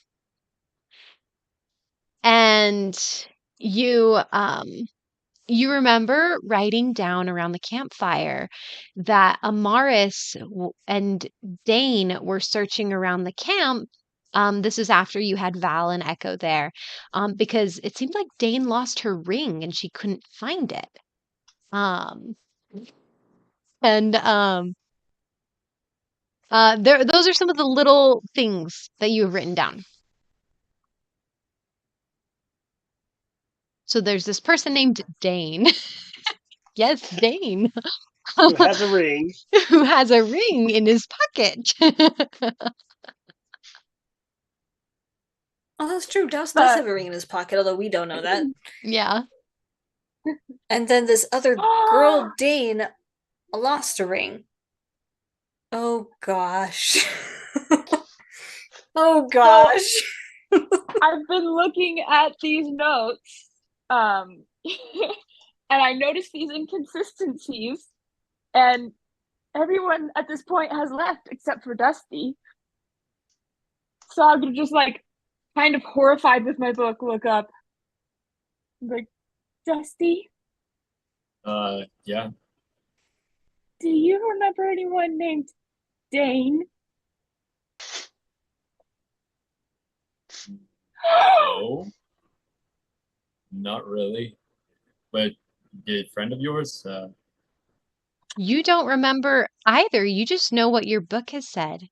S1: and you you remember writing down around the campfire that Amaris and Dane were searching around the camp. This is after you had Val and Echo there, because it seemed like Dane lost her ring and she couldn't find it. Um, and those are some of the little things that you have written down. So there's this person named Dane. Yes, Dane.
S4: Who has a ring.
S1: Who has a ring in his pocket.
S6: Oh, that's true. Douse does have a ring in his pocket, although we don't know that.
S1: Yeah.
S6: And then this other girl, Dane, lost a ring. Oh gosh. Oh gosh.
S8: I've been looking at these notes, and I noticed these inconsistencies, and everyone at this point has left except for Dusty. So I'm just like kind of horrified with my book, look up. I'm like, Dusty,
S5: Yeah.
S8: do you remember anyone named Dane?
S5: No. Not really. But a friend of yours?
S1: You don't remember either. You just know what your book has said,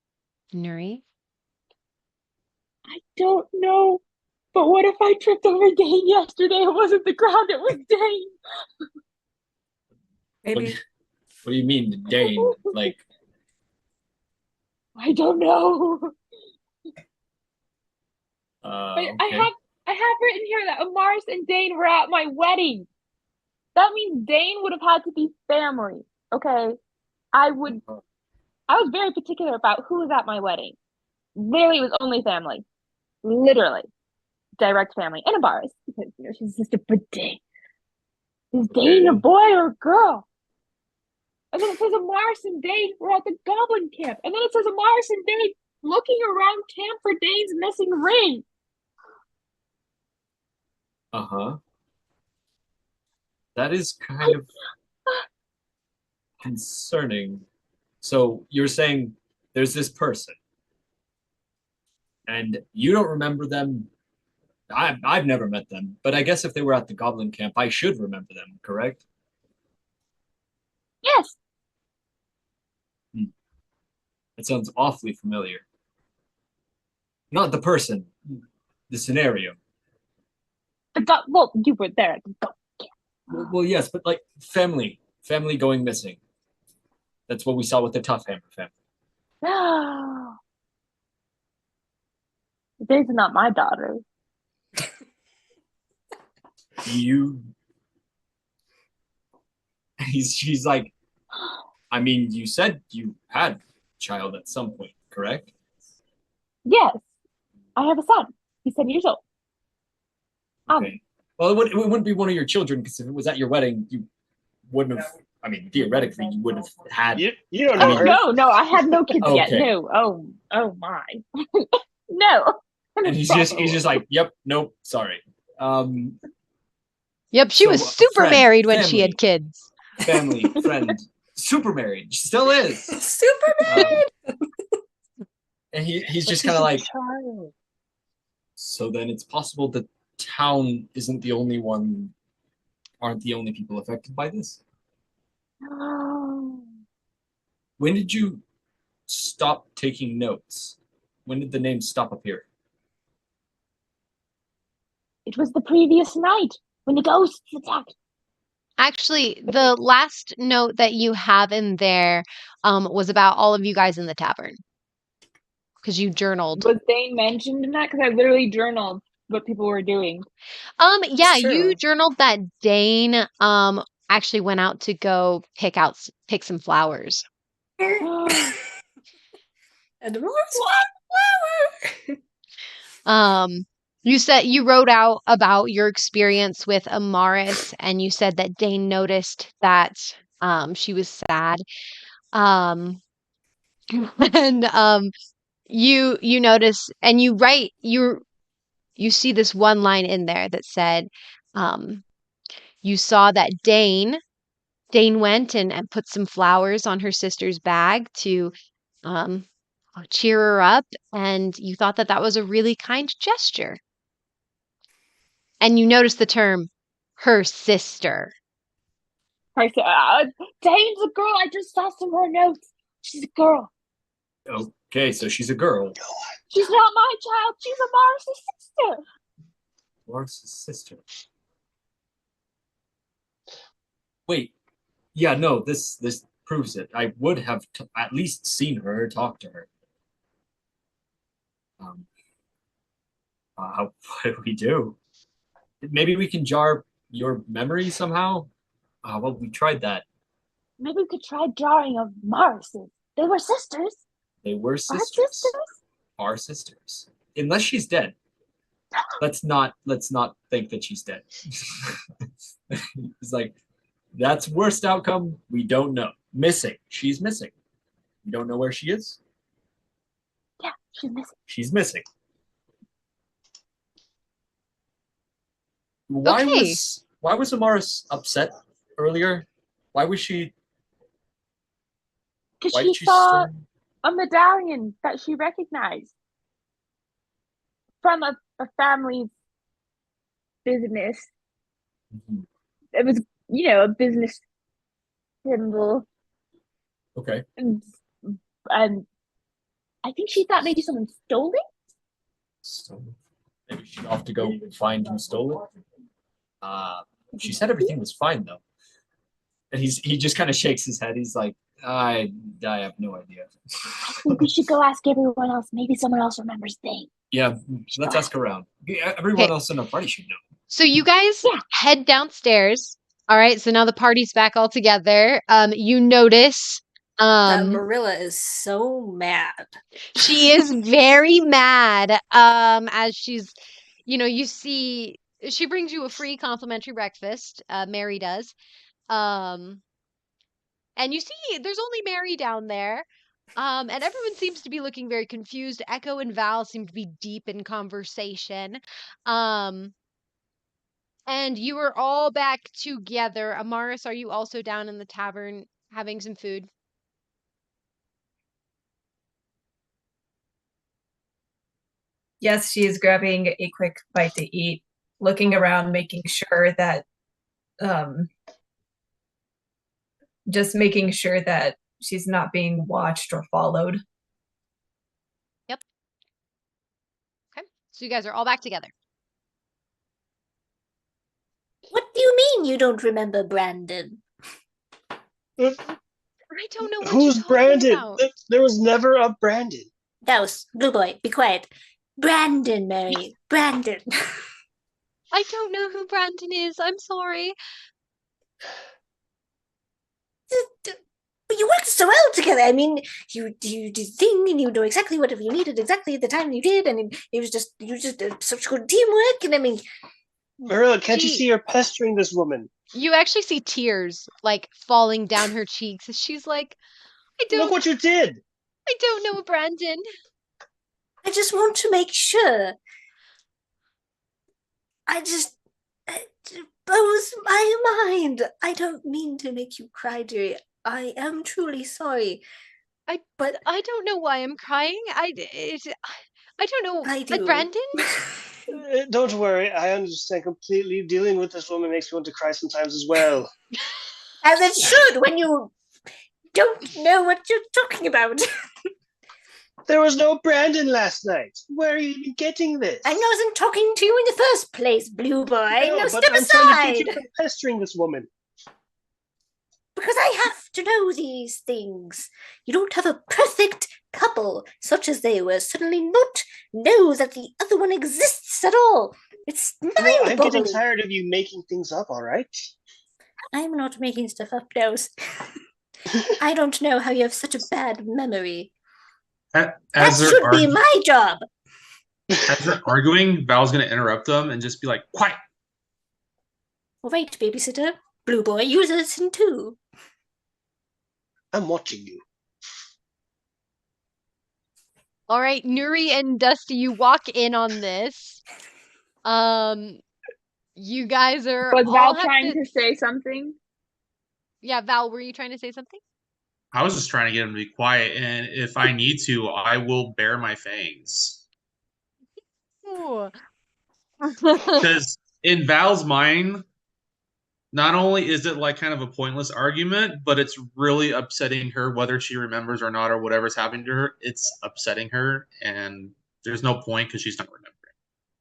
S1: Nuri.
S8: I don't know. But what if I tripped over Dane yesterday? It wasn't the ground, it was Dane.
S6: Maybe.
S5: What do you mean, Dane? Like,
S8: I don't know.
S5: okay.
S8: I have written here that Amaris and Dane were at my wedding. That means Dane would have had to be family. Okay. I was very particular about who was at my wedding. Literally, it was only family. Literally. Direct family. And Amaris, because she's just a but Dane. Is Dane a boy or a girl? And then it says Amaris and Dane were at the goblin camp. And then it says Amaris and Dane looking around camp for Dane's missing ring.
S5: Uh-huh. That is kind of concerning. So you're saying there's this person, and you don't remember them. I've never met them, but I guess if they were at the goblin camp, I should remember them, correct?
S8: Yes.
S5: It sounds awfully familiar. Not the person, the scenario.
S8: Well, you were there at the goat.
S5: Well, yes, but like family going missing. That's what we saw with the Tough Hammer family.
S8: No. This is not my daughter.
S5: She's like, I mean, you said you had a child at some point, correct?
S8: Yes. I have a son. He's 10 years old.
S5: Okay. Well, it wouldn't be one of your children, because if it was at your wedding, you wouldn't have. I mean, theoretically, you would have had.
S4: You don't know her.
S8: No, I had no kids yet.
S5: Okay.
S8: No. Oh my. No.
S5: And he's just like, yep, nope, sorry.
S1: Yep, she
S5: So,
S1: was super
S5: friend,
S1: married when she
S5: family.
S1: had kids.
S5: Family, friend, super married. She still is.
S6: Super married.
S5: And he's
S8: But
S5: just
S8: she's
S5: kind of
S8: a
S5: like,
S8: child.
S5: so then it's possible the town isn't the only one, aren't the only people affected by this?
S8: No.
S5: When did you stop taking notes? When did the names stop appearing?
S8: It was the previous night when the ghosts attacked.
S1: Actually, the last note that you have in there was about all of you guys in the tavern. Because you journaled.
S8: Was Dane mentioned in that? Because I literally journaled what people were doing.
S1: Yeah,
S6: It's
S1: you
S6: true.
S1: journaled that Dane actually went out to go pick some flowers.
S6: And more flower.
S1: You said you wrote out about your experience with Amaris, and you said that Dane noticed that she was sad. And you notice, and you write, you see this one line in there that said, you saw that Dane went and put some flowers on her sister's bag to cheer her up, and you thought that was a really kind gesture. And you notice the term her sister.
S8: Dane's a girl. I just saw some more notes. She's a girl.
S5: Okay, so she's a girl.
S8: She's not my child. She's Amaris' sister.
S5: Laura's sister. Wait. Yeah, no, this proves it. I would have at least seen her, talked to her. What do we do? Maybe we can jar your memory somehow? Well, we tried that.
S8: Maybe we could try drawing of Maris's. They were sisters.
S5: They were
S8: Our
S5: sisters.
S8: sisters?
S5: Our sisters. Unless she's dead. Let's not think that she's dead. It's like, that's worst outcome. We don't know. Missing. She's missing. We don't know where she is.
S8: Yeah, she's missing.
S5: She's missing. Why was Amaris upset earlier? Why was she?
S8: Because she saw a medallion that she recognized from a family's business.
S5: Mm-hmm.
S8: It was, a business symbol.
S5: Okay.
S8: And I think she thought maybe someone stole it.
S5: Stolen. Maybe she's off to go find who stole it. She said everything was fine though, and he just kind of shakes his head. He's like, I have no idea.
S8: I think we should go ask everyone else. Maybe someone else remembers things.
S5: Yeah, let's ask around. Everyone else in the party should know.
S1: So you guys head downstairs. All right, so now the party's back all together. You notice
S6: That Merilla is so mad.
S1: she is very mad. As she's, you see, she brings you a free complimentary breakfast. Mary does. And you see, there's only Mary down there. And everyone seems to be looking very confused. Echo and Val seem to be deep in conversation. And you are all back together. Amaris, are you also down in the tavern having some food?
S9: Yes, she is grabbing a quick bite to eat, looking around, making sure that just making sure that she's not being watched or followed.
S1: Yep. Okay. So you guys are all back together.
S7: mean you don't remember Brandon?
S1: I don't know what
S4: Who's
S1: you're talking
S4: Brandon?
S1: about.
S4: There was never a Brandon.
S7: Douse, Blue Boy, be quiet. Brandon, Mary, Brandon.
S1: I don't know who Brandon is. I'm sorry.
S7: But you worked so well together. I mean, you did the thing, and you know exactly what you needed exactly at the time you did, and it was just such good teamwork. And I mean,
S4: Merilla, can't you see you're pestering this woman?
S1: You actually see tears like falling down her cheeks. She's like,
S4: Look what you did.
S1: I don't know, Brandon.
S7: I just want to make sure. I just blows my mind. I don't mean to make you cry, dearie. I am truly sorry. But
S1: I don't know why I'm crying. I don't know.
S7: I do.
S1: Brandon?
S4: Don't worry, I understand completely. Dealing with this woman makes me want to cry sometimes as well.
S7: As it should when you don't know what you're talking about.
S4: There was no Brandon last night. Where are you getting this?
S7: I wasn't talking to you in the first place, Blue Boy. No,
S4: but
S7: step
S4: I'm
S7: aside.
S4: trying to keep you from pestering this woman.
S7: Because I have to know these things. You don't have a perfect couple, such as they were, suddenly not know that the other one exists at all. It's mind-boggling.
S4: I'm getting tired of you making things up, all right?
S7: I'm not making stuff up, Douse. I don't know how you have such a bad memory. That should be my job.
S2: As they're arguing, Val's going to interrupt them and just be like, quiet.
S7: All right, babysitter. Blue Boy, you listen too.
S4: I'm watching you.
S1: All right, Nuri and Dusty, you walk in on this. You guys are.
S8: Was Val trying to say something?
S1: Yeah, Val, were you trying to say something?
S2: I was just trying to get him to be quiet, and if I need to, I will bare my fangs. Because in Val's mind, not only is it like kind of a pointless argument, but it's really upsetting her, whether she remembers or not, or whatever's happening to her. It's upsetting her, and there's no point because she's not remembering.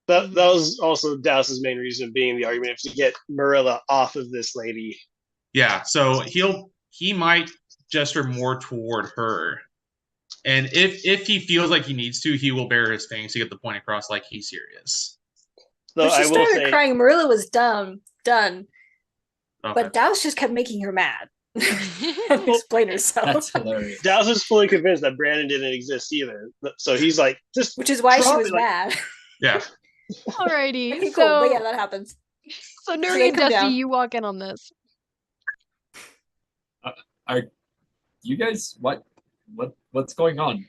S4: That was also Douse's main reason being the argument to get Merilla off of this lady.
S2: Yeah, so he might gesture more toward her. And if he feels like he needs to, he will bare his fangs to get the point across like he's serious.
S7: When she started crying, Merilla was done. Okay. But Douse just kept making her mad. Explain herself.
S5: That's hilarious.
S4: Douse is fully convinced that Brandon didn't exist either. So he's like, just
S7: which is why she was mad.
S2: Yeah.
S1: Alrighty.
S7: Okay,
S1: so
S7: cool. But yeah, that happens.
S1: So Nuri and Dusty, you walk in on this.
S5: Are you guys what's going on?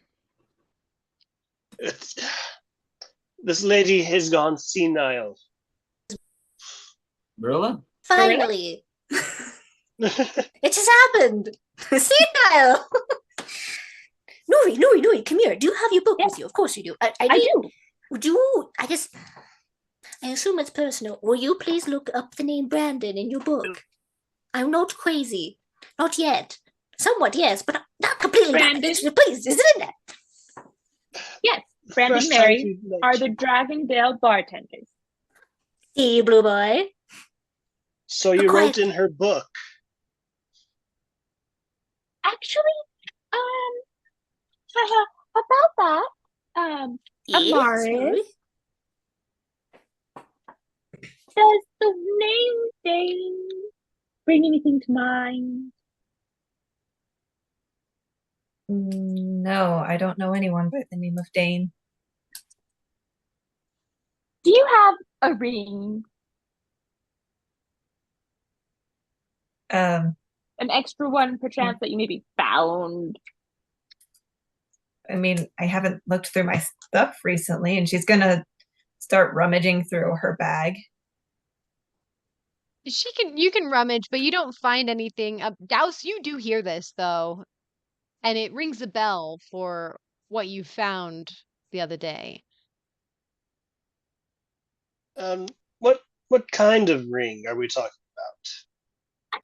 S4: This lady has gone senile.
S5: Merilla?
S7: Finally. It has happened. Senile. Nuri, come here. Do you have your book with you? Of course you do. I do. I guess I assume it's personal. Will you please look up the name Brandon in your book? I'm not crazy. Not yet. Somewhat, yes, but not completely.
S8: Brandon.
S7: Please, is it in there?
S8: Yes. Brandon and Mary are the Dragondale bartenders.
S7: See, Blue Boy.
S4: So you wrote in her book.
S8: Actually, about that, Amaris. Does the name Dane bring anything to mind?
S9: No, I don't know anyone by the name of Dane.
S8: Do you have a ring? An extra one, perchance, that you maybe found?
S9: I mean, I haven't looked through my stuff recently, and she's gonna start rummaging through her bag.
S1: You can rummage, but you don't find anything. Douse, you do hear this though, and it rings a bell for what you found the other day.
S4: What kind of ring are we talking about?
S8: I'm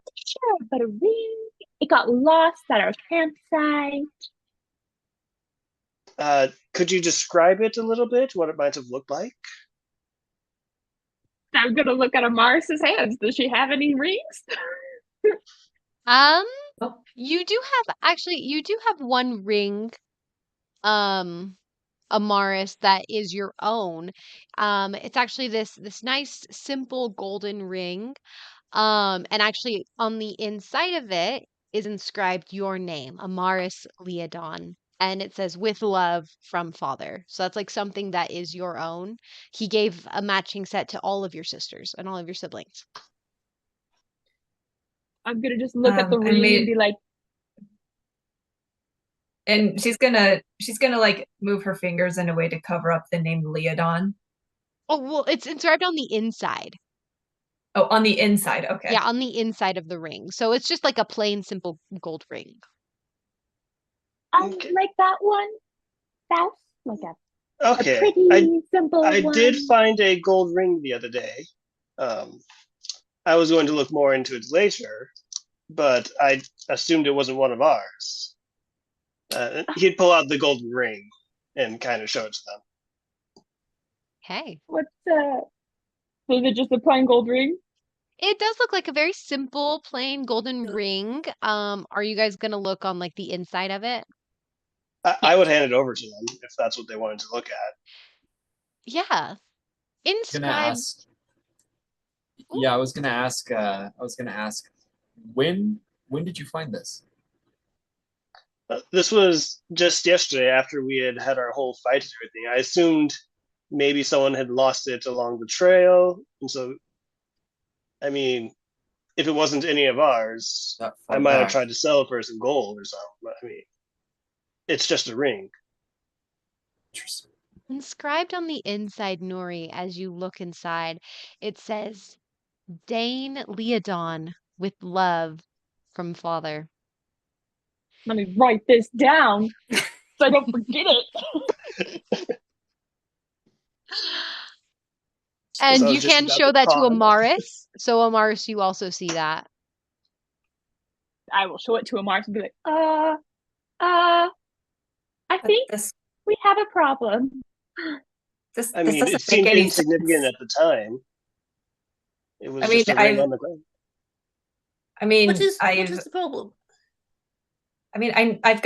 S8: not sure, but a ring. It got lost at our campsite.
S4: Could you describe it a little bit? What it might have looked like?
S8: I'm gonna look at Amaris's hands. Does she have any rings?
S1: Um,
S9: Oh.
S1: you do have one ring, Amaris, that is your own. It's actually this nice simple golden ring. And actually on the inside of it is inscribed your name, Amaris Leodon. And it says with love from father. So that's like something that is your own. He gave a matching set to all of your sisters and all of your siblings.
S8: I'm gonna just look at the
S9: I
S8: ring
S9: made-
S8: and be like,
S9: And she's gonna like move her fingers in a way to cover up the name Leodon.
S1: Oh, well, it's inscribed on the inside.
S9: Oh, on the inside. Okay.
S1: Yeah, on the inside of the ring. So it's just like a plain, simple gold ring.
S4: Okay.
S8: like that one. That's like a
S4: Okay.
S8: pretty simple
S4: I
S8: one.
S4: did find a gold ring the other day. I was going to look more into it later, but I assumed it wasn't one of ours. He'd pull out the golden ring and kind of show it to them.
S1: Hey.
S8: What's so is it just a plain gold ring?
S1: It does look like a very simple, plain golden ring. Are you guys gonna look on like the inside of it?
S4: I would hand it over to them if that's what they wanted to look at.
S1: Yeah.
S5: Gonna
S1: Inscribed.
S5: ask. Yeah, I was gonna ask. When did you find this?
S4: This was just yesterday after we had our whole fight and everything. I assumed maybe someone had lost it along the trail, and so, I mean, if it wasn't any of ours,
S5: That far
S4: I might have
S5: back.
S4: tried to sell it for some gold or something. But I mean, it's just a ring.
S5: Interesting.
S1: Inscribed on the inside, Nuri, as you look inside, it says Dane Leodon with love from father.
S8: Let me write this down so I don't forget it.
S1: And
S4: So
S1: you
S4: it's just
S1: can
S4: about
S1: show
S4: the
S1: that to
S4: pond.
S1: Amaris. So Amaris, you also see that.
S8: I will show it to Amaris and be like, I think
S9: This
S8: we have a problem.
S9: this
S4: I
S9: this
S4: mean,
S9: doesn't
S4: it seemed
S9: make any
S4: insignificant
S9: sense.
S4: at the time. It was
S9: I mean,
S4: just a ring on the ground.
S9: I mean,
S7: What is
S9: I've
S7: the problem?
S9: I've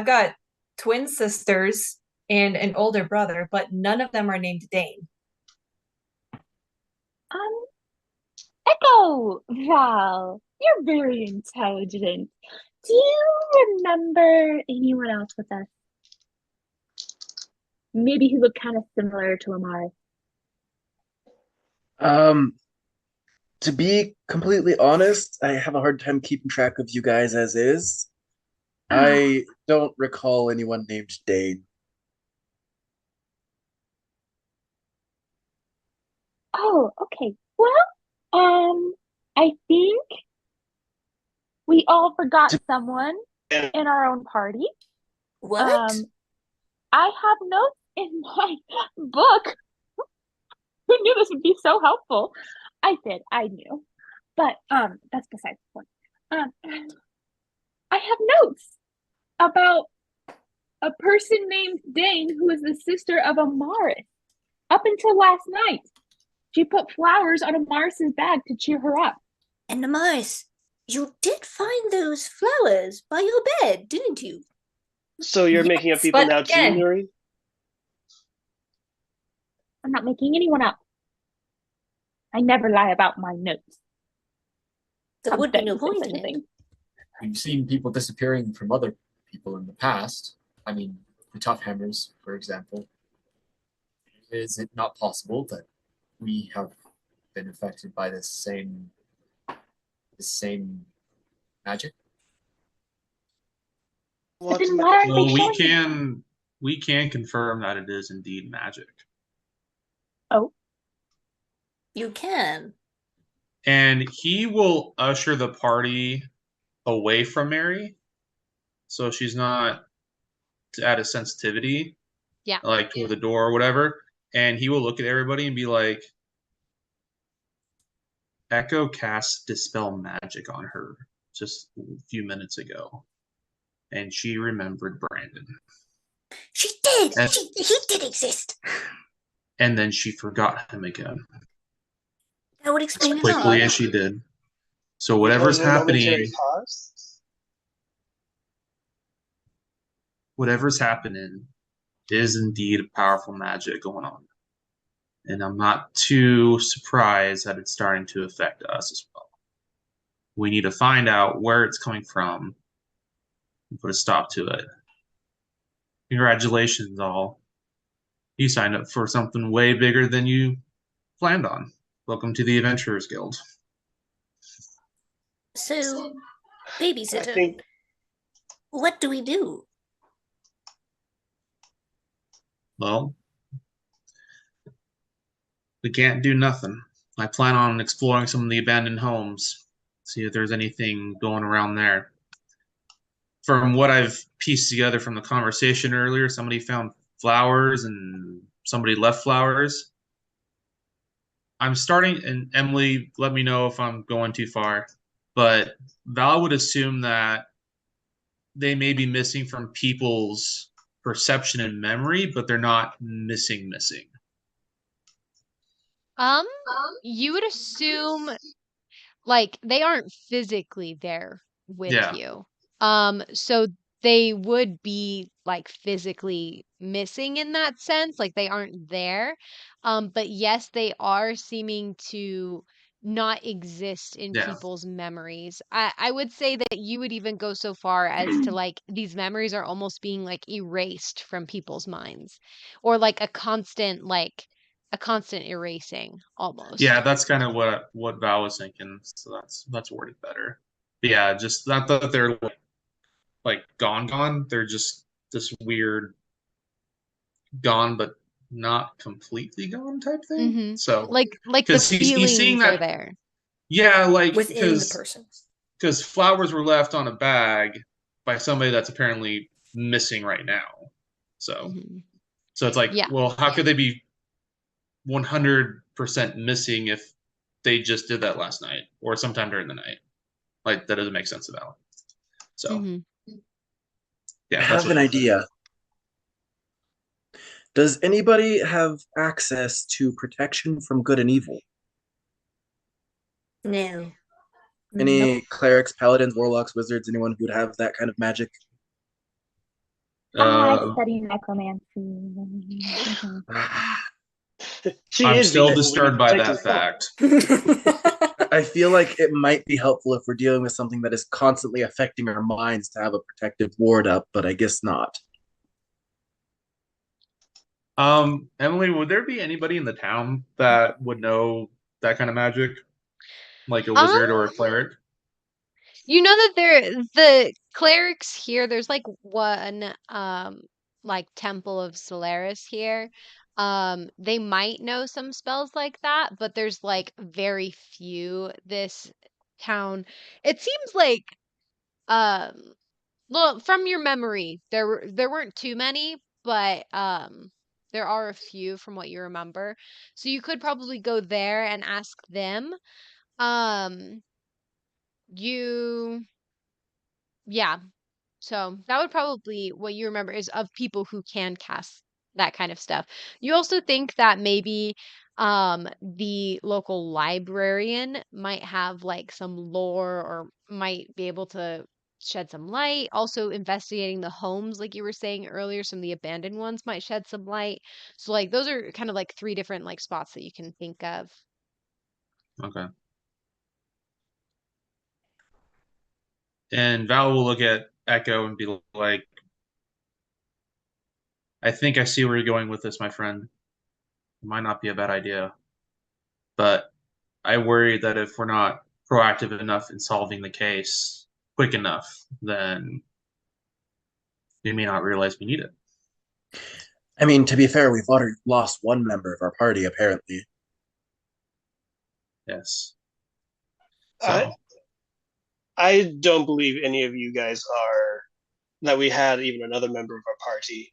S9: got twin sisters and an older brother, but none of them are named Dane.
S8: Echo, Val, you're very intelligent. Do you remember anyone else with us? Maybe he looked kind of similar to Amaris.
S3: To be completely honest, I have a hard time keeping track of you guys as is. I don't recall anyone named Dane.
S8: Oh, okay. Well, I think we all forgot someone in our own party.
S7: What?
S8: I have notes in my book. Who knew this would be so helpful? I knew. But that's besides the point. I have notes about a person named Dane who is the sister of Amaris. Up until last night, she put flowers on Amaris's bag to cheer her up.
S7: And Amaris, you did find those flowers by your bed, didn't you?
S4: So you're making up
S9: Yes,
S4: people
S9: but
S4: now too,
S9: again-
S4: Nuri?
S8: I'm not making anyone up. I never lie about my notes.
S7: There would be no point in it.
S8: anything.
S5: We've seen people disappearing from other people in the past. I mean, the Tough Hammers, for example. Is it not possible that we have been affected by the same magic?
S8: But then why aren't
S2: Well,
S8: they showing me?
S2: we can confirm that it is indeed magic.
S8: Oh,
S7: You can.
S2: And he will usher the party away from Mary, so she's not at a sensitivity,
S1: Yeah.
S2: like toward the door or whatever. And he will look at everybody and be like, Echo cast Dispel Magic on her just a few minutes ago. And she remembered Brandon.
S7: She did.
S2: And-
S7: He did exist.
S2: And then she forgot him again.
S7: That would
S2: as
S7: explain it
S2: quickly
S7: all.
S2: as she did. So
S4: Because
S2: whatever's
S4: of the momentary
S2: happening,
S4: pause.
S2: whatever's happening is indeed a powerful magic going on. And I'm not too surprised that it's starting to affect us as well. We need to find out where it's coming from and put a stop to it. Congratulations, all. You signed up for something way bigger than you planned on. Welcome to the Adventurers Guild.
S7: So,
S4: I
S7: babysitter,
S4: think
S7: what do we do?
S2: Well, we can't do nothing. I plan on exploring some of the abandoned homes, see if there's anything going around there. From what I've pieced together from the conversation earlier, somebody found flowers and somebody left flowers. I'm starting, and Emily, let me know if I'm going too far, but Val would assume that they may be missing from people's perception and memory, but they're not missing.
S1: You would assume like they aren't physically there with
S2: Yeah.
S1: you. So they would be like physically missing in that sense, like they aren't there. But yes, they are seeming to not exist in
S2: Yeah.
S1: people's memories. I would say that you would even go so far as to like these memories are almost being like erased from people's minds, or like a constant erasing almost.
S2: Yeah, that's kind of what Val was thinking. So that's worded better. But yeah, just not that they're like gone. They're just this weird gone, but not completely gone type thing.
S1: Mm-hmm.
S2: So
S1: Like the
S2: because he's seeing
S1: feelings are
S2: that.
S1: there.
S2: Yeah, like
S7: Within the person.
S2: because flowers were left on a bag by somebody that's apparently missing right now. So
S1: Mm-hmm.
S2: so it's like,
S1: Yeah.
S2: well, how could they be 100% missing if they just did that last night or sometime during the night? Like that doesn't make sense at all. So
S1: Mm-hmm.
S2: yeah,
S3: I
S2: that's
S3: have an idea. Does anybody have access to protection from good and evil?
S7: No.
S3: Any clerics, paladins, warlocks, wizards, anyone who would have that kind of magic?
S8: I study necromancy.
S4: she
S2: I'm
S4: is
S2: still
S4: the evil. We need
S2: disturbed
S4: to
S2: by
S4: protect
S2: that
S4: herself.
S2: fact.
S3: I feel like it might be helpful if we're dealing with something that is constantly affecting our minds to have a protective ward up, but I guess not.
S2: Emily, would there be anybody in the town that would know that kind of magic, like a wizard or a cleric?
S1: You know that the clerics here, there's like one like Temple of Solaris here. They might know some spells like that, but there's like very few. This town, it seems like well, from your memory, there weren't too many, but there are a few from what you remember. So you could probably go there and ask them. Um you Yeah. So that would probably what you remember is of people who can cast that kind of stuff. You also think that maybe the local librarian might have like some lore or might be able to shed some light. Also investigating the homes like you were saying earlier, some of the abandoned ones might shed some light. So like those are kind of like three different like spots that you can think of.
S2: Okay. And Val will look at Echo and be like, I think I see where you're going with this, my friend. It might not be a bad idea. But I worry that if we're not proactive enough in solving the case quick enough, then we may not realize we need it.
S3: I mean, to be fair, we've already lost one member of our party, apparently.
S2: Yes. So,
S4: I don't believe any of you guys are that we had even another member of our party.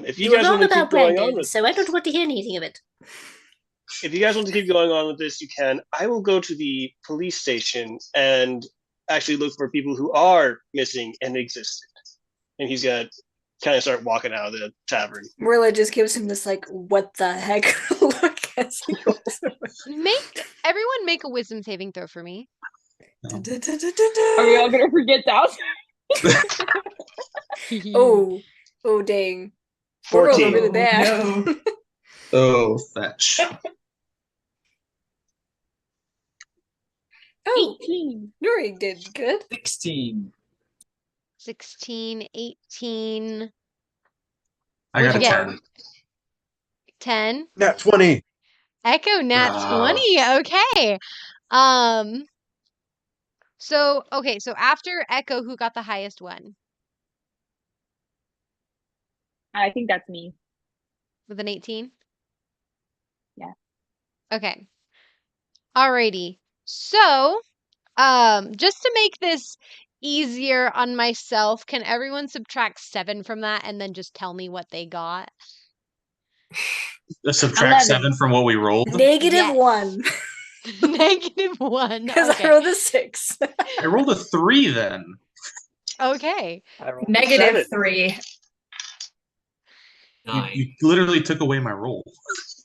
S4: If you
S7: You're
S4: guys
S7: wrong
S4: want to keep
S7: about
S4: going on
S7: Brandon,
S4: with
S7: so I don't want to hear anything of it.
S4: if you guys want to keep going on with this, you can. I will go to the police station and actually look for people who are missing and existed. And he's gonna kind of start walking out of the tavern.
S6: Merilla just gives him this like, what the heck look. guess he was.
S1: Everyone make a wisdom saving throw for me.
S8: Are we all gonna forget Douse?
S6: Oh, dang. We're rolling
S4: 14.
S6: really bad.
S9: No.
S2: Oh, fetch.
S6: Oh,
S8: 18.
S6: Nuri did good.
S5: 16.
S1: 16, 18.
S2: I
S1: What'd
S2: got a
S1: you get?
S2: 10.
S1: 10.
S3: Nat 20.
S1: Echo nat 20. Okay. So after Echo, who got the highest one
S8: I think that's me.
S1: with an 18?
S8: Yeah.
S1: Okay. Alrighty. So, just to make this easier on myself, can everyone subtract 7 from that and then just tell me what they got?
S2: Subtract
S8: 11.
S2: 7 from what we rolled.
S6: Negative
S1: Yes.
S6: 1.
S1: -1.
S6: Because
S1: Okay.
S6: I rolled a 6.
S2: I rolled a 3 then.
S1: Okay.
S4: I rolled
S9: Negative
S4: 7.
S9: 3.
S5: 9.
S2: You literally took away my roll.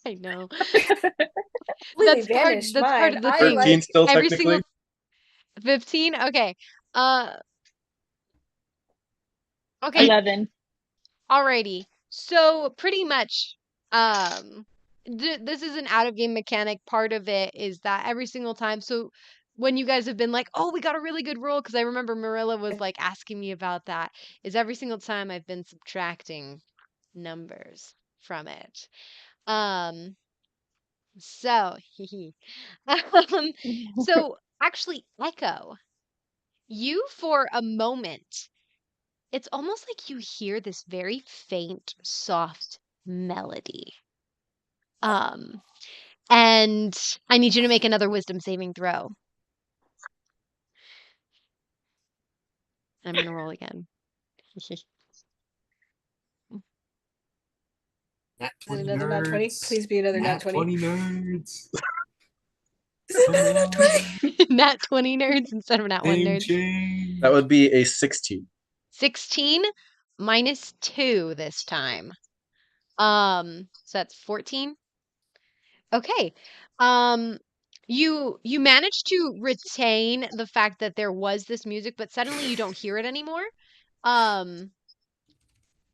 S1: I know.
S6: Completely
S1: That's
S6: vanished
S1: part
S6: mine.
S1: of the
S6: I
S1: thing.
S3: 13 still
S1: Every
S3: technically.
S1: single 15? Okay. Okay.
S8: 11.
S1: Alrighty. So pretty much, this is an out of game mechanic. Part of it is that every single time. So when you guys have been like, "Oh, we got a really good roll," because I remember Merilla was like asking me about that. Is every single time I've been subtracting numbers from it. So, so actually, Echo, you for a moment, it's almost like you hear this very faint, soft melody. And I need you to make another wisdom saving throw. I'm gonna roll again.
S5: Nat
S6: Is it
S5: 20
S6: another nat 20?
S5: nerds.
S6: Please be another nat 20.
S5: nerds.
S6: Is it another nat 20?
S1: Nat 20 nerds instead of nat 1
S5: Name
S1: nerds.
S5: change.
S3: That would be a 16.
S1: 16 minus 2 this time. So that's 14. Okay. You managed to retain the fact that there was this music, but suddenly you don't hear it anymore.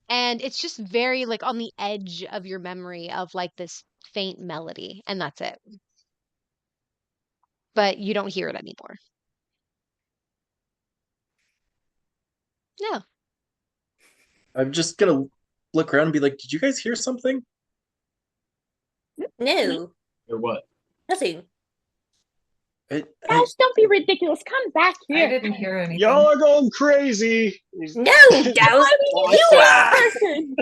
S1: And it's just very like on the edge of your memory of like this faint melody, and that's it. But you don't hear it anymore. Yeah.
S3: I'm just gonna look around and be like, did you guys hear something?
S6: No,
S5: Or what?
S6: nothing.
S8: Douse, don't be ridiculous. Come back
S9: I
S8: here.
S9: didn't hear anything.
S4: Y'all are going crazy.
S6: No, Douse.
S8: You are a person.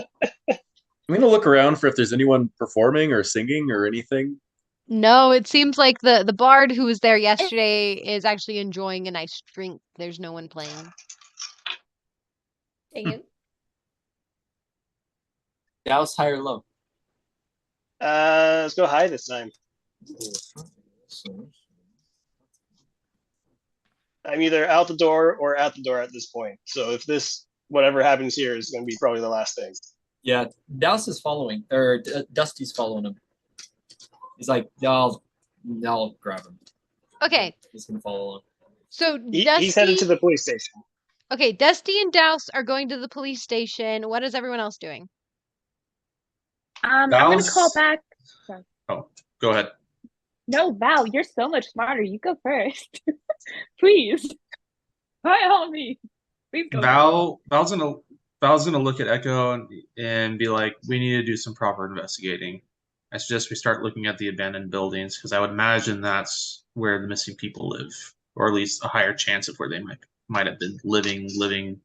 S3: I'm gonna look around for if there's anyone performing or singing or anything.
S1: No, it seems like the bard who was there yesterday is actually enjoying a nice drink. There's no one playing.
S6: Dang it.
S5: Douse high or low?
S4: Let's go high this time. I'm either out the door or at the door at this point. So if this, whatever happens here, is going to be probably the last thing.
S5: Yeah, Douse is following, or Dusty's following him. He's like, I'll grab him.
S1: Okay,
S5: He's gonna follow along.
S1: so
S4: He's headed to
S1: Dusty.
S4: the police station.
S1: Okay, Dusty and Douse are going to the police station. What is everyone else doing?
S8: I'm gonna
S2: Douse-
S8: call back.
S2: Oh, go ahead.
S8: No, Val, you're so much smarter. You go first. Please. By all means. Please go.
S2: Val's gonna look at Echo and be like, we need to do some proper investigating. I suggest we start looking at the abandoned buildings because I would imagine that's where the missing people live, or at least a higher chance of where they might have been living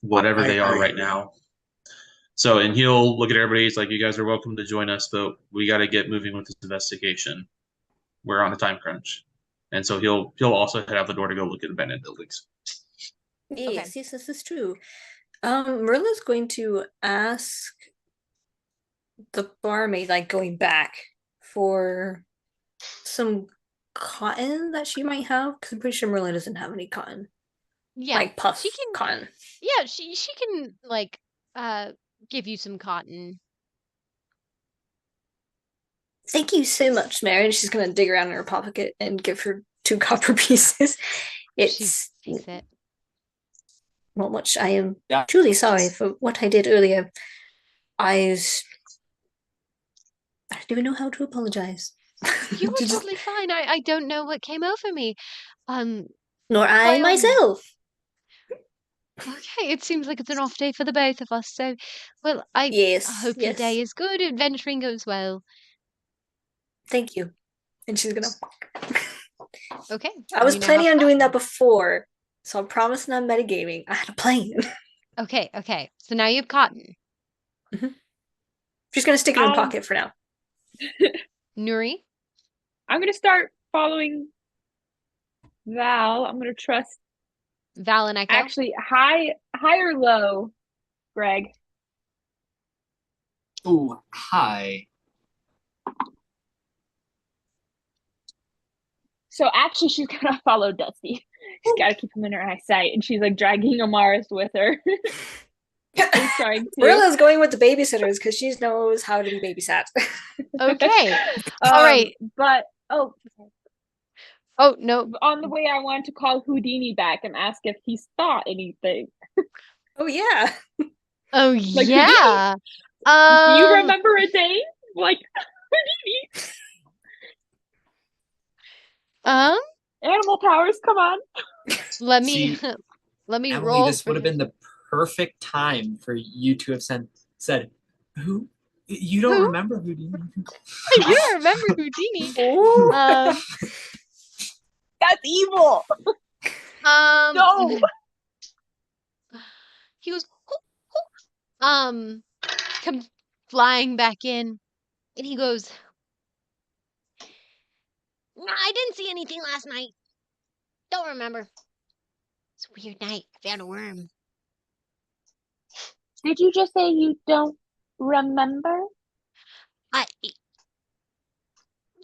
S2: whatever
S3: I
S2: they are
S3: agree.
S2: right now. So, and he'll look at everybody. He's like, you guys are welcome to join us, but we got to get moving with this investigation. We're on a time crunch. And so he'll also head out the door to go look at abandoned buildings.
S6: Yes, yes, this is true. Merilla's going to ask the barmaid, like going back for some cotton that she might have, because I'm pretty sure Merilla doesn't have any cotton.
S1: Yeah,
S6: Like puff
S1: she can.
S6: cotton.
S1: Yeah, she can like give you some cotton.
S6: Thank you so much, Mary. And she's gonna dig around in her pocket and give her 2 copper pieces.
S1: She
S6: It's
S1: takes it.
S6: not much. I am
S5: Yeah.
S6: truly sorry for what I did earlier. I don't even know how to apologize.
S1: You were totally fine. I don't know what came over me.
S6: Nor I
S1: By all-
S6: myself.
S1: Okay, it seems like it's an off day for the both of us. So, well, I
S6: Yes.
S1: hope your
S6: yes.
S1: day is good. Adventuring goes well.
S6: Thank you. And she's gonna.
S1: Okay.
S6: I was
S1: you now
S6: planning
S1: have
S6: on doing that
S1: cotton.
S6: before, so I'm promising I'm metagaming. I had a plan.
S1: Okay. So now you have cotton.
S6: She's gonna stick it in her
S8: Um,
S6: pocket for now.
S1: Nuri?
S8: I'm gonna start following Val. I'm gonna trust.
S1: Val and Echo?
S8: Actually, high or low, Greg.
S5: Ooh, hi.
S8: So actually, she's gonna follow Dusty. She's gotta keep him in her eyesight, and she's like dragging Amaris with her. She's trying to.
S6: Marilla's going with the babysitters because she knows how to be babysat.
S1: Okay. All right.
S8: But
S1: Oh, no.
S8: on the way, I wanted to call Houdini back and ask if he's thought anything.
S6: Oh yeah.
S1: Oh,
S8: Like,
S1: yeah.
S8: Do you remember a day like Houdini? Animal powers, come on.
S1: Let me
S5: See,
S1: let me
S5: Emily,
S1: roll
S5: this
S1: for
S5: would have been the perfect time for you to have said, who? You don't
S1: Who?
S5: remember Houdini?
S1: You don't remember Houdini.
S8: That's evil. No.
S1: He goes, comes flying back in, and he goes, "No, I didn't see anything last night. Don't remember. It's a weird night. I found a worm."
S8: Did you just say you don't remember?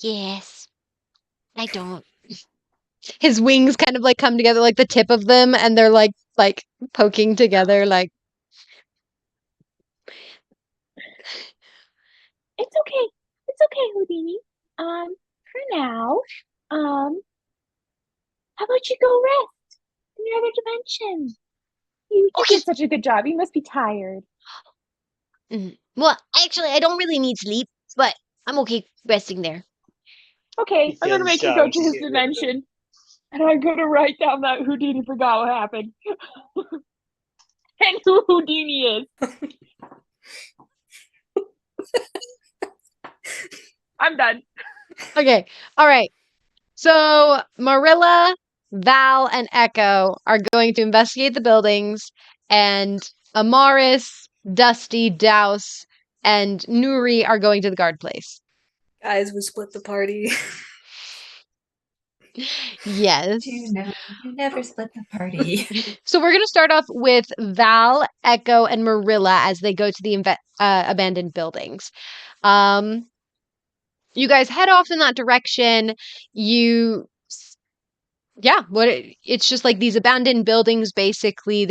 S1: Yes, I don't. His wings kind of like come together, like the tip of them, and they're like poking together, like.
S8: It's okay. It's okay, Houdini. For now, how about you go rest in your other dimension? You did such a good job. You must be tired.
S1: Well, actually, I don't really need sleep, but I'm okay resting there.
S8: Okay, I'm gonna
S4: Yes,
S8: make you go
S4: Douse,
S8: to his
S4: get rid of him.
S8: dimension. And I'm gonna write down that Houdini forgot what happened. And who Houdini is. I'm done.
S1: Okay, all right. So Merilla, Val, and Echo are going to investigate the buildings, and Amaris, Dusty, Douse, and Nuri are going to the guard place.
S6: Guys, we split the party.
S1: Yes.
S9: You never split the party.
S1: So we're going to start off with Val, Echo, and Merilla as they go to the abandoned buildings. You guys head off in that direction. It's just like these abandoned buildings, basically.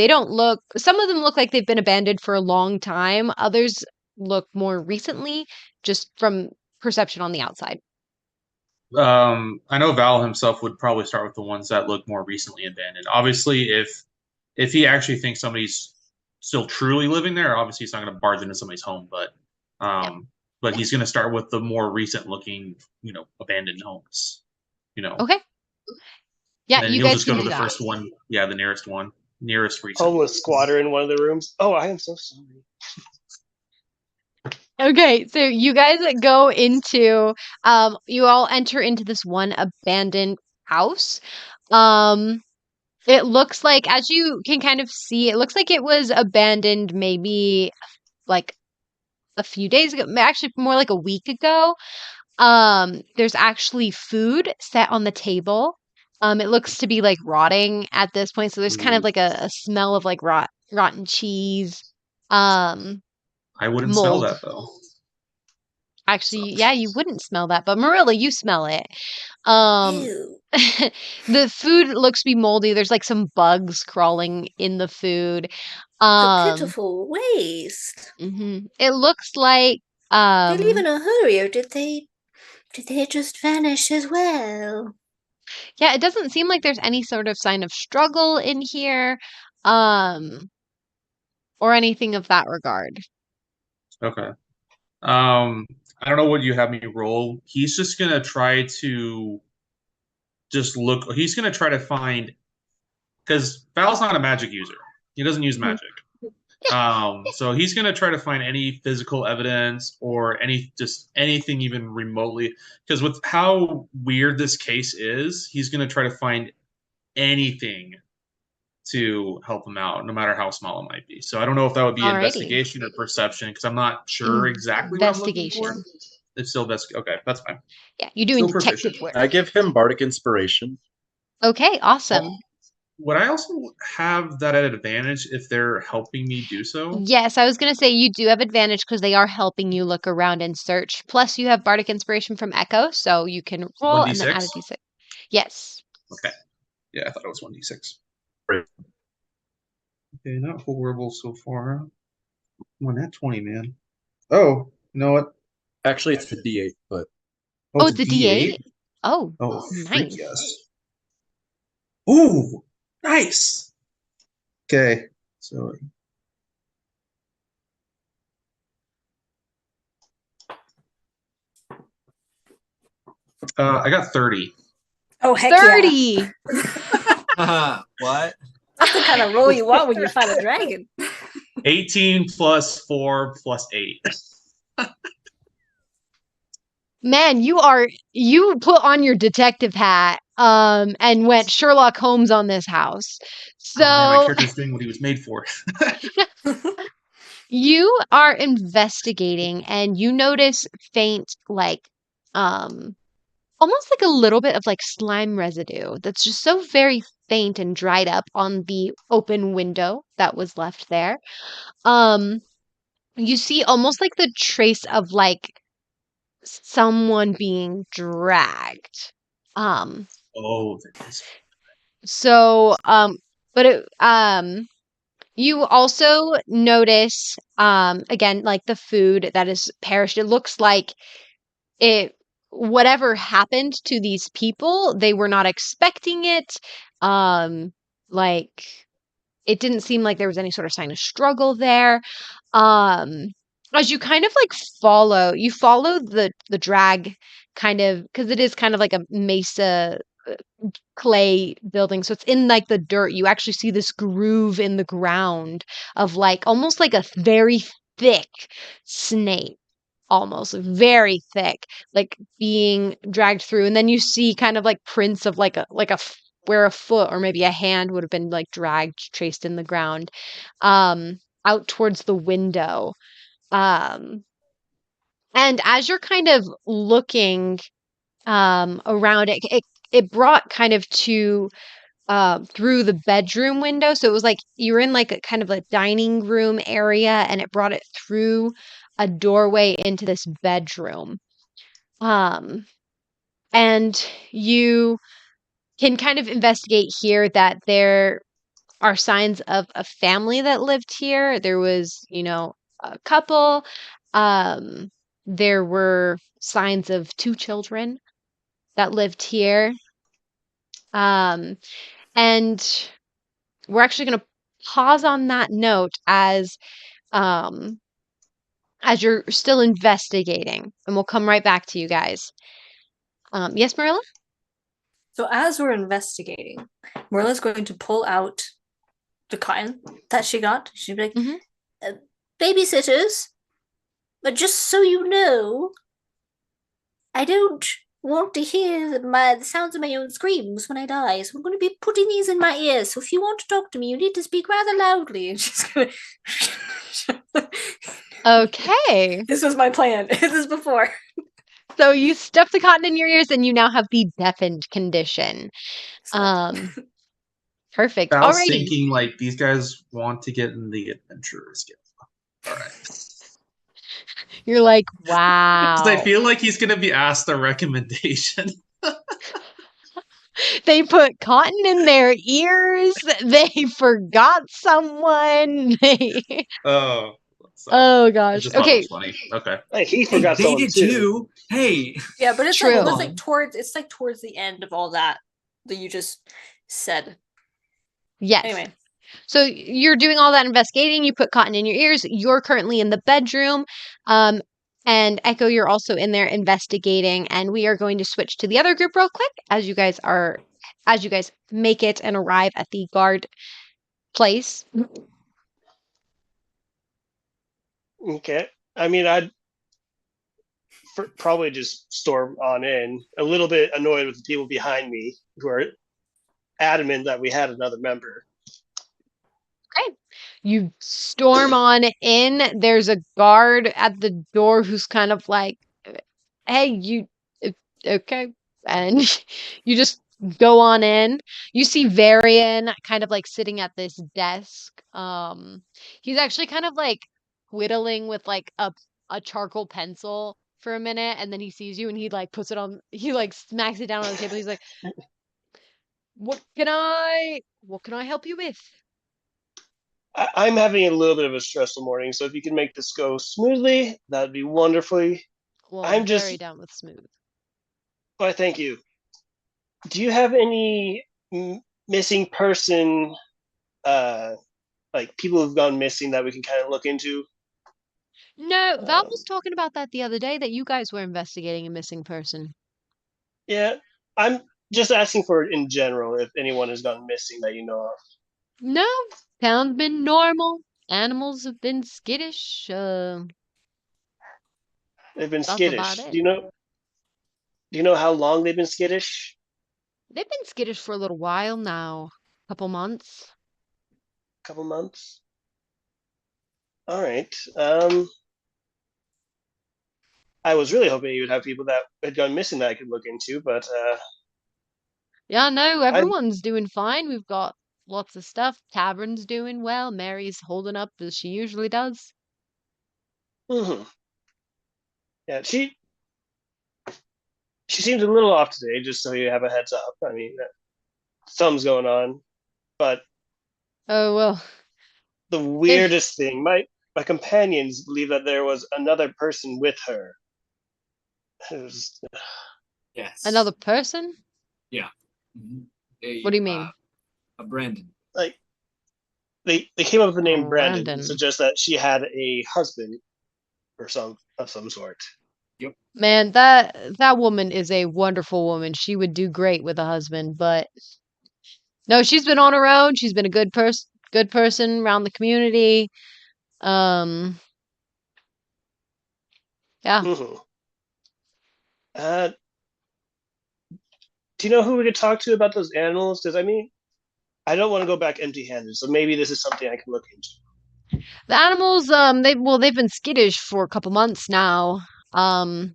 S1: Some of them look like they've been abandoned for a long time. Others look more recently, just from perception on the outside.
S2: I know Val himself would probably start with the ones that look more recently abandoned. Obviously, if he actually thinks somebody's still truly living there, obviously he's not going to barge into somebody's home, but he's going to start with the more recent looking, abandoned homes.
S1: Okay. Yeah,
S2: And then
S1: you
S2: he'll
S1: guys
S2: just
S1: can
S2: go to
S1: do
S2: the
S1: that.
S2: first one. Yeah, the nearest one. Nearest recent.
S4: Homeless squatter in one of the rooms. Oh, I am so sorry.
S1: Okay, so you guys go into you all enter into this one abandoned house. It looks like, as you can kind of see, it looks like it was abandoned maybe like a few days ago, actually more like a week ago. There's actually food set on the table. It looks to be like rotting at this point, so there's kind of like a smell of like rotten cheese.
S2: I wouldn't smell
S1: Mold.
S2: that though.
S1: Actually, yeah, you wouldn't smell that, but Merilla, you smell it.
S6: Ew.
S1: The food looks to be moldy. There's like some bugs crawling in the food.
S6: The pitiful waste.
S1: It looks like
S6: They leave in a hurry, or did they
S7: Did they just vanish as well?
S1: Yeah, it doesn't seem like there's any sort of sign of struggle in here, um, or anything of that regard.
S2: Okay. I don't know what you have me roll. He's just gonna try to just look. He's gonna try to find because Val's not a magic user. He doesn't use magic. So he's gonna try to find any physical evidence or anything even remotely. Because with how weird this case is, he's gonna try to find anything to help him out, no matter how small it might be. So I don't know if that would be
S1: Alrighty.
S2: investigation or perception, because I'm not sure exactly what I'm looking for.
S1: Investigation.
S2: It's still okay. That's fine.
S1: Yeah, you're doing
S2: Still
S1: detective
S2: proficient.
S1: work.
S3: I give him bardic inspiration.
S1: Okay, awesome.
S2: Would I also have that at advantage if they're helping me do so?
S1: Yes, I was going to say you do have advantage because they are helping you look around and search. Plus, you have bardic inspiration from Echo, so you can roll and then add a
S2: 1d6?
S1: d6. Yes.
S2: Okay. Yeah, I thought it was 1d6.
S3: Right.
S2: Okay, not horrible so far. One at 20, man. Oh, you know what?
S3: Actually, it's a D8, but
S1: Oh, it's a D8? Oh,
S2: Oh,
S1: nice.
S2: freak yes. Ooh, nice. Okay, so I got 30.
S6: Oh, heck yeah.
S1: 30!
S5: What?
S6: That's the kind of roll you want when you fight a dragon.
S2: 18 plus 4 plus 8.
S1: Man, you put on your detective hat and went Sherlock Holmes on this house. So
S2: Oh, man, my character's doing what he was made for.
S1: you are investigating and you notice faint almost like a little bit of like slime residue that's just so very faint and dried up on the open window that was left there. You see almost like the trace of like someone being dragged.
S2: Oh, that is.
S1: So but you also notice again like the food that is perished. It looks like it whatever happened to these people, they were not expecting it. Like it didn't seem like there was any sort of sign of struggle there. Um, as you kind of like you follow the drag kind of because it is kind of like a mesa clay building. So it's in like the dirt. You actually see this groove in the ground of like almost like a very thick snake, almost very thick, like being dragged through. And then you see kind of like prints of where a foot or maybe a hand would have been like dragged, traced in the ground, out towards the window. Um, and as you're kind of looking around it brought kind of to through the bedroom window. So it was like you were in like a kind of a dining room area and it brought it through a doorway into this bedroom. And you can kind of investigate here that there are signs of a family that lived here. There was, a couple. There were signs of two children that lived here. And we're actually going to pause on that note as you're still investigating, and we'll come right back to you guys. Yes, Merilla?
S6: So as we're investigating, Marilla's going to pull out the cotton that she got. She'd be like, babysitters, but just so you know, I don't want to hear the sounds of my own screams when I die, so I'm going to be putting these in my ears. So if you want to talk to me, you need to speak rather loudly. And she's going to...
S1: Okay.
S6: This was my plan. This is before.
S1: So you stuff the cotton in your ears and you now have the deafened condition. Perfect.
S2: I was
S1: Alrighty.
S2: thinking like these guys want to get in the adventurers guild. All right.
S1: You're like, wow.
S2: Because I feel like he's going to be asked a recommendation.
S1: They put cotton in their ears. They forgot someone.
S2: Oh, So
S1: Oh
S2: I
S1: gosh.
S2: just thought it
S1: Okay.
S2: was funny. Okay.
S4: Hey, he
S5: Hey,
S4: forgot
S5: they
S4: someone
S5: did
S4: too.
S5: too. Hey.
S6: Yeah, but it's
S1: True.
S6: like it's like towards the end of all that you just said.
S1: Yes.
S6: Anyway.
S1: So you're doing all that investigating. You put cotton in your ears. You're currently in the bedroom. And Echo, you're also in there investigating. And we are going to switch to the other group real quick as you guys make it and arrive at the guard place.
S4: Okay. I mean, I'd probably just storm on in, a little bit annoyed with the people behind me who are adamant that we had another member.
S1: Okay. You storm on in. There's a guard at the door who's kind of like, hey, okay. And you just go on in. You see Varian kind of like sitting at this desk. He's actually kind of like whittling with like a charcoal pencil for a minute, and then he sees you and he like puts it on, he like smacks it down on the table. He's like, what can I help you with?
S4: I'm having a little bit of a stressful morning, so if you can make this go smoothly, that'd be wonderfully.
S1: Well,
S4: I'm
S1: I'm
S4: just.
S1: very down with smooth.
S4: Why, thank you. Do you have any missing person, like people who've gone missing that we can kind of look into?
S1: No, Val was talking about that the other day, that you guys were investigating a missing person.
S4: Yeah, I'm just asking for it in general, if anyone has gone missing that you know of.
S1: No, town's been normal. Animals have been skittish.
S4: They've been
S1: That's about
S4: skittish.
S1: it.
S4: Do you know how long they've been skittish?
S1: They've been skittish for a little while now. Couple months.
S4: Couple months. All right. I was really hoping you would have people that had gone missing that I could look into, but
S1: Yeah, no, everyone's doing fine. We've got lots of stuff. Tavern's doing well. Mary's holding up as she usually does.
S4: mhm. Yeah, she seems a little off today. Just so you have a heads up. I mean, something's going on, but
S1: Oh, well.
S4: the weirdest thing, my companions believe that there was another person with her. It was,
S5: Yes.
S1: Another person?
S5: Yeah. Mhm.
S1: What do you mean?
S5: A Brandon.
S4: like they came up with the name Brandon
S1: Brandon.
S4: to suggest that she had a husband or some sort.
S1: Man, that woman is a wonderful woman. She would do great with a husband, but no, she's been on her own. She's been a good person around the community. Um, yeah.
S4: Mm-hmm. Do you know who we could talk to about those animals? Because I mean, I don't want to go back empty-handed, so maybe this is something I can look into.
S1: The animals, they've been skittish for a couple months now. Um,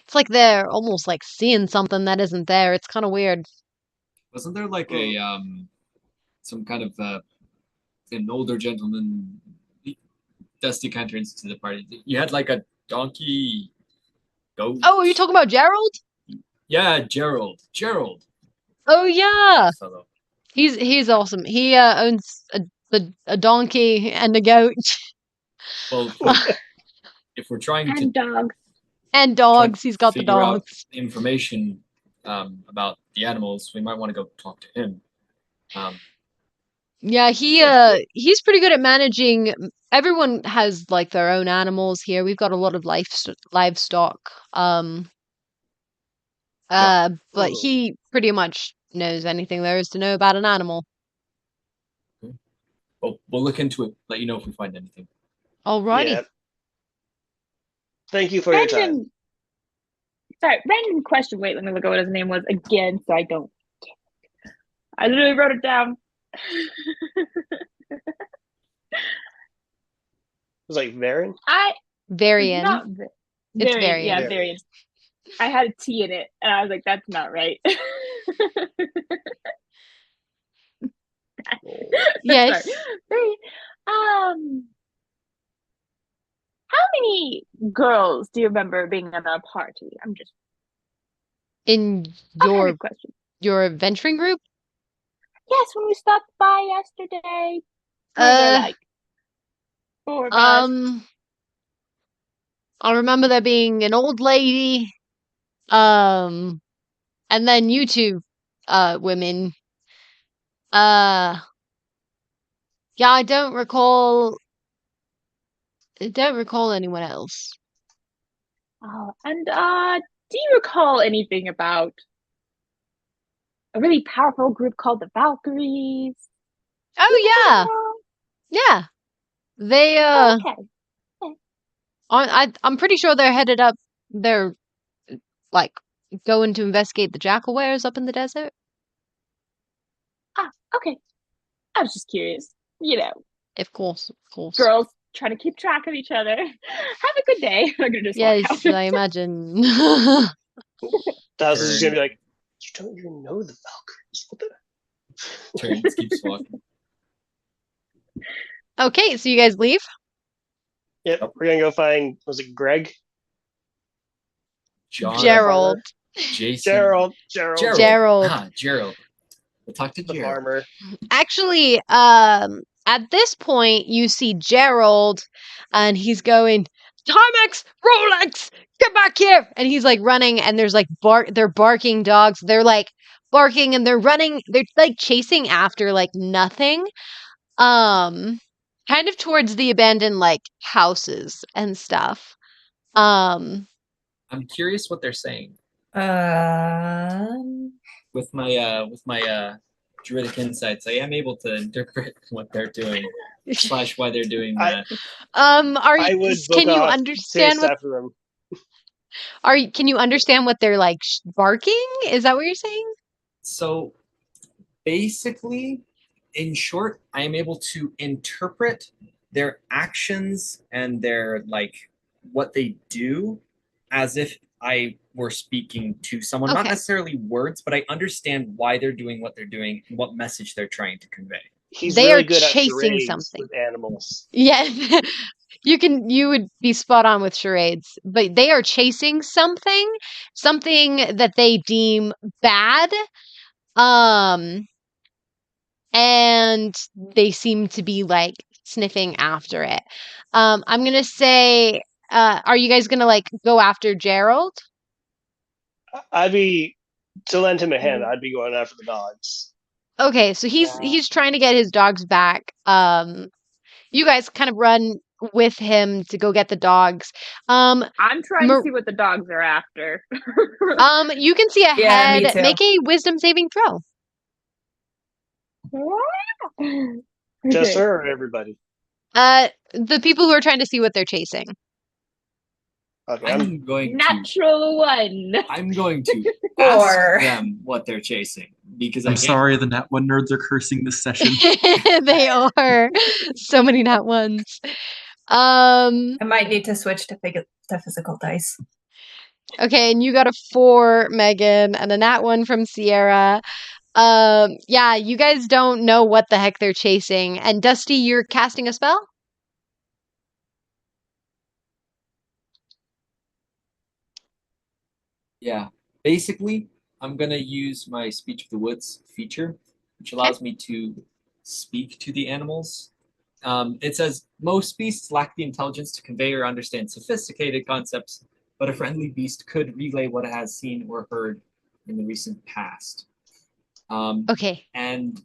S1: it's like they're almost like seeing something that isn't there. It's kind of weird.
S5: Wasn't there like a some kind of an older gentleman? Dusty kind of turns to the party. You had like a donkey goat.
S1: Oh, are you talking about Gerald?
S5: Yeah, Gerald. Gerald.
S1: Oh yeah,
S5: Fellow.
S1: he's awesome. He owns a donkey and a goat
S5: Well, if we're trying to
S8: And dogs.
S1: and
S5: try
S1: dogs.
S5: to
S1: He's got the
S5: figure out
S1: dogs.
S5: information about the animals, we might want to go talk to him.
S1: Yeah, he's pretty good at managing. Everyone has like their own animals here. We've got a lot of livestock. But he pretty much knows anything there is to know about an animal.
S5: Well, we'll look into it. Let you know if we find anything.
S1: Alrighty.
S4: Yeah. Thank you for your time.
S8: Sorry, random question. Wait, let me look at what his name was again, so I don't. I literally wrote it down.
S4: It was like Varen?
S1: Varian.
S8: Not
S1: It's
S8: Varian.
S1: Varian.
S8: Yeah, Varian. I had a T in it, and I was like, "That's not right."
S1: Yes.
S8: Sorry. How many girls do you remember being in our party? I'm just
S1: In
S8: a question.
S1: your adventuring group?
S8: Yes, when we stopped by yesterday. What were they like? Poor bud.
S1: I remember there being an old lady, and then you two, women. Yeah, I don't recall anyone else.
S8: Oh, and do you recall anything about a really powerful group called the Valkyries?
S1: Oh yeah. Yeah. They
S8: Oh, okay.
S1: I'm pretty sure they're headed up. They're like going to investigate the jackal wares up in the desert.
S8: Ah, okay. I was just curious. You know,
S1: Of course.
S8: girls trying to keep track of each other. Have a good day. I'm gonna just walk
S1: Yes,
S8: out.
S1: I imagine.
S4: Douse is just gonna
S5: Turn.
S4: be like, you don't even know the Valkyries. What the?
S5: Turns, keeps walking.
S1: Okay, so you guys leave?
S4: Yep, we're gonna go find. Was it Greg?
S5: John.
S1: Gerald.
S5: Jason.
S4: Gerald.
S1: Gerald.
S5: Ah, Gerald. We'll talk to
S4: The
S5: Gerald.
S4: farmer.
S1: Actually, at this point, you see Gerald, and he's going, Timex, Rolex, get back here! And he's like running, and there's like they're barking dogs. They're like barking, and they're running. They're like chasing after like nothing. Kind of towards the abandoned like houses and stuff.
S5: I'm curious what they're saying.
S9: Um,
S5: With my druidic insights, I am able to interpret what they're doing / why they're doing that.
S1: Are
S4: I
S1: you?
S4: would
S1: Can
S4: book
S1: you
S4: off
S1: understand
S4: chase
S1: what?
S4: after them.
S1: Can you understand what they're like barking? Is that what you're saying?
S5: So basically, in short, I am able to interpret their actions and their like what they do as if I were speaking to someone, not
S1: Okay.
S5: necessarily words, but I understand why they're doing what they're doing and what message they're trying to convey.
S4: He's
S1: They
S4: really
S1: are
S4: good at
S1: chasing
S4: charades
S1: something.
S4: with animals.
S1: Yes. You would be spot on with charades, but they are chasing something that they deem bad. And they seem to be like sniffing after it. I'm gonna say, are you guys gonna like go after Gerald?
S4: I'd be to lend him a hand. I'd be going after the dogs.
S1: Okay, so he's trying to get his dogs back. You guys kind of run with him to go get the dogs.
S8: I'm trying
S1: Mer-
S8: to see what the dogs are after.
S1: You can see
S9: Yeah, me
S1: ahead.
S9: too.
S1: Make a wisdom saving throw.
S4: Just her or everybody.
S1: The people who are trying to see what they're chasing.
S4: Okay,
S5: I'm going to
S8: Natural one.
S5: I'm going to
S9: Four.
S5: ask them what they're chasing because I
S10: I'm
S5: can't.
S10: sorry, the Nat 1 nerds are cursing this session.
S1: They are so many not ones.
S9: I might need to switch to physical dice.
S1: Okay, and you got a 4, Megan, and a nat 1 from Sierra. Yeah, you guys don't know what the heck they're chasing. And Dusty, you're casting a spell?
S5: Yeah. Basically, I'm gonna use my Speech of the Woods feature, which allows me to speak to the animals. It says most beasts lack the intelligence to convey or understand sophisticated concepts, but a friendly beast could relay what it has seen or heard in the recent past.
S1: Okay.
S5: And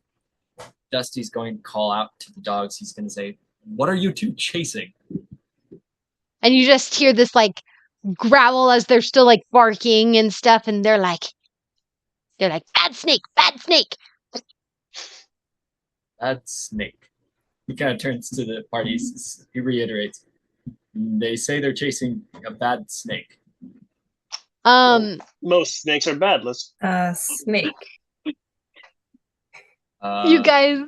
S5: Dusty's going to call out to the dogs. He's going to say, "What are you two chasing?"
S1: And you just hear this like growl as they're still like barking and stuff, and they're like, bad snake, bad snake.
S5: That snake. He kind of turns to the party. He reiterates, "They say they're chasing a bad snake."
S4: most snakes are bad. Let's.
S9: Snake.
S1: You guys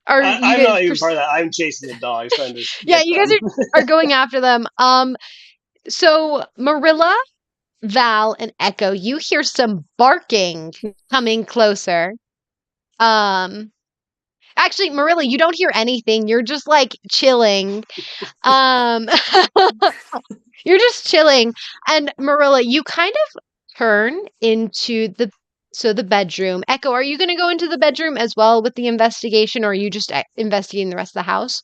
S1: are.
S4: I'm not even part of that. I'm chasing the dogs. Trying to
S1: Yeah, you guys are going after them. So Merilla, Val, and Echo, you hear some barking coming closer. Actually, Merilla, you don't hear anything. You're just like chilling. You're just chilling. And Merilla, you kind of turn into the bedroom. Echo, are you going to go into the bedroom as well with the investigation, or are you just investigating the rest of the house?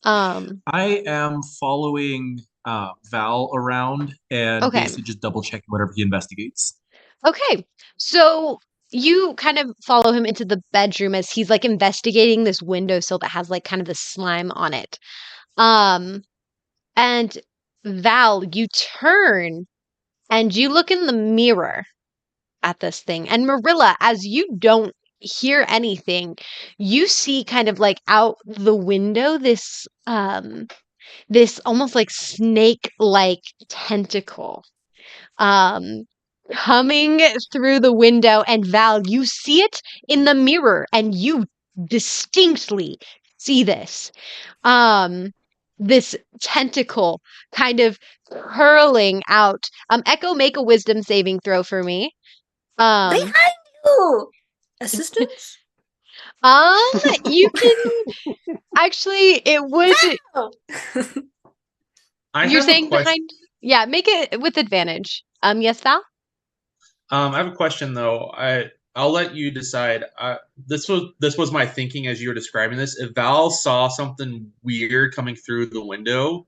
S10: I am following Val around and
S1: Okay.
S10: basically just double checking whatever he investigates.
S1: Okay. So you kind of follow him into the bedroom as he's like investigating this windowsill that has like kind of the slime on it. And Val, you turn and you look in the mirror at this thing. And Merilla, as you don't hear anything, you see kind of like out the window this almost like snake-like tentacle um coming through the window. And Val, you see it in the mirror and you distinctly see this tentacle kind of curling out. Echo, make a wisdom saving throw for me.
S6: Behind you! Assistance?
S1: You can actually, it would.
S6: Oh.
S2: I
S1: You're
S2: have a
S1: saying
S2: question.
S1: behind? Yeah, make it with advantage. Yes, Val?
S2: I have a question though. I'll let you decide. This was my thinking as you were describing this. If Val saw something weird coming through the window,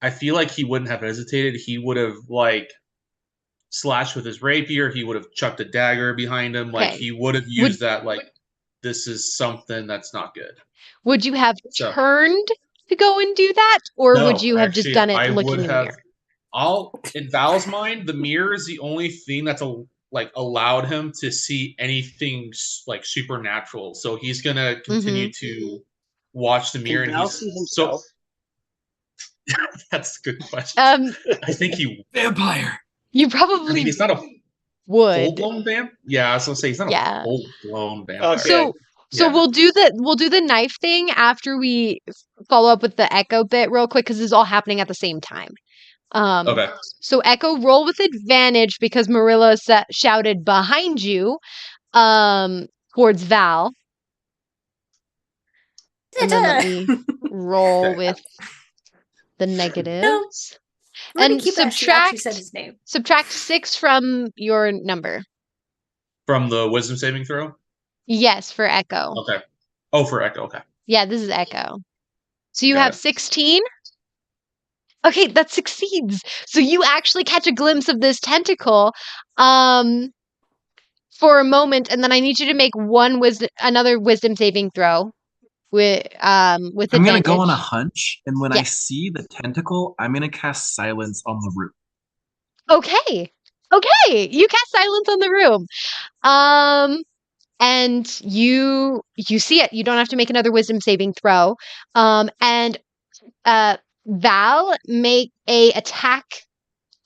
S2: I feel like he wouldn't have hesitated. He would have like slashed with his rapier. He would have chucked a dagger behind him. Like
S1: Okay.
S2: he would have used that. Like this is something that's not good.
S1: Would you have
S2: So-
S1: turned to go and do that, or
S2: No,
S1: would you have just
S2: actually,
S1: done it
S2: I
S1: looking
S2: would
S1: in the
S2: have.
S1: mirror?
S2: In Val's mind, the mirror is the only thing that's allowed him to see anything like supernatural. So he's gonna continue to watch the mirror,
S4: Can
S2: and
S4: Val
S2: he's
S4: see himself?
S2: That's a good question. I think he.
S10: Vampire.
S1: You
S2: I
S1: probably
S2: mean, he's not a
S1: would.
S2: full-blown vamp. Yeah, I was gonna say he's not
S1: Yeah.
S2: a full-blown vampire.
S4: Okay.
S1: So
S2: Yeah.
S1: we'll do the knife thing after we follow up with the Echo bit real quick because this is all happening at the same time.
S2: Okay.
S1: So Echo, roll with advantage because Merilla shouted behind you, towards Val. And then let me roll
S2: Okay.
S1: with the negatives.
S6: I'm gonna
S1: And
S6: keep that she actually said his name.
S1: Subtract 6 from your number.
S2: From the wisdom saving throw.
S1: Yes, for Echo.
S2: Okay. Oh, for Echo. Okay.
S1: Yeah, this is Echo. So you
S2: Got
S1: have
S2: it.
S1: 16? Okay, that succeeds. So you actually catch a glimpse of this tentacle for a moment, and then I need you to make another wisdom saving throw with
S10: I'm
S1: advantage.
S10: gonna go on a hunch, and when I
S1: Yes.
S10: see the tentacle, I'm gonna cast silence on the room.
S1: Okay. You cast silence on the room. And you see it. You don't have to make another wisdom saving throw. And Val, make a attack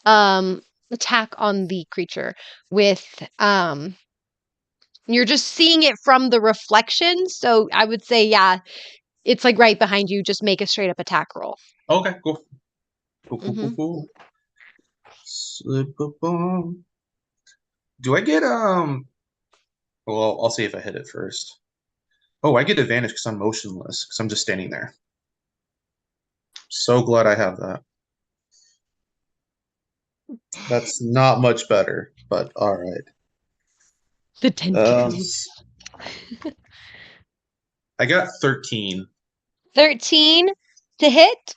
S1: on the creature with you're just seeing it from the reflection, so I would say yeah, it's like right behind you. Just make a straight up attack roll.
S2: Okay. Cool. Cool. Slip-a-bum. Do I get Well, I'll see if I hit it first. Oh, I get advantage because I'm motionless because I'm just standing there. So glad I have that. That's not much better, but all right.
S1: The tentacles.
S2: I got 13.
S1: 13 to hit.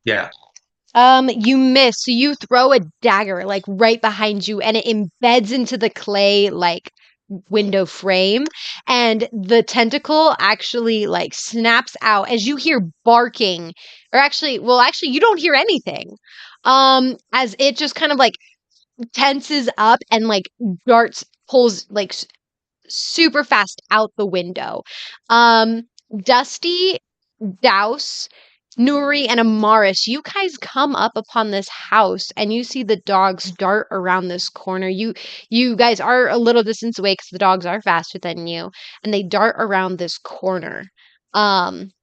S2: Yeah.
S1: You miss, so you throw a dagger like right behind you, and it embeds into the clay like window frame, and the tentacle actually like snaps out as you hear barking, or actually you don't hear anything. As it just kind of like tenses up and like pulls like super fast out the window. Dusty, Douse, Nuri, and Amaris, you guys come up upon this house and you see the dogs dart around this corner. You guys are a little distance away because the dogs are faster than you, and they dart around this corner.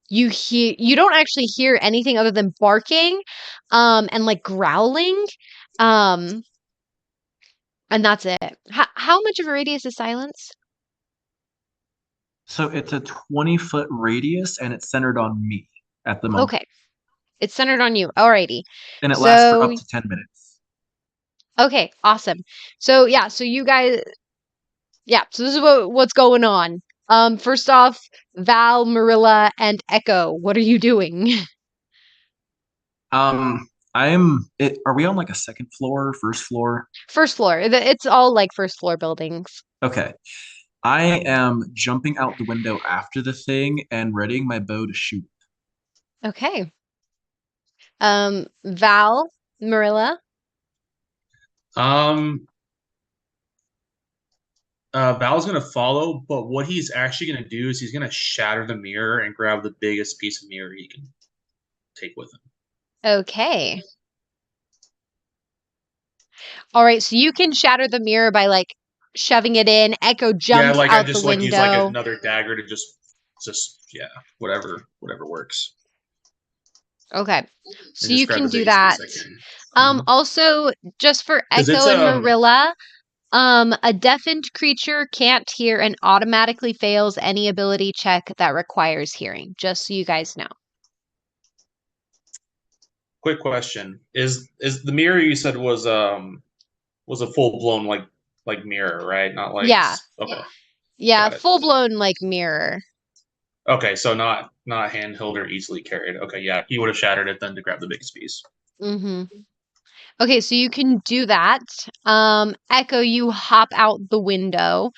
S1: You don't actually hear anything other than barking, and like growling. And that's it. How much of a radius is silence?
S10: So it's a 20-foot radius, and it's centered on me at the moment.
S1: Okay. It's centered on you. Alrighty.
S10: And it lasts for up to 10 minutes.
S1: Okay, awesome. So yeah, so you guys, so this is what's going on. First off, Val, Merilla, and Echo, what are you doing?
S10: Are we on like a second floor, first floor?
S1: First floor. It's all like first floor buildings.
S10: Okay. I am jumping out the window after the thing and readying my bow to shoot.
S1: Okay. Val, Marilla.
S2: Val's gonna follow, but what he's actually gonna do is he's gonna shatter the mirror and grab the biggest piece of mirror he can take with him.
S1: Okay. All right, so you can shatter the mirror by like shoving it in. Echo jumps
S2: I
S1: out
S2: just
S1: the
S2: like use like
S1: window.
S2: another dagger to just whatever works.
S1: Okay. So
S2: just
S1: you
S2: grab
S1: can
S2: the
S1: do
S2: biggest
S1: that.
S2: piece I can.
S1: Also, just for
S2: 'Cause
S1: Echo
S2: it's,
S1: and Marilla, a deafened creature can't hear and automatically fails any ability check that requires hearing, just so you guys know.
S2: Quick question: Is the mirror you said was a full blown like mirror, right? Not like
S1: Yeah.
S2: okay,
S1: Yeah,
S2: got it.
S1: full blown like mirror.
S2: Okay, so not handheld or easily carried. Okay, yeah, he would have shattered it then to grab the biggest piece.
S1: Mm-hmm. Okay, so you can do that. Echo, you hop out the window.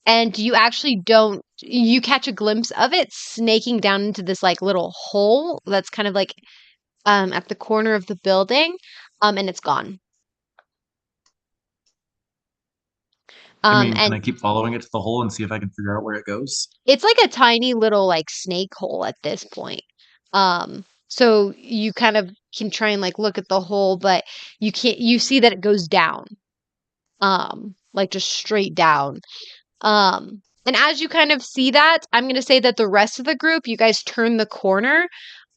S1: And you actually don't you catch a glimpse of it snaking down into this like little hole that's kind of like at the corner of the building. And it's gone.
S10: Can
S1: And
S10: I keep following it to the hole and see if I can figure out where it goes?
S1: it's like a tiny little like snake hole at this point. So you kind of can try and like look at the hole, but you see that it goes down. Like just straight down. And as you kind of see that, I'm going to say that the rest of the group, you guys turn the corner.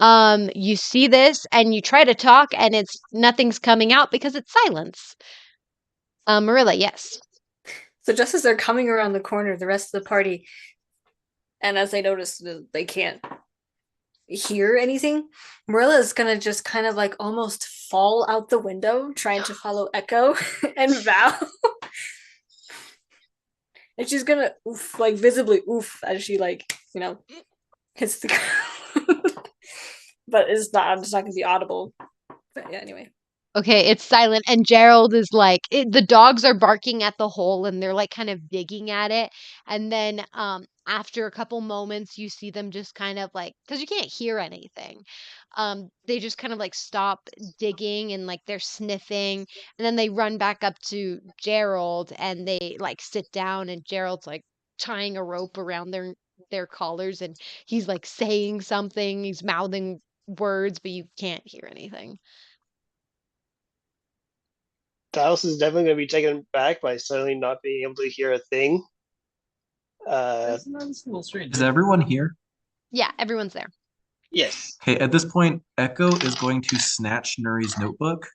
S1: You see this and you try to talk and nothing's coming out because it's silence. Marilla, yes.
S6: So just as they're coming around the corner, the rest of the party, and as they notice that they can't hear anything, Marilla is gonna just kind of like almost fall out the window, trying to follow Echo and Val. And she's gonna oof, like visibly oof as she like, hits the ground. But it's not gonna be audible. But yeah, anyway.
S1: Okay, it's silent, and Gerald is like, the dogs are barking at the hole, and they're like kind of digging at it. And then, after a couple moments, you see them just kind of like, because you can't hear anything, they just kind of like stop digging and like they're sniffing, and then they run back up to Gerald and they like sit down, and Gerald's like tying a rope around their collars, and he's like saying something, he's mouthing words, but you can't hear anything.
S4: Douse is definitely going to be taken back by suddenly not being able to hear a thing.
S5: That's a little strange.
S10: Is everyone here?
S1: Yeah, everyone's there.
S4: Yes.
S10: Okay, at this point, Echo is going to snatch Nuri's notebook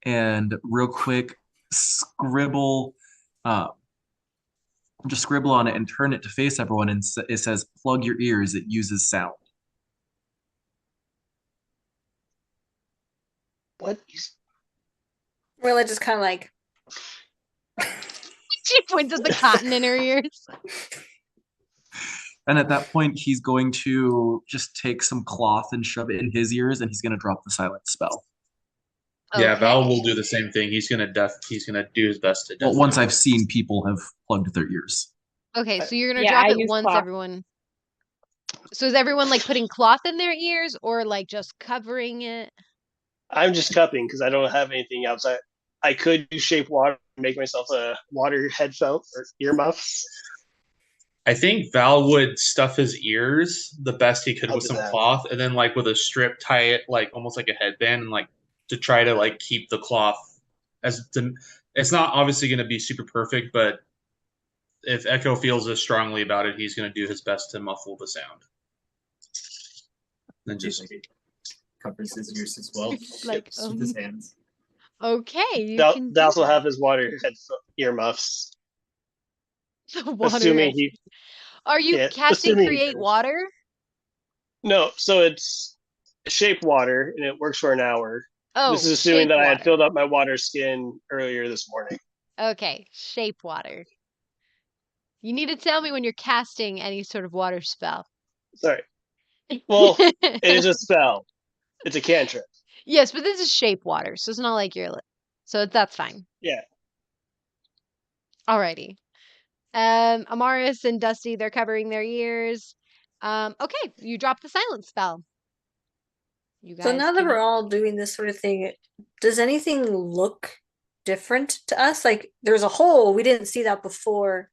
S10: and real quick scribble, just scribble on it and turn it to face everyone, and it says, "Plug your ears, it uses sound."
S4: What is...
S6: Marilla just kind of like...
S1: She points at the cotton in her ears.
S10: And at that point, he's going to just take some cloth and shove it in his ears, and he's going to drop the silent spell.
S2: Yeah,
S1: Okay.
S2: Val will do the same thing. He's gonna do his best to.
S10: Well, once I've seen people have plugged their ears.
S1: Okay, so you're gonna
S8: Yeah,
S1: drop
S8: I
S1: it
S8: use
S1: once
S8: cloth.
S1: everyone. So is everyone like putting cloth in their ears or like just covering it?
S4: I'm just cupping because I don't have anything outside. I could do shape water, make myself a water headphone or earmuffs.
S2: I think Val would stuff his ears the best he could
S4: I'll
S2: with
S4: do
S2: some
S4: that.
S2: cloth, and then like with a strip tie it like almost like a headband, and like to try to like keep the cloth it's not obviously going to be super perfect, but if Echo feels as strongly about it, he's going to do his best to muffle the sound. Then just
S5: Covers his ears as well.
S1: Like,
S5: Ships with his hands.
S1: Okay, you can
S4: Douse
S1: do
S4: will have
S1: that.
S4: his water earmuffs.
S1: The water
S4: Assuming
S1: head.
S4: he...
S1: Are you
S4: Yeah,
S1: casting
S4: assuming he
S1: create
S4: does.
S1: water?
S4: No, so it's shape water, and it works for an hour.
S1: Oh,
S4: This is assuming
S1: shape
S4: that I had
S1: water.
S4: filled up my water skin earlier this morning.
S1: Okay, shape water. You need to tell me when you're casting any sort of water spell.
S4: Sorry. Well, it is a spell. It's a cantrip.
S1: Yes, but this is shape water, so it's not like so that's fine.
S4: Yeah.
S1: Alrighty. Amaris and Dusty, they're covering their ears. Okay, you drop the silence spell. You guys
S6: So now that
S1: can-
S6: we're all doing this sort of thing, does anything look different to us? Like there's a hole, we didn't see that before.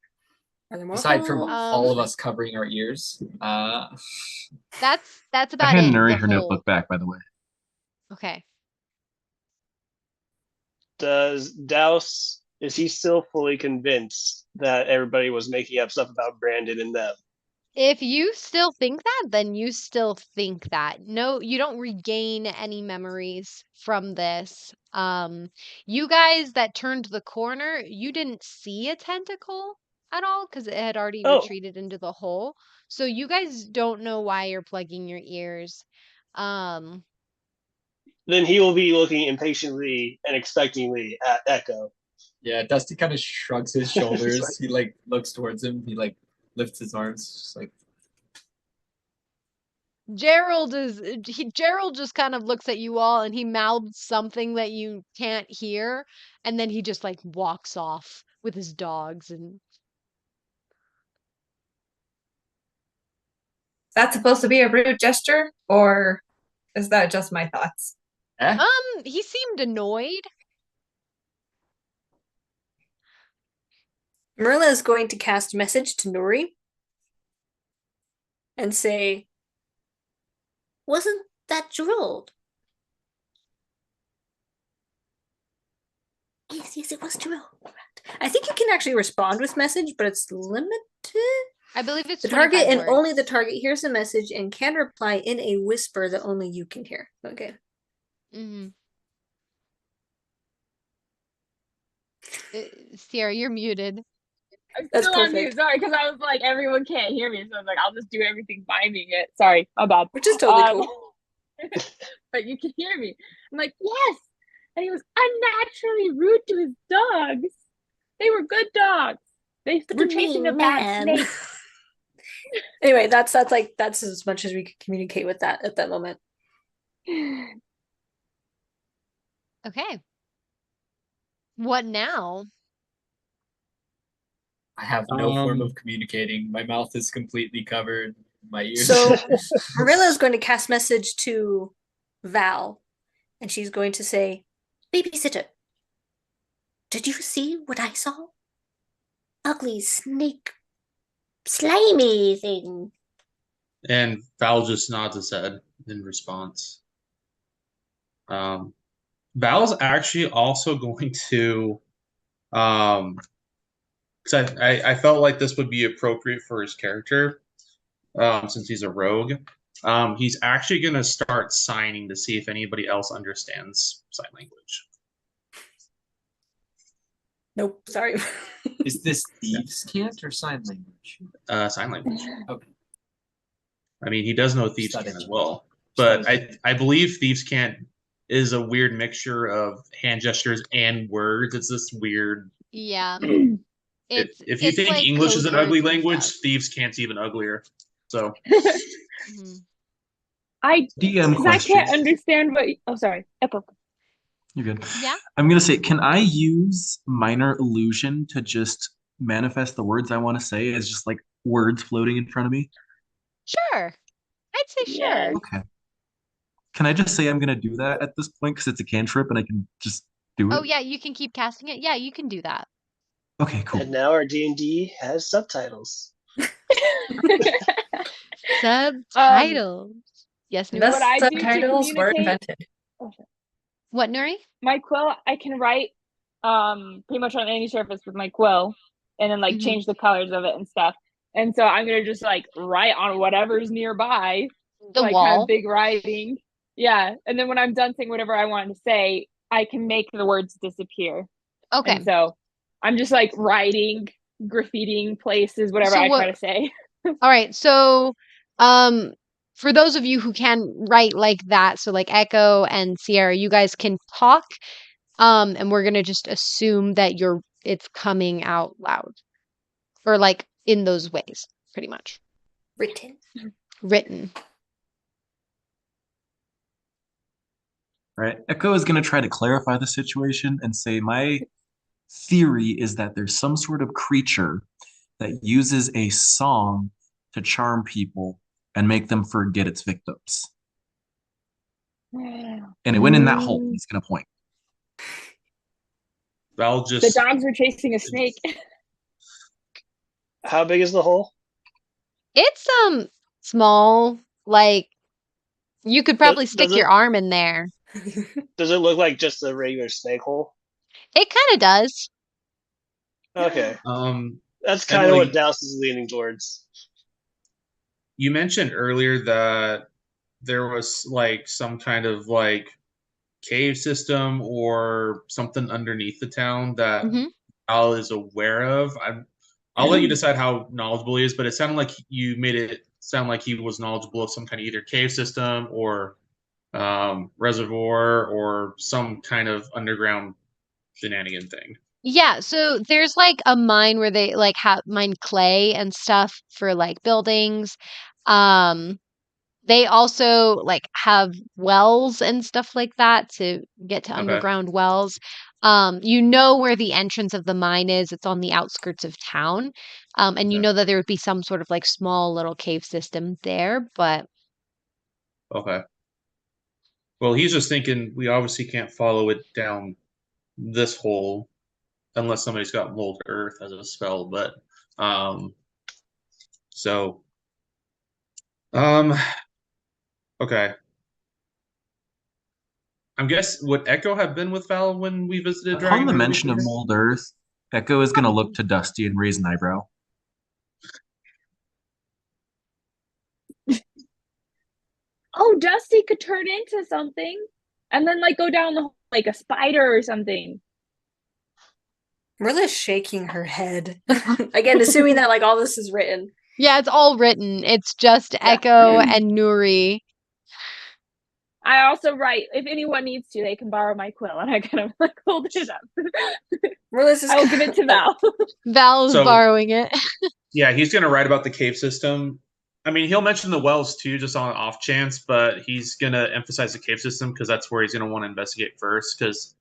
S6: Are there more
S5: Aside from
S6: holes?
S5: all of us covering our ears,
S1: That's
S10: I
S1: about
S10: hand
S1: it.
S10: Nuri
S1: the
S10: her
S1: hole.
S10: notebook back, by the way.
S1: Okay.
S4: Does Douse, is he still fully convinced that everybody was making up stuff about Brandon and them?
S1: If you still think that, then you still think that. No, you don't regain any memories from this. You guys that turned the corner, you didn't see a tentacle at all because it had already
S4: Oh.
S1: retreated into the hole. So you guys don't know why you're plugging your ears.
S4: Then he will be looking impatiently and expectingly at Echo.
S5: yeah, Dusty kind of shrugs his shoulders. He like looks towards him. He like lifts his arms, just like
S1: Gerald just kind of looks at you all and he mouths something that you can't hear, and then he just like walks off with his dogs and
S9: Is that supposed to be a rude gesture, or is that just my thoughts?
S1: he seemed annoyed.
S6: Merilla is going to cast message to Nuri and say, "Wasn't that Gerald?" Yes, it was Gerald. I think you can actually respond with message, but it's limited.
S1: I believe it's
S6: The target
S1: 25
S6: and only
S1: words.
S6: the target hears the message and can reply in a whisper that only you can hear. Okay.
S1: Mhm. Sierra, you're muted.
S8: I'm
S6: That's
S8: still on mute.
S6: perfect.
S8: Sorry, because I was like, everyone can't hear me, so I was like, I'll just do everything miming it. Sorry, my bad.
S6: Which is totally cool.
S8: But you can hear me. I'm like, yes. And he was unnaturally rude to his dogs. They were good dogs. They were chasing a bad snake.
S6: Anyway, that's as much as we could communicate with that at that moment.
S1: Okay. What now?
S5: I have no form of communicating. My mouth is completely covered. My ears.
S6: So Merilla is going to cast message to Val, and she's going to say, "Babysitter, did you see what I saw? Ugly snake, slimy thing."
S2: And Val just nods his head in response. Val's actually also going to, because I felt like this would be appropriate for his character, since he's a rogue. He's actually going to start signing to see if anybody else understands sign language.
S6: Nope, sorry.
S5: Is this thieves' cant or sign language?
S2: Sign language.
S5: Okay.
S2: I mean, he does know thieves'
S5: Study.
S2: cant as well, but
S5: Study.
S2: I believe thieves' cant is a weird mixture of hand gestures and words. It's this weird.
S1: Yeah.
S2: If you
S1: it's
S2: think
S1: like
S2: English is
S1: code
S2: an ugly
S1: words and
S2: language,
S1: stuff.
S2: thieves' cant's even uglier. So
S1: Mhm.
S8: I
S10: DM
S8: because I can't
S10: question.
S8: understand what. Oh, sorry, Echo.
S10: You're good.
S1: Yeah.
S10: I'm gonna say, can I use minor illusion to just manifest the words I want to say as just like words floating in front of me?
S1: Sure. I'd say
S8: Yes.
S1: sure.
S10: Okay. Can I just say I'm gonna do that at this point because it's a cantrip and I can just do it?
S1: Oh yeah, you can keep casting it. Yeah, you can do that.
S10: Okay, cool.
S4: And now our D&D has subtitles.
S1: Subtitles. Yes, Nuri.
S9: The
S8: What I do to
S9: subtitles were
S8: communicate-
S9: invented.
S1: What, Nuri?
S8: My quill, I can write pretty much on any surface with my quill, and then like
S1: Mhm.
S8: change the colors of it and stuff. And so I'm gonna just like write on whatever's nearby,
S1: The
S8: like kind
S1: wall.
S8: of big writing. Yeah, and then when I'm done saying whatever I want to say, I can make the words disappear.
S1: Okay.
S8: And so I'm just like writing, graffitiing places, whatever
S1: So
S8: I
S1: what-
S8: try to say.
S1: All right. So, for those of you who can write like that, so like Echo and Sierra, you guys can talk, and we're gonna just assume that it's coming out loud, or like in those ways, pretty much. Written.
S10: All right. Echo is going to try to clarify the situation and say, my theory is that there's some sort of creature that uses a song to charm people and make them forget its victims. And it went in that hole. He's going to point.
S2: Val
S8: The
S2: just
S8: dogs were chasing a snake.
S4: How big is the hole?
S1: It's small, like you could probably stick
S4: does
S1: your
S4: it-
S1: arm in there.
S4: Does it look like just a regular snake hole?
S1: It kind of does.
S4: Okay, that's kind of
S2: Emily,
S4: what Douse is leaning towards.
S2: you mentioned earlier that there was like some kind of like cave system or something underneath the town that
S1: Mhm.
S2: Al is aware of. I'll let you decide how knowledgeable he is, but it sounded like you made it sound like he was knowledgeable of some kind of either cave system or reservoir or some kind of underground shenanigan thing.
S1: Yeah, so there's like a mine where they like have mine clay and stuff for like buildings. Um, they also like have wells and stuff like that to get to
S2: Okay.
S1: underground wells. You know where the entrance of the mine is. It's on the outskirts of town. And you
S2: Okay.
S1: know that there would be some sort of like small little cave system there, but
S2: Okay. Well, he's just thinking we obviously can't follow it down this hole unless somebody's got mold earth as a spell, but so okay. I'm guess would Echo have been with Val when we visited
S10: Upon the
S2: Dragonville
S10: mention of
S2: before?
S10: mold earth, Echo is going to look to Dusty and raise an eyebrow.
S8: Oh, Dusty could turn into something and then like go down the like a spider or something.
S6: Marilla's shaking her head. Again, assuming that like all this is written.
S1: yeah, it's all written. It's just Echo and Nuri.
S8: I also write, if anyone needs to, they can borrow my quill, and I kind of like hold it up.
S6: Marilla's just
S8: I will give it to Val.
S1: Val is
S2: So-
S1: borrowing it.
S2: Yeah, he's gonna write about the cave system. I mean, he'll mention the wells too, just on an off chance, but he's gonna emphasize the cave system because that's where he's gonna want to investigate first. Because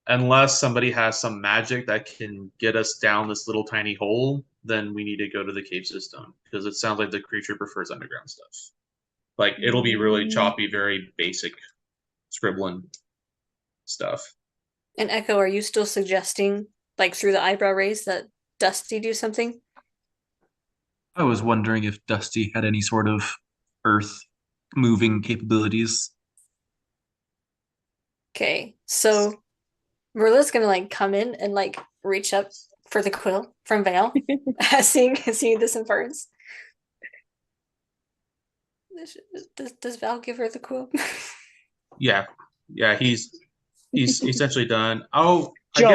S2: unless somebody has some magic that can get us down this little tiny hole, then we need to go to the cave system because it sounds like the creature prefers underground stuff. Like it'll be really choppy, very basic scribbling stuff.
S6: And Echo, are you still suggesting, like through the eyebrow raise, that Dusty do something?
S10: I was wondering if Dusty had any sort of earth moving capabilities.
S6: Okay, so Marilla's gonna like come in and like reach up for the quill from Vale, seeing this inference. Does Val give her the quill?
S2: Yeah, he's essentially done. Oh, I
S4: Jump.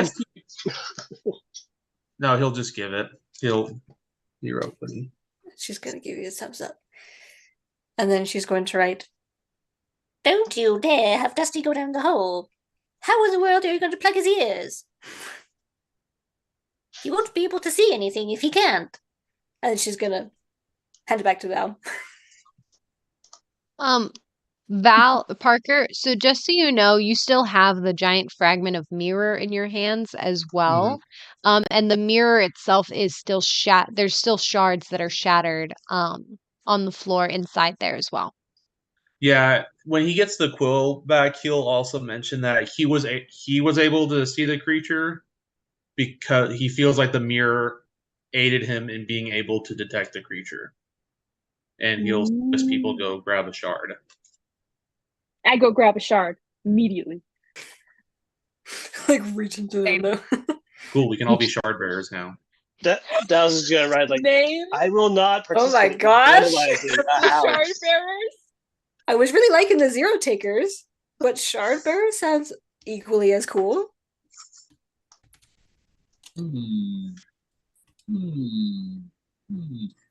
S2: guess. No, he'll just give it. He'll open it.
S6: She's gonna give you a thumbs up, and then she's going to write, "Don't you dare have Dusty go down the hole. How in the world are you going to plug his ears? He won't be able to see anything if he can't." And she's gonna hand it back to Val.
S1: Val Parker, so just so you know, you still have the giant fragment of mirror in your hands as well. And the mirror itself is still there's still shards that are shattered on the floor inside there as well.
S2: Yeah, when he gets the quill back, he'll also mention that he was able to see the creature because he feels like the mirror aided him in being able to detect the creature. And he'll suggest people go grab a shard.
S8: I go grab a shard immediately.
S6: Like reach into the window.
S2: Cool, we can all be shard bearers now.
S4: Douse is gonna write like,
S8: Name
S4: I will not
S6: Oh my
S4: participate in
S6: gosh.
S4: vandalizing a
S8: the shard
S4: house.
S8: bearers.
S6: I was really liking the zero takers, but shard bearer sounds equally as cool.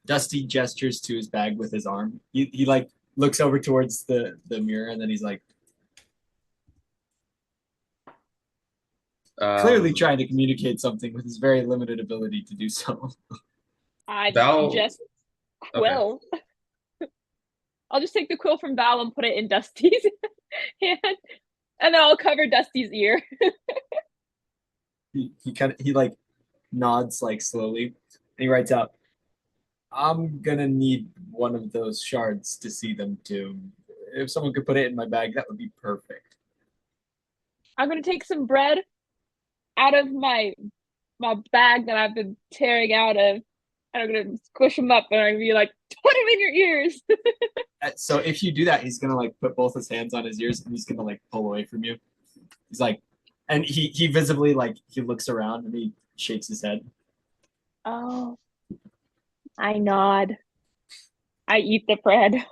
S5: Dusty gestures to his bag with his arm. He like looks over towards the mirror and then he's like clearly trying to communicate something with his very limited ability to do so.
S8: I
S2: Val-
S8: just quill. I'll just take the quill from Val and put it in Dusty's hand, and then I'll cover Dusty's ear.
S5: He like nods like slowly, and he writes out, "I'm gonna need one of those shards to see them too. If someone could put it in my bag, that would be perfect."
S8: I'm gonna take some bread out of my bag that I've been tearing out of, and I'm gonna squish them up, and I'm gonna be like, "Put them in your ears."
S5: So if you do that, he's gonna like put both his hands on his ears, and he's gonna like pull away from you. He's like, and he visibly like he looks around and he shakes his head.
S8: Oh, I nod. I eat the bread.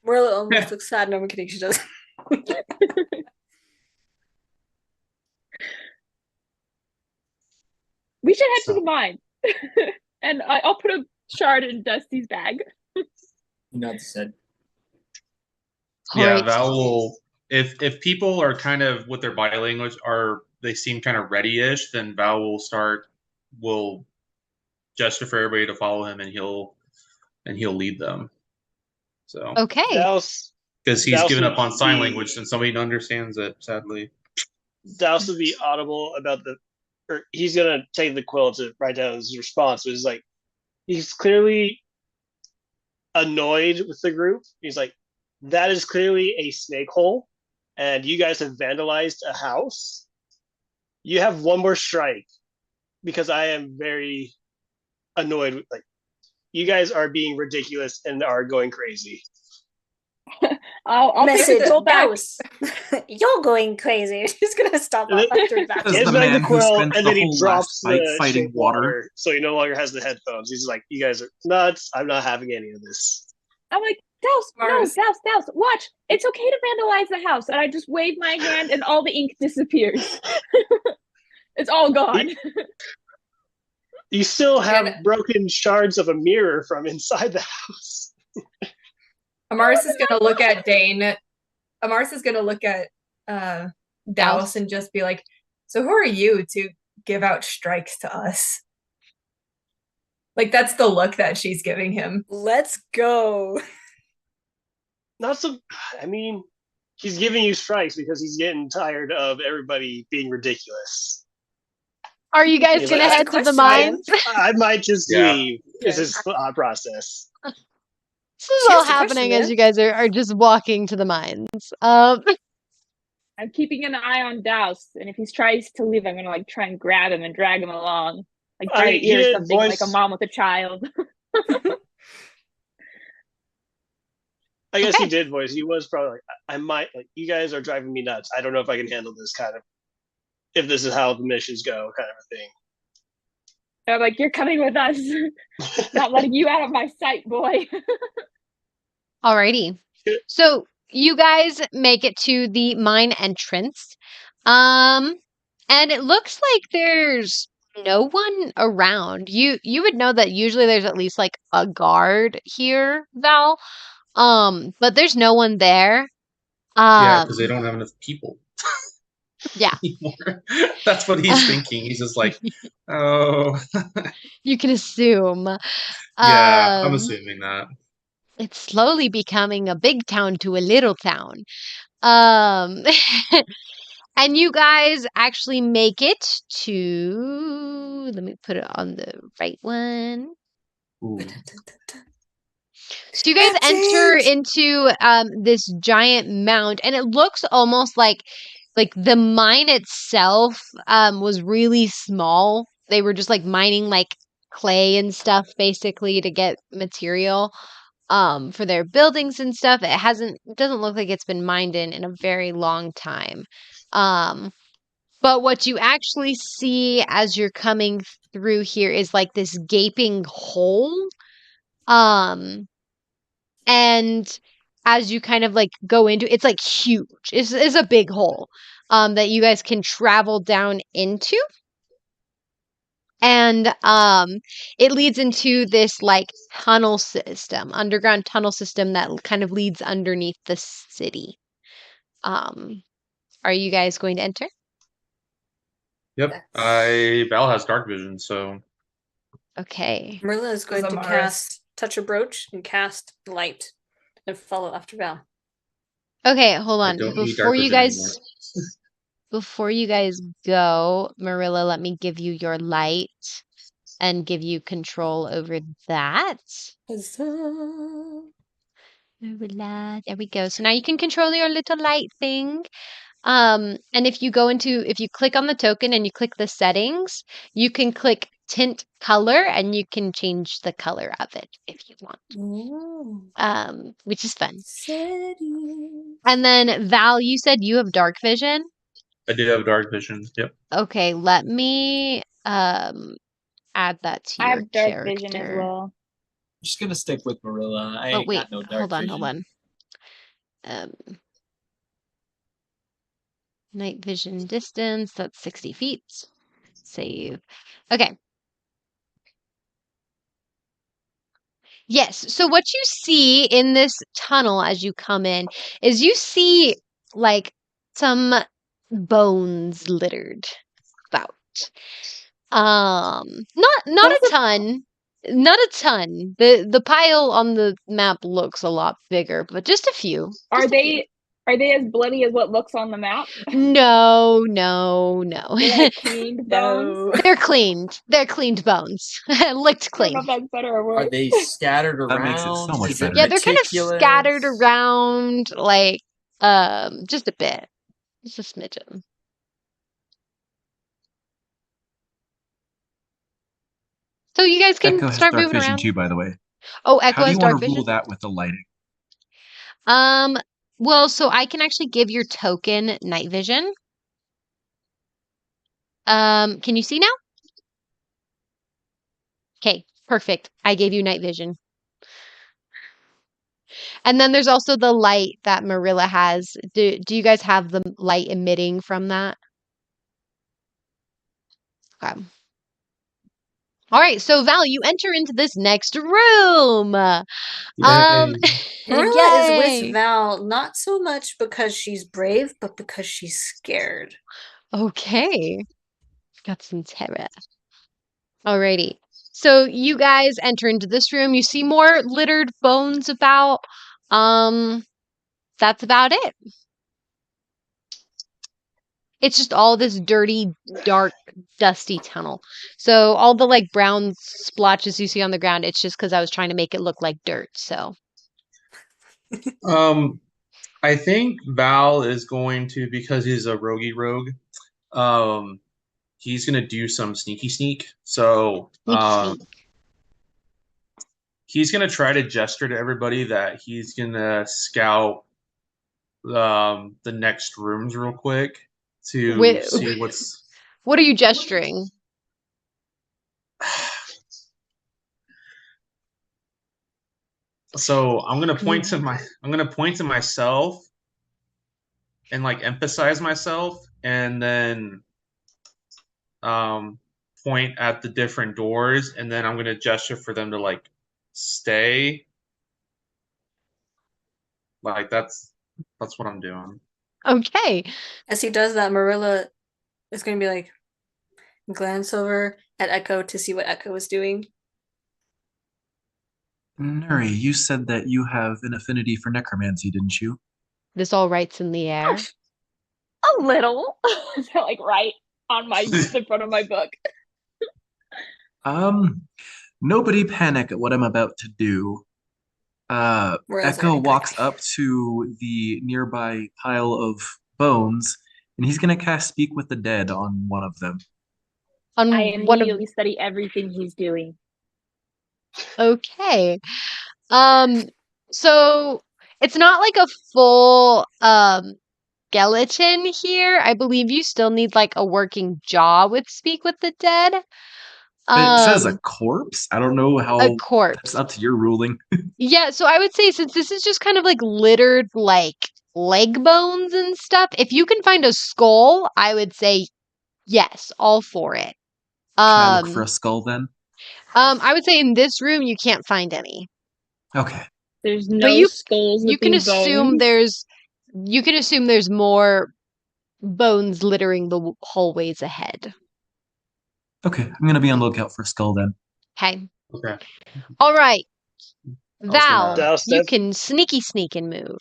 S6: Merilla almost looks sad. No, I'm kidding. She does.
S8: We should head to the mine, and I'll put a shard in Dusty's bag.
S5: He nods his head.
S2: Yeah,
S1: Alright.
S2: Val will. If people are kind of with their body language they seem kind of ready-ish, then Val will gesture for everybody to follow him, and he'll lead them. So
S1: Okay.
S4: Douse,
S2: because he's
S4: Douse
S2: given
S4: would
S2: up on sign
S4: be-
S2: language, and somebody understands it. Sadly,
S4: Douse would be audible about or he's gonna take the quill to write down his response, which is like he's clearly annoyed with the group. He's like, that is clearly a snake hole, and you guys have vandalized a house. You have one more strike, because I am very annoyed with, like, you guys are being ridiculous and are going crazy.
S8: I'll take
S6: Message
S8: the quill back.
S6: Douse. You're going crazy. She's gonna stop off after that.
S10: As
S4: Hands
S10: the
S4: back
S10: man
S4: the
S10: who
S4: quill,
S10: spent
S4: and
S10: the
S4: then he
S10: whole
S4: drops
S10: last fight
S4: the
S10: fighting
S4: shake
S10: water.
S4: water, so he no longer has the headphones. He's like, you guys are nuts. I'm not having any of this.
S8: I'm like, Douse,
S9: Mars.
S8: no, Douse, watch. It's okay to vandalize the house. And I just wave my hand and all the ink disappears. It's all gone.
S4: You still have
S9: And-
S4: broken shards of a mirror from inside the house.
S9: Amaris is gonna look at Dane. Amaris is gonna look at Douse and just be like, "So who are you to give out strikes to us?" Like that's the look that she's giving him.
S6: Let's go.
S4: Not so. I mean, he's giving you strikes because he's getting tired of everybody being ridiculous.
S1: Are you guys
S4: He's
S1: gonna
S4: like,
S1: head to the mines?
S4: I might just
S2: Yeah.
S4: leave. Is his thought process.
S1: This is all happening as you guys are just walking to the mines.
S8: I'm keeping an eye on Douse, and if he tries to leave, I'm gonna like try and grab him and drag him along, like
S4: I
S8: try
S4: mean,
S8: to
S4: he
S8: ear
S4: did
S8: something
S4: voice-
S8: like a mom with a child.
S4: I guess
S1: Okay.
S4: he did voice. He was probably like, I might, like, you guys are driving me nuts. I don't know if I can handle this kind of, if this is how the missions go, kind of a thing.
S8: And I'm like, you're coming with us, not letting you out of my sight, boy.
S1: Alrighty. So you guys make it to the mine entrance. And it looks like there's no one around. You would know that usually there's at least like a guard here, Val. But there's no one there.
S2: yeah, because they don't have enough people.
S1: Yeah.
S2: anymore. That's what he's thinking. He's just like, oh,
S1: You can assume.
S2: yeah. I'm
S1: Um,
S2: assuming that.
S1: It's slowly becoming a big town to a little town. Um, and you guys actually make it to, let me put it on the right one.
S2: Ooh.
S1: So you guys enter into this giant mound, and it looks almost like the mine itself was really small. They were just like mining like clay and stuff basically to get material for their buildings and stuff. It doesn't look like it's been mined in a very long time. But what you actually see as you're coming through here is like this gaping hole. And as you kind of like go into it's like huge. It's a big hole that you guys can travel down into. And it leads into this like tunnel system, underground tunnel system that kind of leads underneath the city. Are you guys going to enter?
S2: Yep. Val has dark vision, so
S1: Okay.
S6: Merilla is going to
S9: Amaris.
S6: cast Touch a Brooch and cast Light and follow after Val.
S1: Okay, hold
S2: I
S1: on.
S2: don't need
S1: Before
S2: dark
S1: you
S2: vision
S1: guys
S2: anymore.
S1: before you guys go, Merilla, let me give you your light and give you control over that. Merilla, there we go. So now you can control your little light thing. And if you click on the token and you click the settings, you can click tint color and you can change the color of it if you want. Which is fun. And then Val, you said you have dark vision.
S2: I do have dark vision. Yep.
S1: Okay, let me add that to
S8: I
S1: your
S8: have dark
S1: character.
S8: vision as well.
S5: I'm just gonna stick with Merilla. I
S1: Oh
S5: ain't
S1: wait,
S5: got no dark
S1: hold
S5: vision.
S1: on. Night vision distance, that's 60 feet. Save. Okay. Yes. So what you see in this tunnel as you come in is you see like some bones littered about. Not a ton. Not a ton. The pile on the map looks a lot bigger, but just a few.
S8: Are they as bloody as what looks on the map?
S1: No.
S8: They're like cleaned bones.
S1: They're cleaned. They're cleaned bones. Licked
S8: I don't know
S1: clean.
S8: if that's better or
S5: Are
S8: worse.
S5: they scattered
S10: That makes it
S5: around?
S10: so much
S5: Is it
S10: better.
S1: Yeah, they're kind of
S5: meticulous?
S1: scattered around, like just a bit. Just a smidgen. So you guys can
S10: Echo has
S1: start
S10: dark
S1: moving
S10: vision
S1: around.
S10: too, by the way.
S1: Oh,
S10: How
S1: Echo
S10: do
S1: has
S10: you want
S1: dark
S10: to rule
S1: vision.
S10: that with the lighting?
S1: Well, so I can actually give your token night vision. Can you see now? Okay, perfect. I gave you night vision. And then there's also the light that Merilla has. Do you guys have the light emitting from that? Okay. All right, so Val, you enter into this next room.
S6: Merilla is
S1: Yay.
S6: with Val, not so much because she's brave, but because she's scared.
S1: Okay. Got some terror. Alrighty. So you guys enter into this room. You see more littered bones about. That's about it. It's just all this dirty, dark, dusty tunnel. So all the like brown splotches you see on the ground, it's just because I was trying to make it look like dirt. So
S2: I think Val is going to, because he's a rogue, he's gonna do some sneaky sneak. So
S1: sneak.
S2: he's gonna try to gesture to everybody that he's gonna scout the next rooms real quick to see what's.
S1: What are you gesturing?
S2: So I'm gonna point to myself and like emphasize myself, and then point at the different doors, and then I'm gonna gesture for them to like stay. Like that's what I'm doing.
S1: Okay.
S6: As he does that, Merilla is going to be like, glance over at Echo to see what Echo is doing.
S10: Nuri, you said that you have an affinity for necromancy, didn't you?
S1: This all writes in the air.
S8: A little. They're like right on the front of my book.
S10: Nobody panic at what I'm about to do. Echo walks up to the nearby pile of bones, and he's gonna cast Speak with the Dead on one of them.
S8: I immediately study everything he's doing.
S1: Okay. So it's not like a full skeleton here. I believe you still need like a working jaw with Speak with the Dead.
S10: It says a corpse. I don't know how.
S1: A corpse.
S10: That's up to your ruling.
S1: Yeah, so I would say since this is just kind of like littered like leg bones and stuff, if you can find a skull, I would say yes, all for it.
S10: Can I look for a skull then?
S1: I would say in this room you can't find any.
S10: Okay.
S8: There's no skulls with
S1: you can
S8: these
S1: assume
S8: bones.
S1: there's more bones littering the hallways ahead.
S10: Okay, I'm gonna be on the lookout for a skull then.
S1: Okay.
S2: Okay.
S1: All right.
S2: I was
S1: Val,
S2: gonna-
S4: Douse,
S1: you
S4: that's
S1: can sneak and move.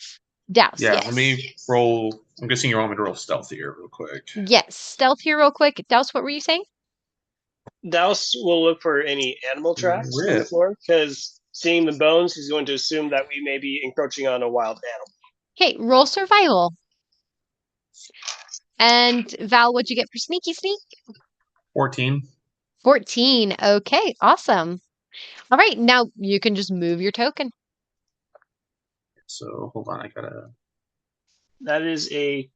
S1: Douse,
S2: Yeah,
S1: yes.
S2: let me roll. I'm guessing you want me to roll stealthy here real quick.
S1: Yes. Stealth here real quick. Douse, what were you saying?
S4: Douse will look for any animal tracks on the
S2: Rip.
S4: floor because seeing the bones, he's going to assume that we may be encroaching on a wild animal.
S1: Okay, roll survival. And Val, what'd you get for sneak?
S2: 14.
S1: 14. Okay, awesome. All right, now you can just move your token.
S2: So hold on, I gotta.
S4: That is a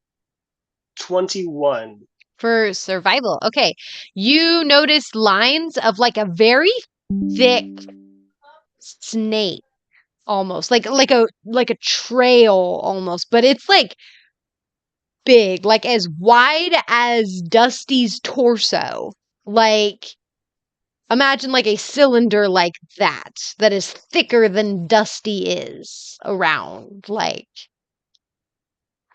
S4: 21.
S1: For survival. Okay. You notice lines of like a very thick snake almost. Like a trail almost, but it's like big, like as wide as Dusty's torso. Like imagine like a cylinder like that is thicker than Dusty is around. Like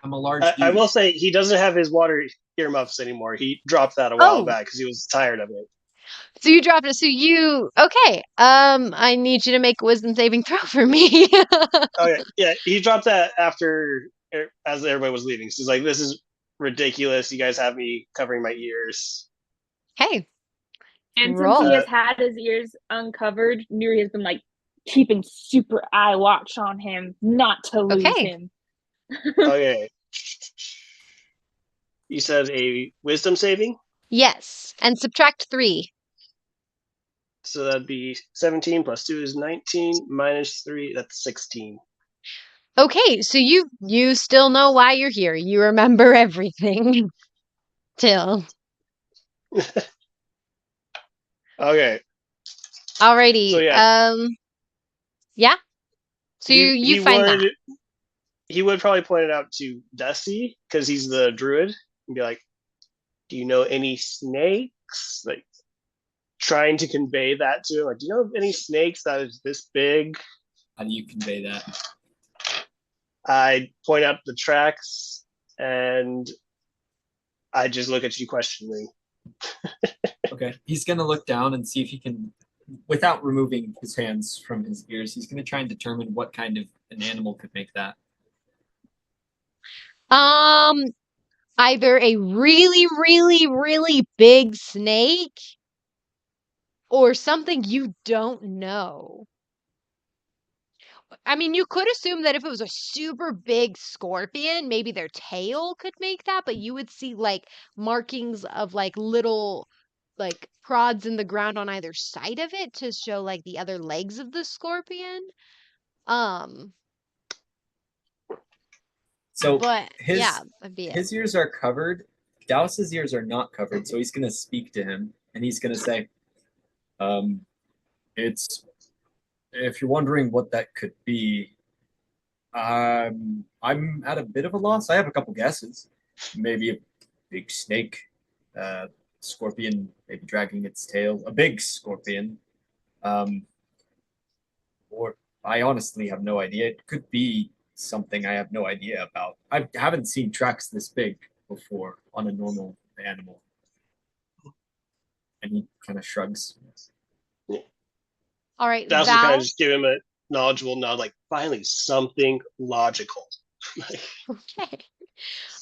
S5: I'm a large
S4: I
S5: dude.
S4: will say he doesn't have his water earmuffs anymore. He dropped that a while
S1: Oh.
S4: back because he was tired of it.
S1: So you dropped it. So you okay? I need you to make a wisdom saving throw for me.
S4: Okay, yeah, he dropped that after as everybody was leaving. So he's like, "This is ridiculous. You guys have me covering my ears."
S1: Hey,
S8: And
S1: roll.
S8: since he has had his ears uncovered, Nuri has been like keeping super eye watch on him, not to lose
S1: Okay.
S8: him.
S4: Okay. You said a wisdom saving,
S1: Yes, and subtract 3.
S4: so that'd be 17 plus 2 is 19 minus 3. That's 16.
S1: Okay, so you still know why you're here. You remember everything. Still.
S4: Okay.
S1: Alrighty.
S4: So yeah,
S1: Yeah. So you find that.
S4: He would probably point it out to Dusty because he's the druid and be like, "Do you know any snakes?" Like trying to convey that to him. Like, do you know of any snakes that is this big?
S5: How do you convey that?
S4: I point out the tracks and I just look at you questioningly.
S5: Okay. He's gonna look down and see if he can, without removing his hands from his ears, he's gonna try and determine what kind of an animal could make that.
S1: Either a really big snake or something you don't know. I mean, you could assume that if it was a super big scorpion, maybe their tail could make that, but you would see like markings of like little like prods in the ground on either side of it to show like the other legs of the scorpion.
S5: So
S1: But
S5: his
S1: yeah, that'd be it.
S5: his ears are covered. Douse's ears are not covered, so he's gonna speak to him and he's gonna say, it's if you're wondering what that could be, I'm at a bit of a loss. I have a couple guesses. Maybe a big snake, scorpion, maybe dragging its tail, a big scorpion. Or I honestly have no idea. It could be something I have no idea about. I haven't seen tracks this big before on a normal animal. And he kind of shrugs.
S1: All right,
S4: Douse will kind
S1: Val.
S4: of just give him a knowledgeable nod, like finally something logical.
S1: Okay.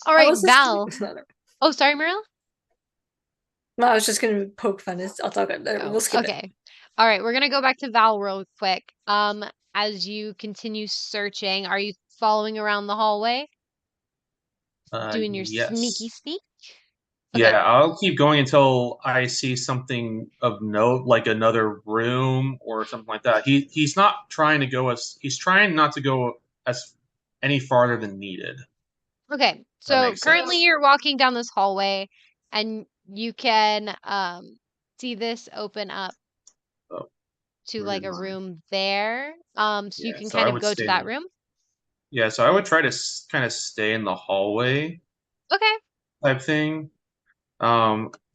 S1: All right, Val.
S6: No,
S1: Oh, sorry, Merilla?
S6: I was just gonna poke fun. I'll talk. We'll skip it.
S1: Okay. All right, we're gonna go back to Val real quick. As you continue searching, are you following around the hallway? Doing your
S2: Yes.
S1: sneak? Okay.
S2: Yeah, I'll keep going until I see something of note, like another room or something like that. He's not trying to go he's trying not to go as any farther than needed.
S1: Okay.
S2: That
S1: So
S2: makes
S1: currently
S2: sense.
S1: you're walking down this hallway and you can see this open up
S2: Oh,
S1: to
S2: where
S1: like a
S2: am I?
S1: room there. So you
S2: Yeah,
S1: can
S2: so
S1: kind
S2: I
S1: of
S2: would
S1: go
S2: stay
S1: to that
S2: in-
S1: room.
S2: Yeah, so I would try to kind of stay in the hallway
S1: Okay.
S2: type thing.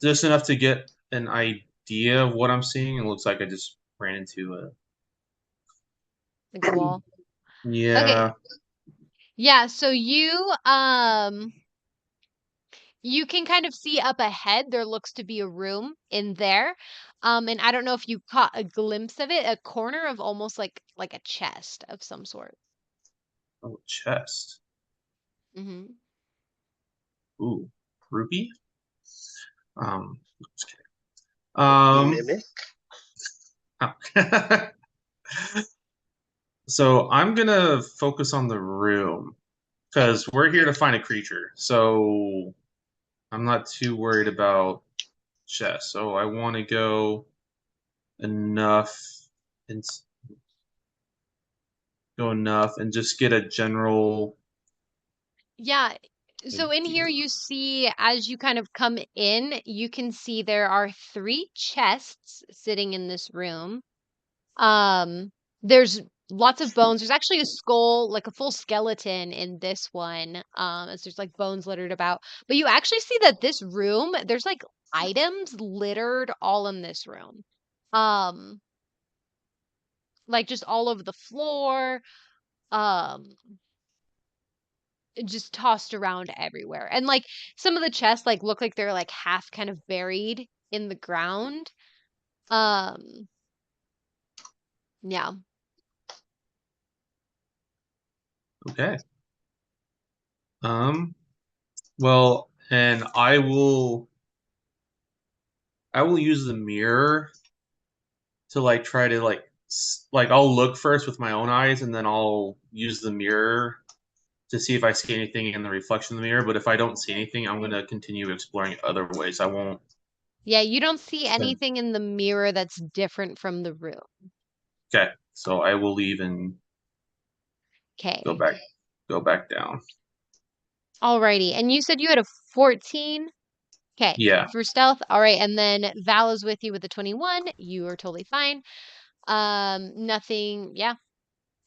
S2: Just enough to get an idea of what I'm seeing. It looks like I just ran into a
S1: Like the wall.
S2: yeah.
S1: Okay. Yeah, so you can kind of see up ahead there looks to be a room in there. And I don't know if you caught a glimpse of it, a corner of almost like a chest of some sort.
S2: Oh, chest.
S1: Hmm.
S2: Ooh, ruby. Just kidding.
S4: Mimic.
S2: So I'm gonna focus on the room because we're here to find a creature. So I'm not too worried about chest. So I want to go enough and just get a general.
S1: Yeah. So in here, you see, as you kind of come in, you can see there are 3 chests sitting in this room. There's lots of bones. There's actually a skull, like a full skeleton in this one. As there's like bones littered about. But you actually see that this room, there's like items littered all in this room. Um, like just all over the floor. Um, just tossed around everywhere. And like some of the chests like look like they're like half kind of buried in the ground. Um, yeah.
S2: Okay. Well, and I will use the mirror to like try to like I'll look first with my own eyes and then I'll use the mirror to see if I see anything in the reflection of the mirror. But if I don't see anything, I'm gonna continue exploring other ways. I won't.
S1: Yeah, you don't see
S2: spend-
S1: anything in the mirror that's different from the room.
S2: Okay, so I will leave and
S1: Okay.
S2: go back down.
S1: Alrighty. And you said you had a 14? Okay.
S2: Yeah.
S1: For stealth. All right. And then Val is with you with a 21. You are totally fine. Nothing, yeah.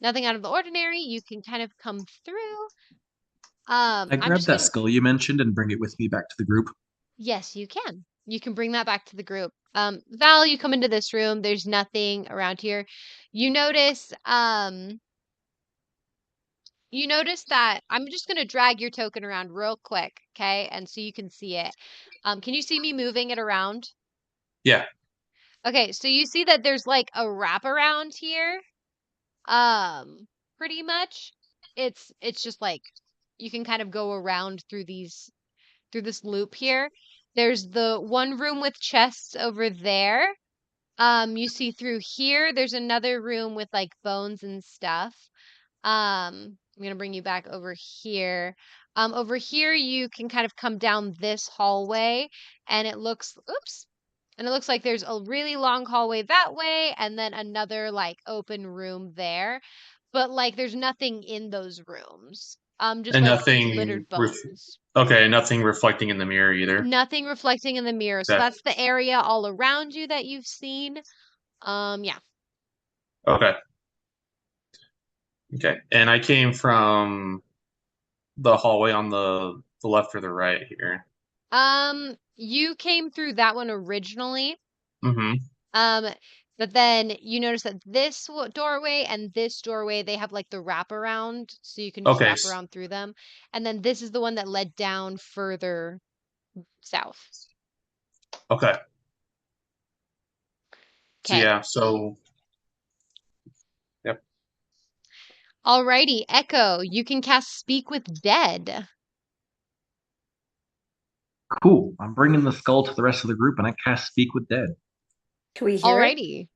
S1: Nothing out of the ordinary. You can kind of come through.
S10: I
S1: I'm
S10: grab
S1: just
S10: that
S1: gonna
S10: skull you mentioned and bring it with me back to the group.
S1: Yes, you can. You can bring that back to the group. Val, you come into this room. There's nothing around here. You notice, you notice that I'm just gonna drag your token around real quick, okay? And so you can see it. Can you see me moving it around?
S2: Yeah.
S1: Okay, so you see that there's like a wraparound here. Um, Pretty much. It's just like you can kind of go around through this loop here. There's the one room with chests over there. You see through here, there's another room with like bones and stuff. I'm gonna bring you back over here. Over here, you can kind of come down this hallway, and oops, and it looks like there's a really long hallway that way, and then another like open room there. But like, there's nothing in those rooms. Just
S2: And
S1: like
S2: nothing.
S1: littered bones.
S2: Okay, nothing reflecting in the mirror either.
S1: Nothing reflecting in the mirror. So
S2: Okay.
S1: that's the area all around you that you've seen. Yeah.
S2: Okay. Okay. And I came from the hallway on the left or the right here.
S1: You came through that one originally.
S2: Mm-hmm.
S1: But then you notice that this doorway and this doorway, they have like the wraparound, so you can just
S2: Okay.
S1: wrap around through them. And then this is the one that led down further south.
S2: Okay. So
S1: Okay.
S2: yeah, so yep.
S1: Alrighty, Echo, you can cast Speak with Dead.
S10: Cool. I'm bringing the skull to the rest of the group and I cast Speak with Dead.
S6: Can we hear it?
S1: Alrighty.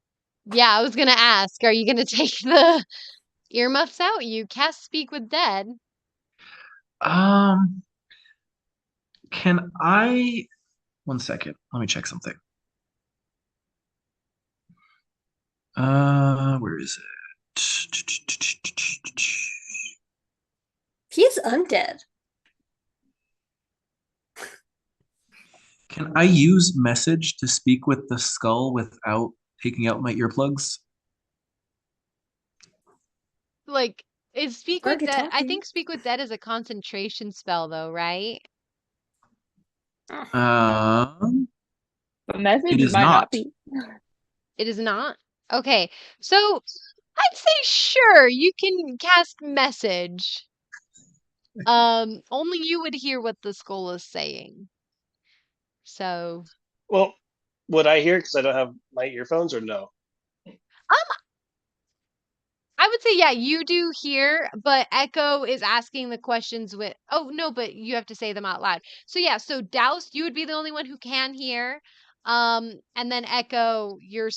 S1: Yeah, I was gonna ask, are you gonna take the earmuffs out? You cast Speak with Dead.
S10: Can I... One second. Let me check something. Where is it?
S6: He's undead.
S10: Can I use message to speak with the skull without taking out my earplugs?
S1: Like, is Speak with
S6: Already
S1: Dead? I
S6: talking.
S1: think Speak with Dead is a concentration spell, though, right?
S10: Um,
S8: The message
S10: It is
S8: might
S10: not.
S8: not be.
S1: It is not? Okay, so I'd say sure, you can cast message. Only you would hear what the skull is saying. So,
S4: Well, Would I hear because I don't have my earphones, or no?
S1: I would say, yeah, you do hear, but Echo is asking the questions with, oh, no, but you have to say them out loud. So, yeah, so Douse, you would be the only one who can hear. And then Echo, you're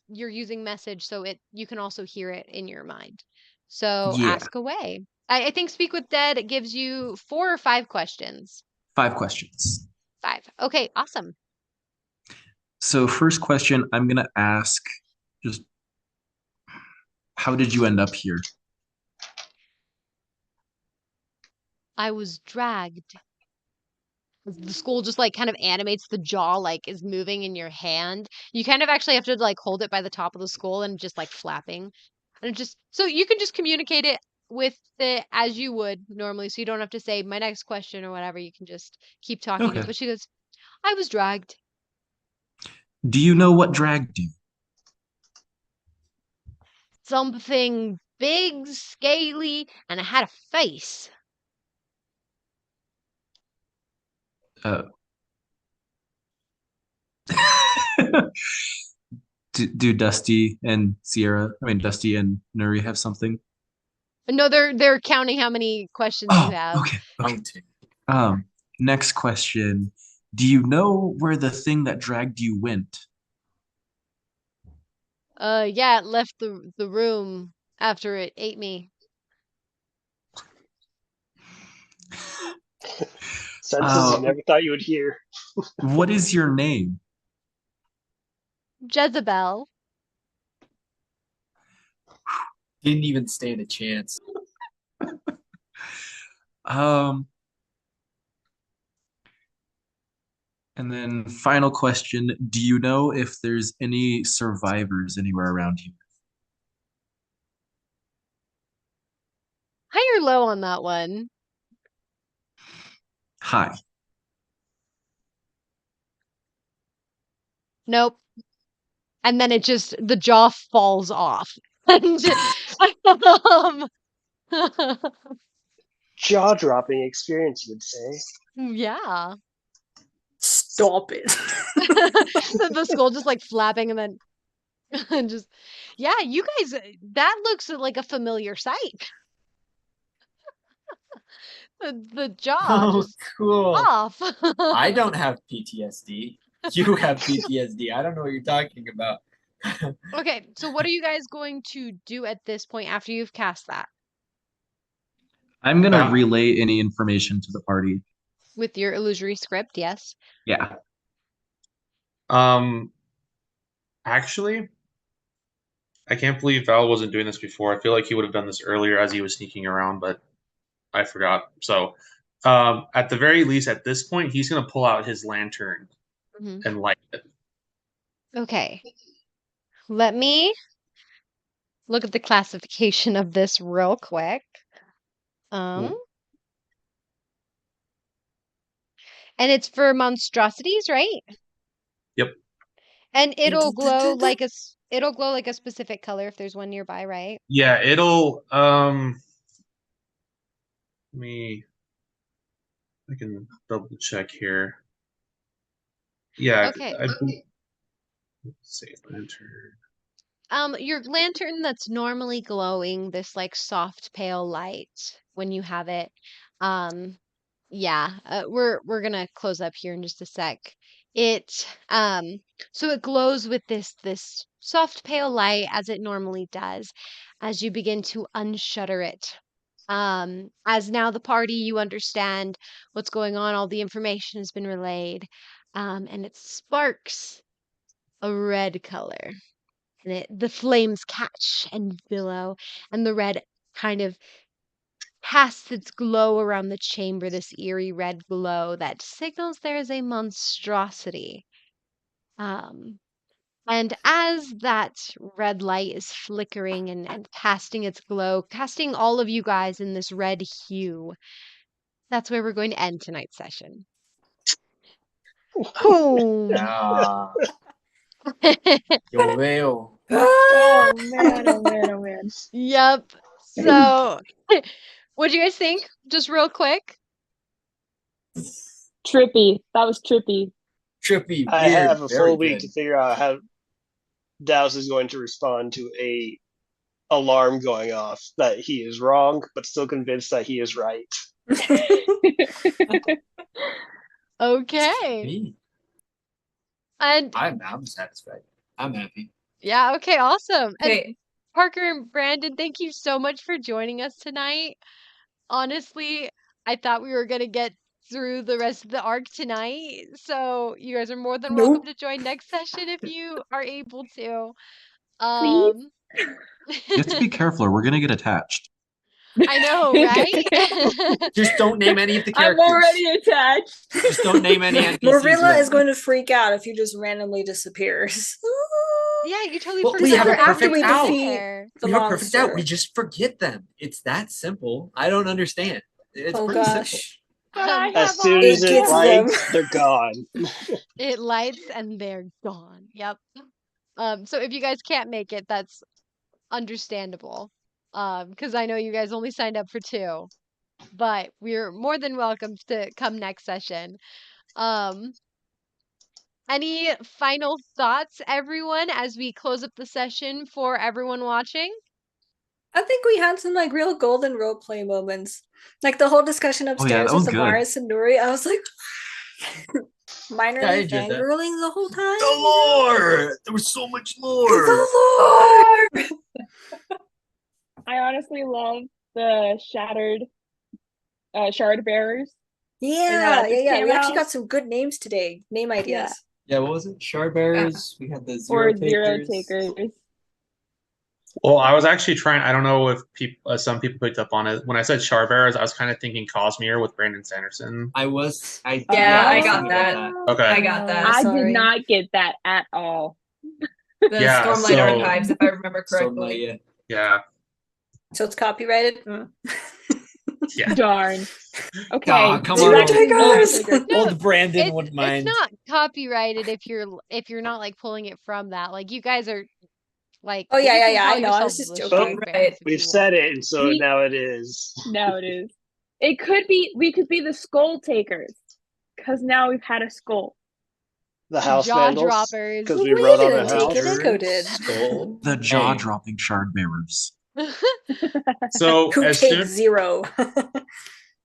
S1: using message, so you can also hear it in your mind. So
S10: Yeah,
S1: ask away. I think Speak with Dead gives you 4 or 5 questions.
S10: 5 questions.
S1: 5. Okay, awesome.
S10: So first question, I'm gonna ask just how did you end up here?
S1: I was dragged. The skull just like kind of animates the jaw like is moving in your hand. You kind of actually have to like hold it by the top of the skull and just like flapping. And it just so you can just communicate it with it as you would normally. So you don't have to say my next question or whatever. You can just keep talking.
S10: Okay.
S1: But she goes, I was dragged.
S10: Do you know what dragged you?
S1: Something big, scaly, and it had a face.
S10: Uh, do Dusty and Dusty and Nuri have something?
S1: No, they're counting how many questions you
S10: Oh,
S1: have.
S10: okay.
S5: Counting.
S10: Next question. Do you know where the thing that dragged you went?
S1: Yeah, it left the room after it ate me.
S4: Sentences you never thought you would hear.
S10: What is your name?
S1: Jezebel.
S5: Didn't even stand a chance.
S10: And then final question, do you know if there's any survivors anywhere around you?
S1: High or low on that one?
S10: Hi.
S1: Nope. And then the jaw falls off. Um,
S4: Jaw-dropping experience, you would say.
S1: yeah.
S6: Stop it.
S1: The skull just like flapping and then and just yeah, you guys that looks like a familiar sight. The jaw
S5: Oh,
S1: just
S5: cool.
S1: off.
S5: I don't have PTSD. You have PTSD. I don't know what you're talking about.
S1: Okay, so what are you guys going to do at this point after you've cast that
S10: I'm gonna
S2: Yeah.
S10: relay any information to the party.
S1: with your illusory script? Yes.
S10: Yeah.
S2: Actually, I can't believe Val wasn't doing this before. I feel like he would have done this earlier as he was sneaking around, but I forgot. So, at the very least, at this point, he's gonna pull out his lantern
S1: Mhm.
S2: and light it.
S1: Okay. Let me look at the classification of this real quick.
S2: Cool.
S1: And it's for monstrosities, right?
S2: Yep.
S1: And it'll glow like it'll glow like a specific color if there's one nearby, right?
S2: Yeah, it'll I can double check here. Yeah,
S1: Okay.
S2: let's see, lantern.
S1: Your lantern that's normally glowing this like soft pale light when you have it. Yeah, we're gonna close up here in just a sec. It so it glows with this soft pale light as it normally does as you begin to unshutter it. As now the party you understand what's going on, all the information has been relayed. And it sparks a red color. And the flames catch and billow, and the red kind of casts its glow around the chamber, this eerie red glow that signals there is a monstrosity. Um, and as that red light is flickering and casting its glow, casting all of you guys in this red hue, that's where we're going to end tonight's session. Boom.
S5: Yeah. Yo veo.
S8: Oh man, oh man, oh man.
S1: Yep. So, what do you guys think? Just real quick.
S8: Trippy. That was trippy.
S5: Trippy,
S4: I
S5: weird,
S4: have a
S5: very
S4: full week
S5: good.
S4: to figure out how Douse is going to respond to a alarm going off that he is wrong, but still convinced that he is right.
S1: Okay.
S5: Me,
S1: And
S5: I'm satisfied. I'm happy.
S1: yeah, okay, awesome. And
S9: Okay.
S1: Parker and Brandon, thank you so much for joining us tonight. Honestly, I thought we were gonna get through the rest of the arc tonight, so you guys are more than welcome
S6: Nope.
S1: to join next session if you are able to.
S8: Please?
S10: You have to be careful or we're gonna get attached.
S1: I know, right?
S5: Just don't name any of the
S8: I'm
S5: characters.
S8: already attached.
S5: Just don't name any NPCs.
S6: Marilla
S5: yet.
S6: is going to freak out if you just randomly disappears.
S1: Yeah, you totally
S5: Well,
S1: forgot
S5: we have
S1: they
S5: a
S1: were
S5: perfect
S1: actually
S5: out.
S1: there.
S6: The
S5: We have perfect out. We
S6: monster.
S5: just forget them. It's that simple. I don't understand. It's
S6: Oh
S5: pretty simple.
S6: gosh.
S8: But I
S1: Um,
S8: have
S4: As soon
S8: all
S4: as
S6: It
S4: it
S6: gets them.
S4: lights, they're gone.
S1: It lights and they're gone. Yep. So if you guys can't make it, that's understandable. Because I know you guys only signed up for 2, but we're more than welcome to come next session. Um, any final thoughts, everyone, as we close up the session for everyone watching?
S6: I think we had some like real golden role play moments. Like the whole discussion
S10: yeah,
S6: upstairs
S10: that was
S6: with
S10: good.
S6: Amaris and Nuri. I was like minorly
S5: Yeah, I enjoyed that.
S6: fangirling the whole time.
S5: The lore! There was so much more.
S6: The Lord!
S8: I honestly love the shard bearers.
S6: Yeah,
S8: just
S6: yeah. We
S8: came
S6: actually
S8: out.
S6: got some good names today. Name ideas.
S5: Yeah, what was it? Shard bearers. We had the
S8: Or
S5: zero
S8: zero
S5: takers.
S8: takers.
S2: Well, I was actually trying. I don't know if some people picked up on it. When I said Charbearers, I was kind of thinking Cosmere with Brandon Sanderson.
S5: I
S9: Yeah, I
S5: was
S9: got
S5: thinking
S9: that.
S5: about
S2: Okay.
S9: I got that.
S8: I
S6: Sorry.
S8: did not get that at all.
S9: The
S2: Yeah,
S9: Stormlight
S2: so-
S9: Archives, if I remember correctly.
S5: Stormlight, yeah.
S2: Yeah.
S6: So it's copyrighted.
S2: Yeah.
S8: Darn. Okay.
S5: Aw, come
S6: Zero
S5: on.
S6: takers!
S5: Old Brandon
S1: It's,
S5: wouldn't mind.
S1: it's not copyrighted if you're not like pulling it from that. Like you guys are like
S6: Oh, yeah,
S1: you
S6: yeah,
S1: can
S6: yeah, I
S1: call
S6: know, I was
S1: yourselves
S6: just
S1: the
S6: joking.
S1: Shard
S9: Right.
S1: Bearers if
S4: We've
S1: you
S4: said
S1: want.
S4: it, and so
S8: We-
S4: now it is.
S8: Now it is. It could be, we could be the skull takers. Because now we've had a skull.
S4: The house
S1: Jaw
S4: vandals.
S1: droppers.
S4: Because
S6: We
S4: we wrote on
S6: didn't
S4: the
S6: take
S4: house.
S6: it, Echo did.
S5: Skull.
S10: The jaw-dropping shard bearers.
S2: So
S6: Who
S2: as
S6: takes
S2: soon
S6: 0?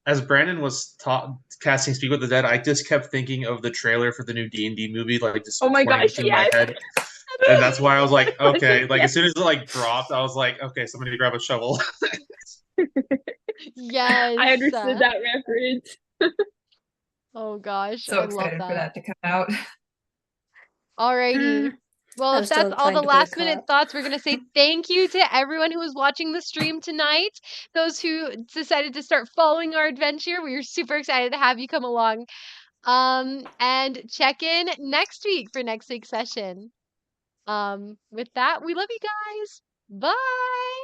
S2: as Brandon was casting Speak with the Dead, I just kept thinking of the trailer for the new D&D movie, like just
S8: Oh my
S2: playing
S8: gosh,
S2: through
S8: yes.
S2: my head. And that's why I was like, okay. Like
S8: Yes.
S2: as soon as it like dropped, I was like, okay, somebody grab a shovel.
S1: Yes.
S8: I understood that reference.
S1: Oh gosh,
S9: So
S1: I love
S9: excited for that to come out.
S1: Alrighty. Well,
S6: I'm
S1: if that's
S6: still
S1: all the
S6: inclined to
S1: last minute
S6: boycott.
S1: thoughts, we're going to say thank you to everyone who was watching the stream tonight. Those who decided to start following our adventure, we are super excited to have you come along. And check in next week for next week's session. With that, we love you guys. Bye.